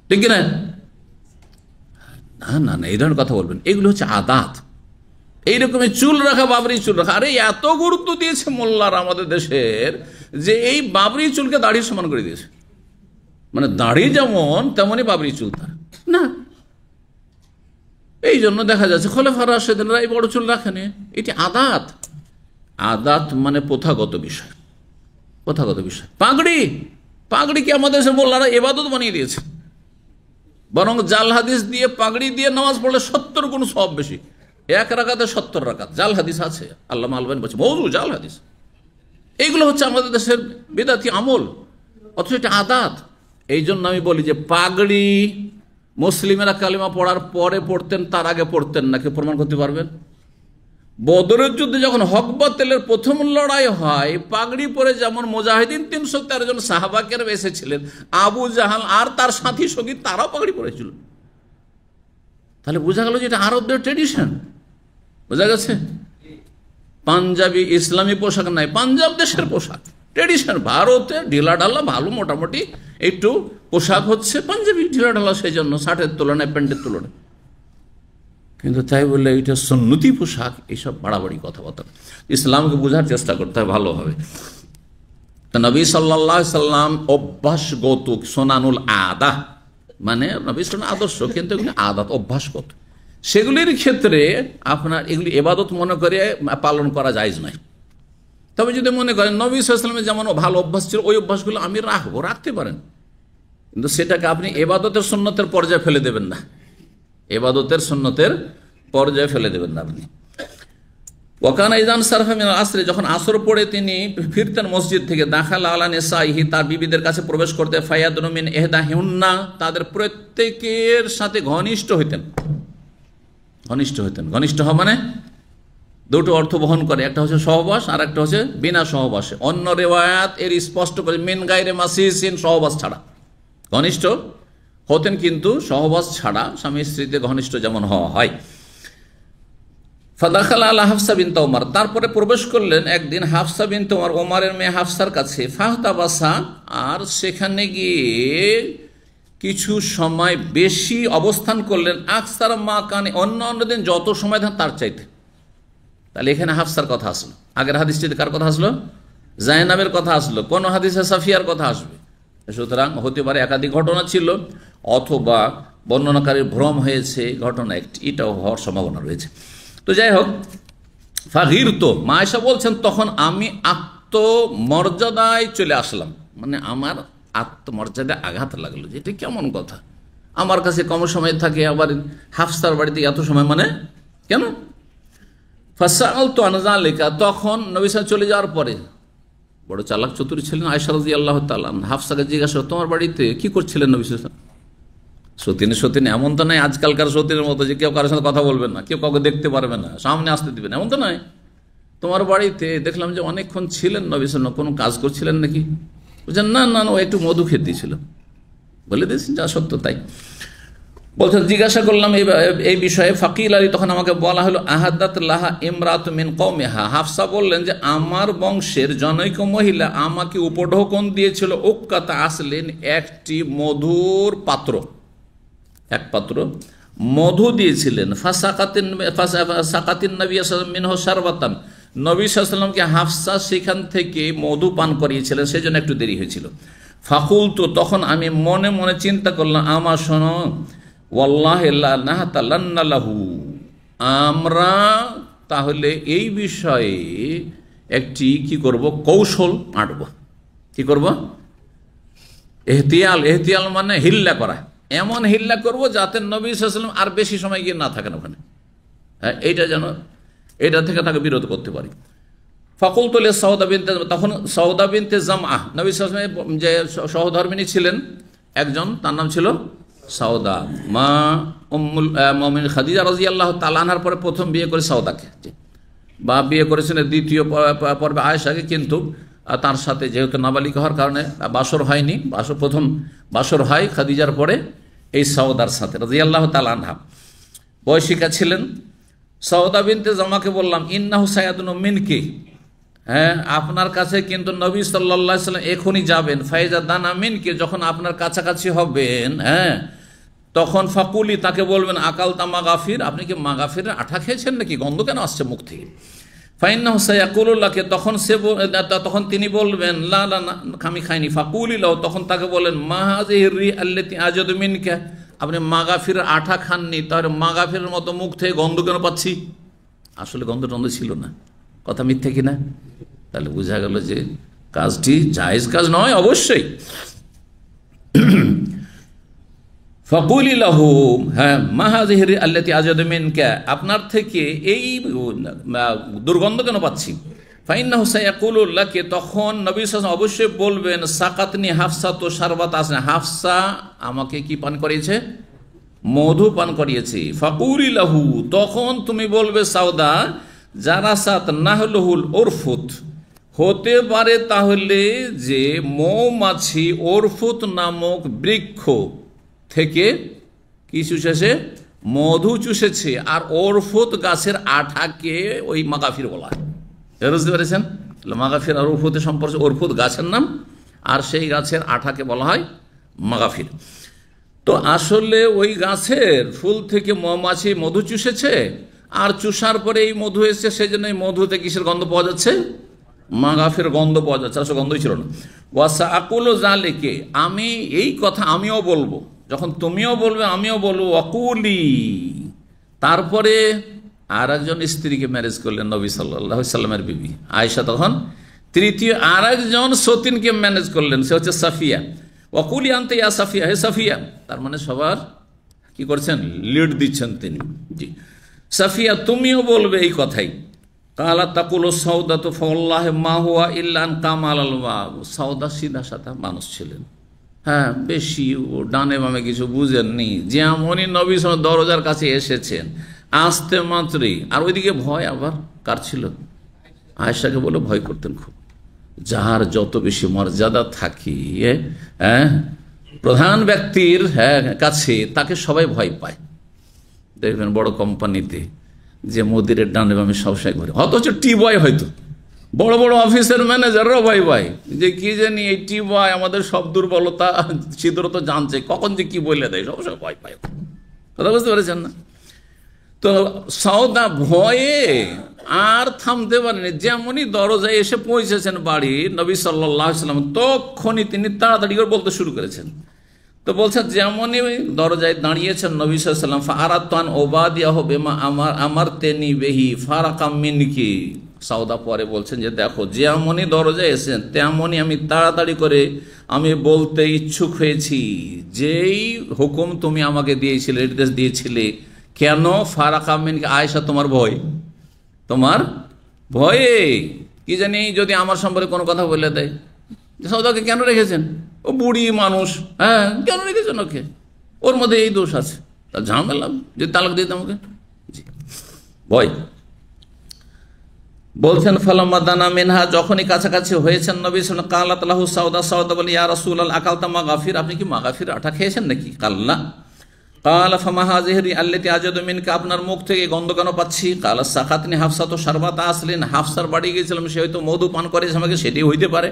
ঠিক না? না না না, এই ধরনের কথা বলবেন, এগুলো হচ্ছে আদাত। এইরকমই চুল রাখা, বাবরি চুল রাখা, আরে এত গুরুত্ব দিয়েছে মোল্লার আমাদের দেশের যে এই বাবরি চুলকে দাড়ির সমান করে দিয়েছে। মানে দাড়ি যেমন তেমনই বাবরি চুল তার না। এই জন্য দেখা যাচ্ছে খোলাফায়ে রাশিদিনরা এই বড় চুল রাখেনি। এটি আদাত। আদাত মানে প্রথাগত বিষয়, প্রথাগত বিষয়। পাগড়ি, পাগড়িকে আমাদের দেশের মোল্লারা ইবাদত বানিয়ে দিয়েছে। বরং জাল হাদিস দিয়ে পাগড়ি দিয়ে নামাজ পড়লে 70 গুণ সওয়াব বেশি। এক রাকাতে 70 রাকাত, জাল হাদিস আছে। আল্লামা আলবানী বলছে মওযু জাল হাদিস। এইগুলো হচ্ছে আমাদের দেশের বিদাতি আমল, অথচ এটা আদাত। এই জন্য আমি বলি যে পাগড়ি মুসলিমেরা কালিমা পড়ার পরে পড়তেন, তার আগে পড়তেন না। কেউ প্রমাণ করতে পারবেন? বদরের যুদ্ধে যখন হক বাতিলের প্রথম লড়াই হয়, পাগড়ি পরে যেমন মুজাহিদিন 313 জন সাহাবা কেরাম এসেছিলেন, আবু জাহাল আর তার সাথী সঙ্গী তারাও পাগড়ি পরেছিল। তাহলে বোঝা গেল যে এটা আরবদের ট্রেডিশন। বোঝা গেছে? পাঞ্জাবি ইসলামী পোশাক নাই, পাঞ্জাব দেশের পোশাক, ট্রেডিশন। ভারতে ঢিলা ঢালা ভালো মোটামুটি একটু পোশাক হচ্ছে পাঞ্জাবি, ঢিলা ঢালা, সেই জন্য শার্টের তুলনায় প্যান্টের তুলনায়। কিন্তু তাই বললে এটা সুন্নতি পোশাক, এইসব বাড়াবাড়ি কথাবার্তা। ইসলামকে বোঝার চেষ্টা করতে হয় ভালোভাবে। তা নবী সাল্লাল্লাহু আলাইহি সাল্লাম অভ্যাসগত, সোনানুল আদা মানে নবী সাল্লাল্লাহু আদর্শ, কিন্তু এগুলি আদাত, অভ্যাসগত। সেগুলির ক্ষেত্রে আপনার এগুলি ইবাদত মনে করে পালন করা জায়েজ নয়। তবে যদি মনে করেন নবী সাল্লাল্লাহু আলাইহি ওয়াসাল্লামের যেমন ভালো অভ্যাস ছিল, ওই অভ্যাসগুলো আমি রাখবো, রাখতে পারেন, কিন্তু সেটাকে আপনি ইবাদতের সুন্নতের পর্যায়ে ফেলে দেবেন না। ইবাদতের সুন্নতের পর্যায়ে ফেলে দেবেন না আপনি। ওয়াকানা ইযান সারফা মিনাল আসর, যখন আসর পড়ে তিনি ফিরতেন মসজিদ থেকে, দাখালা আলা নিসাইহি, তার বিবিদের কাছে প্রবেশ করতে, ফায়াদুনু মিন ইহদাহিন্না, তাদের প্রত্যেকের সাথে ঘনিষ্ঠ হইতেন। ঘনিষ্ঠ হইতেন, ঘনিষ্ঠ হওয়া মানে দুটো অর্থ বহন করে, একটা হচ্ছে সহবাস আর একটা হচ্ছে বিনা সহবাসে। অন্য রিওয়ায়াত এর স্পষ্ট করে মিন গায়রে মাসিসিন, সহবাস ছাড়া ঘনিষ্ঠ হতেন, কিন্তু সহবাস ছাড়া স্বামী স্ত্রীতে ঘনিষ্ঠ যেমন হওয়া হয়। ফাদাখালা আলা হাফসা বিনতে ওমর, তারপরে প্রবেশ করলেন একদিন হাফসা বিনতে ওমর, ওমরের মেয়ে হাফসার কাছে। ফাহতাবাসা, আর সেখানে গিয়ে কিছু সময় বেশি অবস্থান করলেন। আকসার মা কানে, অন্য দিন যত সময় দেন তার চাইতে। তাহলে এখানে হাফসার কথা আসলো। আগের হাদিসটিতে কার কথা আসলো? জায়নাবের কথা আসলো, কোন হাদিসে সাফিয়ার কথা আসবে। সুতরাং হতে পারে একাধিক ঘটনা ছিল, অথবা বর্ণনাকারীর ভ্রম হয়েছে, ঘটনা একটি, এটাও হওয়ার সম্ভাবনা রয়েছে। তো যাই হোক, ফাগির তো মা আয়েশা বলছেন তখন আমি আত্মমর্যাদায় চলে আসলাম, মানে আমার আত্মমর্যাদায় আঘাত লাগলো, যে এটা কেমন কথা, আমার কাছে কম সময় থাকে, আবার হাফসার বাড়িতে এত সময়, মানে কেন? ফাসআলতু আন যালিকা, তখন নবী সাল্লাল্লাহু আলাইহি ওয়াসাল্লাম চলে যাওয়ার পরে, বড় চালাক চতুর ছিলেন আয়েশা রাদিয়াল্লাহু তাআলা, হাফসাকে জিজ্ঞাসা, তোমার বাড়িতে কি করছিলেন নবী সাল্লাল্লাহু আলাইহি ওয়াসাল্লাম? সতীনে এমন তো নাই আজকালকার সতীনের মতো যে কেউ কারোর সাথে কথা বলবেন না, কেউ কাউকে দেখতে পারবে না, সামনে আসতে দিবেন, এমন তো নয়। তোমার বাড়িতে দেখলাম যে অনেকক্ষণ ছিলেন নবী সাল্লাল্লাহু আলাইহি ওয়াসাল্লাম, কোনো কাজ করছিলেন নাকি? বলছেন না না, ও একটু মধু খেতে দিয়েছিল। বলে দিয়েছেন যা সত্য তাই। বলছেন জিজ্ঞাসা করলাম এই বিষয়ে, ফাকিল আলী, তখন আমাকে বলা হলো আহাদাত লাহা ইমরাত মিন কওমিহা, হাফসা বললেন যে আমার বংশের জনৈক মহিলা আমাকে উপঢৌকন দিয়েছিল, উক্কাতা আসলেন, একটি মধুর পাত্র, এক পাত্র মধু দিয়েছিলেন। সাকাতিন নবী সাল্লাল্লাহু আলাইহি ওয়াসাল্লাম মিনহু শারবাতান, নবী সাল্লাল্লাহু আলাইহি ওয়াসাল্লামকে হাফসা সেখান থেকে মধু পান করিয়েছিলেন, সেজন্য একটু দেরি হয়েছিল। ফাকুলতু, তখন আমি মনে মনে চিন্তা করলাম, আমার শোনো, ওয়াল্লাহি লা নাহতালান্না লাহু, আমরা তাহলে এই বিষয়ে একটি কি করব, কৌশল আঁটব। কি করব? এহতিয়াল, এহতিয়াল মানে হিল্লা করা, এমন হিল্লা করব যাতে নবী সাল্লাল্লাহু আলাইহি ওয়াসাল্লাম আর বেশি সময় গিয়ে না থাকেন ওখানে, হ্যাঁ, এইটা যেন, এটা থেকে তাকে বিরত করতে পারি। ফাকুলতু লি সাউদা বিনতে, তখন সাউদা বিনতে জামআহ, নবী সাল্লাল্লাহু আলাইহি ওয়াসাল্লাম যে সহধর্মিণী ছিলেন একজন, তার নাম ছিল সাউদা, মা উম্মুল মুমিনিন খাদিজা রাদিয়াল্লাহু তাআলা আনহার পরে প্রথম বিয়ে করে সাউদাকে, বা বিয়ে করেছিলেন দ্বিতীয় পর্বে আয়েশাকে, কিন্তু তার সাথে যেহেতু নাবালিকা হওয়ার কারণে বাসর হয়নি, প্রথম বাসর হয় খাদিজার পরে এই সাউদার সাথে রাদিয়াল্লাহু তাআলা আনহা, বয়সিকা ছিলেন। সাউদা বিনতে জামাকে বললাম, ইন্নাহু সায়াদুন মিনকি, হ্যাঁ, আপনার কাছে কিন্তু নবী সাল্লাল্লাহু আলাইহি ওয়াসাল্লাম এখনই যাবেন, ফাইজা দানা মিনকি, যখন আপনার কাছাকাছি হবেন, হ্যাঁ, তখন ফাকুলি, তাকে বলবেন, আকাল তা মাগাফির, আপনি কি মাগাফিরের আঠা খেয়েছেন নাকি, গন্ধ কেন আসছে মুখ থেকে? ফাইন্নাহু সায়াকুলুল্লাহকে, তখন তিনি বলবেন, লা লা, আমি খাইনি। ফাকুলি লাহু, তখন তাকে বলেন, মা হাযিহি রি আল্লাতী আজাদু মিনকা, আপনি মাগাফিরের আঠা খাননি, তাহলে মাগাফিরের মতো মুখ থেকে গন্ধ কেন পাচ্ছি? আসলে গন্ধ টন্ধ ছিল না, কথা মিথ্যে কিনা? তাহলে বোঝা গেল যে কাজটি জায়েজ কাজ নয় অবশ্যই। ফাকুলি লাহু, হ্যাঁ, মা হাযিহি রি আল্লাতী আজাদু মিনকা, আপনার থেকে এই দুর্গন্ধ কেন পাচ্ছি? ফাইন্নাহু সায়াকুলু লাকি, তখন নবী সাল্লাল্লাহু আলাইহি ওয়াসাল্লাম অবশ্যই বলবেন, সাকাতনি হাফসা তো শারবাত আসনা, হাফসা আমাকে কি পান করিয়েছে? মধু পান করিয়েছে। ফাকুলি লাহু, তখন তুমি বলবে সাউদা, জারাসাত নাহলুহুল উরফুত, হতে পারে তাহলে যে মৌমাছি ওরফুত নামক বৃক্ষ থেকে কি চুষেছে? মধু চুষেছে, আর ওরফুত গাছের আঠাকে ওই মাগাফির বলা হয়। বুঝতে পেরেছেন? মাগাফির আর ওরফুতের সম্পর্কে, ওরফুত গাছের নাম, আর সেই গাছের আঠাকে বলা হয় মাগাফির। তো আসলে ওই গাছের ফুল থেকে মৌমাছি মধু চুষেছে, আর চুষার পরে এই মধু এসেছে, সেই জন্য এই মধুতে কিসের গন্ধ পাওয়া যাচ্ছে? মাগাফির গন্ধ পাওয়া যাচ্ছে, আসলে গন্ধই ছিল না। ওয়াসা আকুলো জালেকে, আমি এই কথা আমিও বলবো, যখন তুমিও বলবে আমিও বলবো। অকুলি, তারপরে আর একজন স্ত্রীকে ম্যারেজ করলেন নবী সাল্লাল্লাহু আলাইহি সাল্লামের বিবি আয়েশা, তখন তৃতীয় আর একজন সতীনকে ম্যানেজ করলেন, সে হচ্ছে সাফিয়া। অকুলি আনতে ইয়া সাফিয়া, হে সাফিয়া, তার মানে সবার কি করছেন? লিড দিচ্ছেন তিনি। জি, সাফিয়া তুমিও বলবে এই কথাই। কালা তাকুলো সৌদা তো ফল্লাহ মা হুয়া ইল্লান কামাল আল মা, সৌদা সিধা সাদা মানুষ ছিলেন, হ্যাঁ, বেশি ডানে বামে কিছু বুঝেননি, যেমনই নবী সাল্লাল্লাহু দরজার কাছে এসেছেন আসতে মাত্রই, আর ওইদিকে ভয় আবার কার ছিল? আয়েশাকে বলে ভয় করতেন খুব। যার যত বেশি মর্যাদা থাকে, হ্যাঁ, প্রধান ব্যক্তির, হ্যাঁ, কাছে, তাকে সবাই ভয় পায়। দেখবেন বড় কোম্পানিতে যে মুদিরের ডানে বামে সবসময় ঘুরে, অথচ টি বয়, হয়তো বড় বড় অফিসের ম্যানেজাররাও ভয় পায় যে কি জানি এই টি বয় আমাদের সব দুর্বলতা ছিদ্র তো জানছে, কখন যে কি বলে দেয়, সবসময় ভয় পায়। কথা বুঝতে পেরেছেন না? তো সওদা ভয়ে আর থামতে পারেনি, যেমনই দরজায় এসে পৌঁছেছেন বাড়ি নবী সাল্লাল্লাহু আলাইহি ওয়াসাল্লাম, তখনই তিনি তাড়াতাড়ি করে বলতে শুরু করেছেন। তো বলছেন যেমনই দরজায় দাঁড়িয়েছেন নবী সাল্লাল্লাহু আলাইহি ওয়াসাল্লাম, ফাআরাতান ওবাদিয়াহ বিমা আমার তেনি বেহি ফারাকাম মিনকি। সওদা পরে বলছেন যে দেখো, যেমনই দরজায় এসেছেন তেমনই আমি তাড়াতাড়ি করে আমি বলতে ইচ্ছুক হয়েছি, যেই হুকুম তুমি আমাকে দিয়েছিলে, নির্দেশ দিয়েছিলে। কেন? ফারাকাম মিনকি, আয়েশা তোমার ভয়, তোমার ভয়ে কি জানি যদি আমার সম্পর্কে কোনো কথা বলে দেয়, সওদাকে কেন রেখেছেন, ও বুড়ি মানুষ, হ্যাঁ কেন রেখেছেন ওকে, ওর মধ্যে এই দোষ আছে, তা ঝামেলা যে তালাক দিতে আমাকে, জি ভয়। বলছেন ফালাম্মা দানা মিনহা, যখনই কাছাকাছি হয়েছেন নবী সাল্লাল্লাহু আলাইহি ওয়াসাল্লাম, কালাত লাহু সাউদা, সাউদা বলে ইয়া রাসূলুল্লাহ আকালতা মাগাফির, আপনি কি মাগাফির আটা খেয়েছেন নাকি? কাল্লা। কালা ফামা হাযিহি আল্লাতী আজাদু মিনকা, আপনার মুখ থেকে গন্ধ কেন পাচ্ছি? কালা সাকাতনি হাফসাতু শারবাতা আসলিন, হাফসার বাড়ি গিয়েছিলাম, সে হয়তো মধু পান করেছে আমাকে, সেটাই হইতে পারে।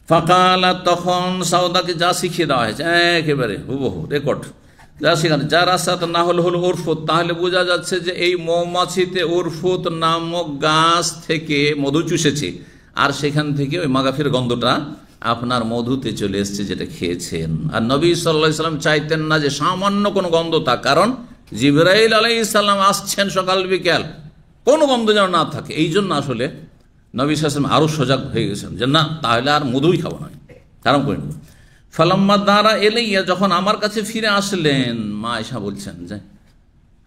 ফাকালা, তখন সাউদাকে যা শিখিয়ে দেওয়া হয়েছে একেবারে হুবহু রেকর্ড, যা শিখানো, যার আসাত না হল হল উরফুত, তাহলে বোঝা যাচ্ছে যে এই মৌমাছিতে উরফুত নামক গাছ থেকে মধু চুষেছে, আর সেখান থেকে ওই মাগাফির গন্ধটা আপনার মধুতে চলে এসছে, যেটা খেয়েছেন। আর নবী সাল্লাল্লাহু আলাইহি ওয়াসাল্লাম চাইতেন না যে সামান্য কোনো গন্ধ থাক, কারণ জিবরাইল আলাইহিস সালাম আসছেন সকাল বিকেল, কোনো গন্ধ যেন না থাকে। এই জন্য আসলে নবী সাল্লাল্লাহু আলাইহি ওয়াসাল্লাম আরও সজাগ হয়ে গেছেন যে না, তাহলে আর মধুই খাবো না, কারণ করে নেব। ফালাম্মা দারা এলাইয়া, যখন আমার কাছে ফিরে আসলেন, মা আয়েশা বলছেন যে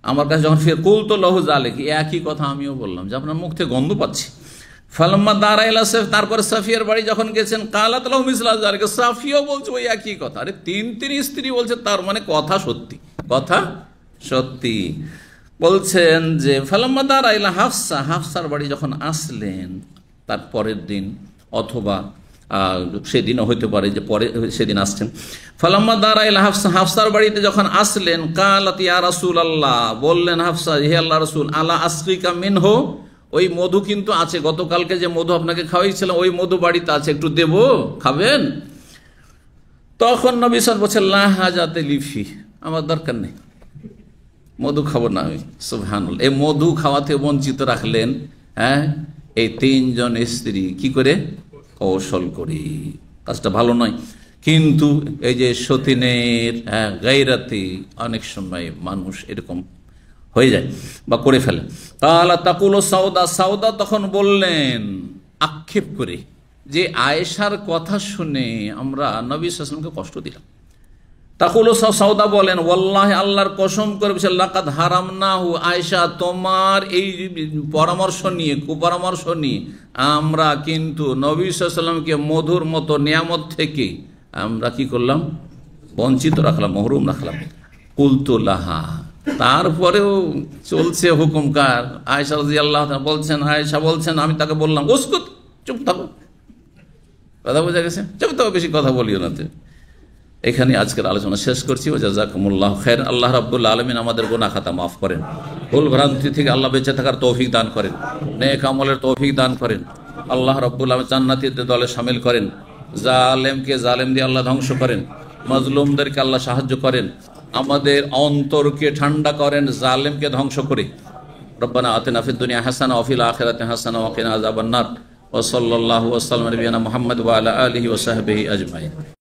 আমার কাছে যখন ফিরে, কুলতু লাহু যালিকা, একই কথা আমিও বললাম যে আপনার মুখ থেকে গন্ধ পাচ্ছি। ফালাম্মা দারা ইলা সাফ, তারপরে সাফিয়ার বাড়ি যখন গেছেন, কালাত লাহু মিসলা যালিকা, সাফিয়াও বলছে ওই একই কথা। আরে তিন স্ত্রী বলছে, তার মানে কথা সত্যি, কথা সত্যি। বলছেন যে ফালাম্মা দারা ইলা হাফসা, হাফসার বাড়ি যখন আসলেন তার পরের দিন, অথবা সেদিনও হইতে পারে যে পরে সেদিন আসছেন। ফালাম্মা দারা ইলা হাফসা, হাফসার বাড়িতে যখন আসলেন, কালাত ইয়া রাসূলুল্লাহ, বললেন হাফসা, হে আল্লাহর রাসূল, আলা আসকিকা মিনহু, ওই মধু কিন্তু আছে, গতকালকে যে মধু আপনাকে খাওয়াইছিলাম ওই মধু বাড়িতে আছে, একটু দেব, খাবেন? তখন নবী সাল্লাল্লাহু আলাইহি ওয়াসাল্লাম বলছেন লা হাজাতে লিফি, আমার দরকার নেই, মধু খাবো না আমি। সুবহানাল্লাহ, এই মধু খাওয়াতে বঞ্চিত রাখলেন হ্যাঁ এই তিনজন স্ত্রী, কি করে? কৌশল করি, কাজটা ভালো নয়। কিন্তু এই যে সতীনের গায়রাতি, অনেক সময় মানুষ এরকম হয়ে যায় বা করে ফেলে। কালা তাকুল সাউদা, সাউদা তখন বললেন আক্ষেপ করে যে আয়েশার কথা শুনে আমরা নবী সাল্লাল্লাহু আলাইহি ওয়াসাল্লামকে কষ্ট দিলাম। তাকুল সাউদা বলেন ওয়াল্লাহি, আল্লাহর কসম করে বলছেন, লাকাদ হারামনাহু, আয়েশা তোমার এই পরামর্শ নিয়ে, কুপরামর্শ নিয়ে আমরা কিন্তু নবী সাল্লাল্লাহু আলাইহি ওয়াসাল্লামকে মধুর মতো নিয়ামত থেকে আমরা কি করলাম? বঞ্চিত রাখলাম, মহরুম রাখলাম। কুলতু লাহা, তারপরেও চলছে হুকুমকার। আয়েশা রাদিয়াল্লাহু তাআলা বলছেন, আয়েশা বলছেন, আমি তাকে বললাম উসকুত, চুপ থাকো, কথা বোঝা গেছে, চুপ থাকো, বেশি কথা বলিও না। এখানে আজকের আলোচনা শেষ করছি। ও জাযাকুমুল্লাহু খাইর। আল্লাহ রাব্বুল আলামিন আমাদের গুনাহ খাতা মাফ করেন, ভুল ভ্রান্তি থেকে আল্লাহ বেঁচে থাকার তৌফিক দান করেন, নেক আমলের তৌফিক দান করেন। আল্লাহ রাব্বুল আলামিন জান্নাতীদের দলে শামিল করেন। জালেমকে জালেম দিয়ে আল্লাহ ধ্বংস করেন, মাজলুমদেরকে আল্লাহ সাহায্য করেন, আমাদের অন্তরকে ঠান্ডা করেন জালেমকে ধ্বংস করে। রব্বানা আতিনা ফিদ দুনিয়া হাসানা ওয়া ফিল আখিরাতি হাসানা ওয়া কিনা আযাবান নার। ওয়া সাল্লাল্লাহু ওয়া সাল্লামা আলা নবিয়িনা মুহাম্মদ ওয়া আলা আলিহি ওয়া সাহবিহি আজমাইন।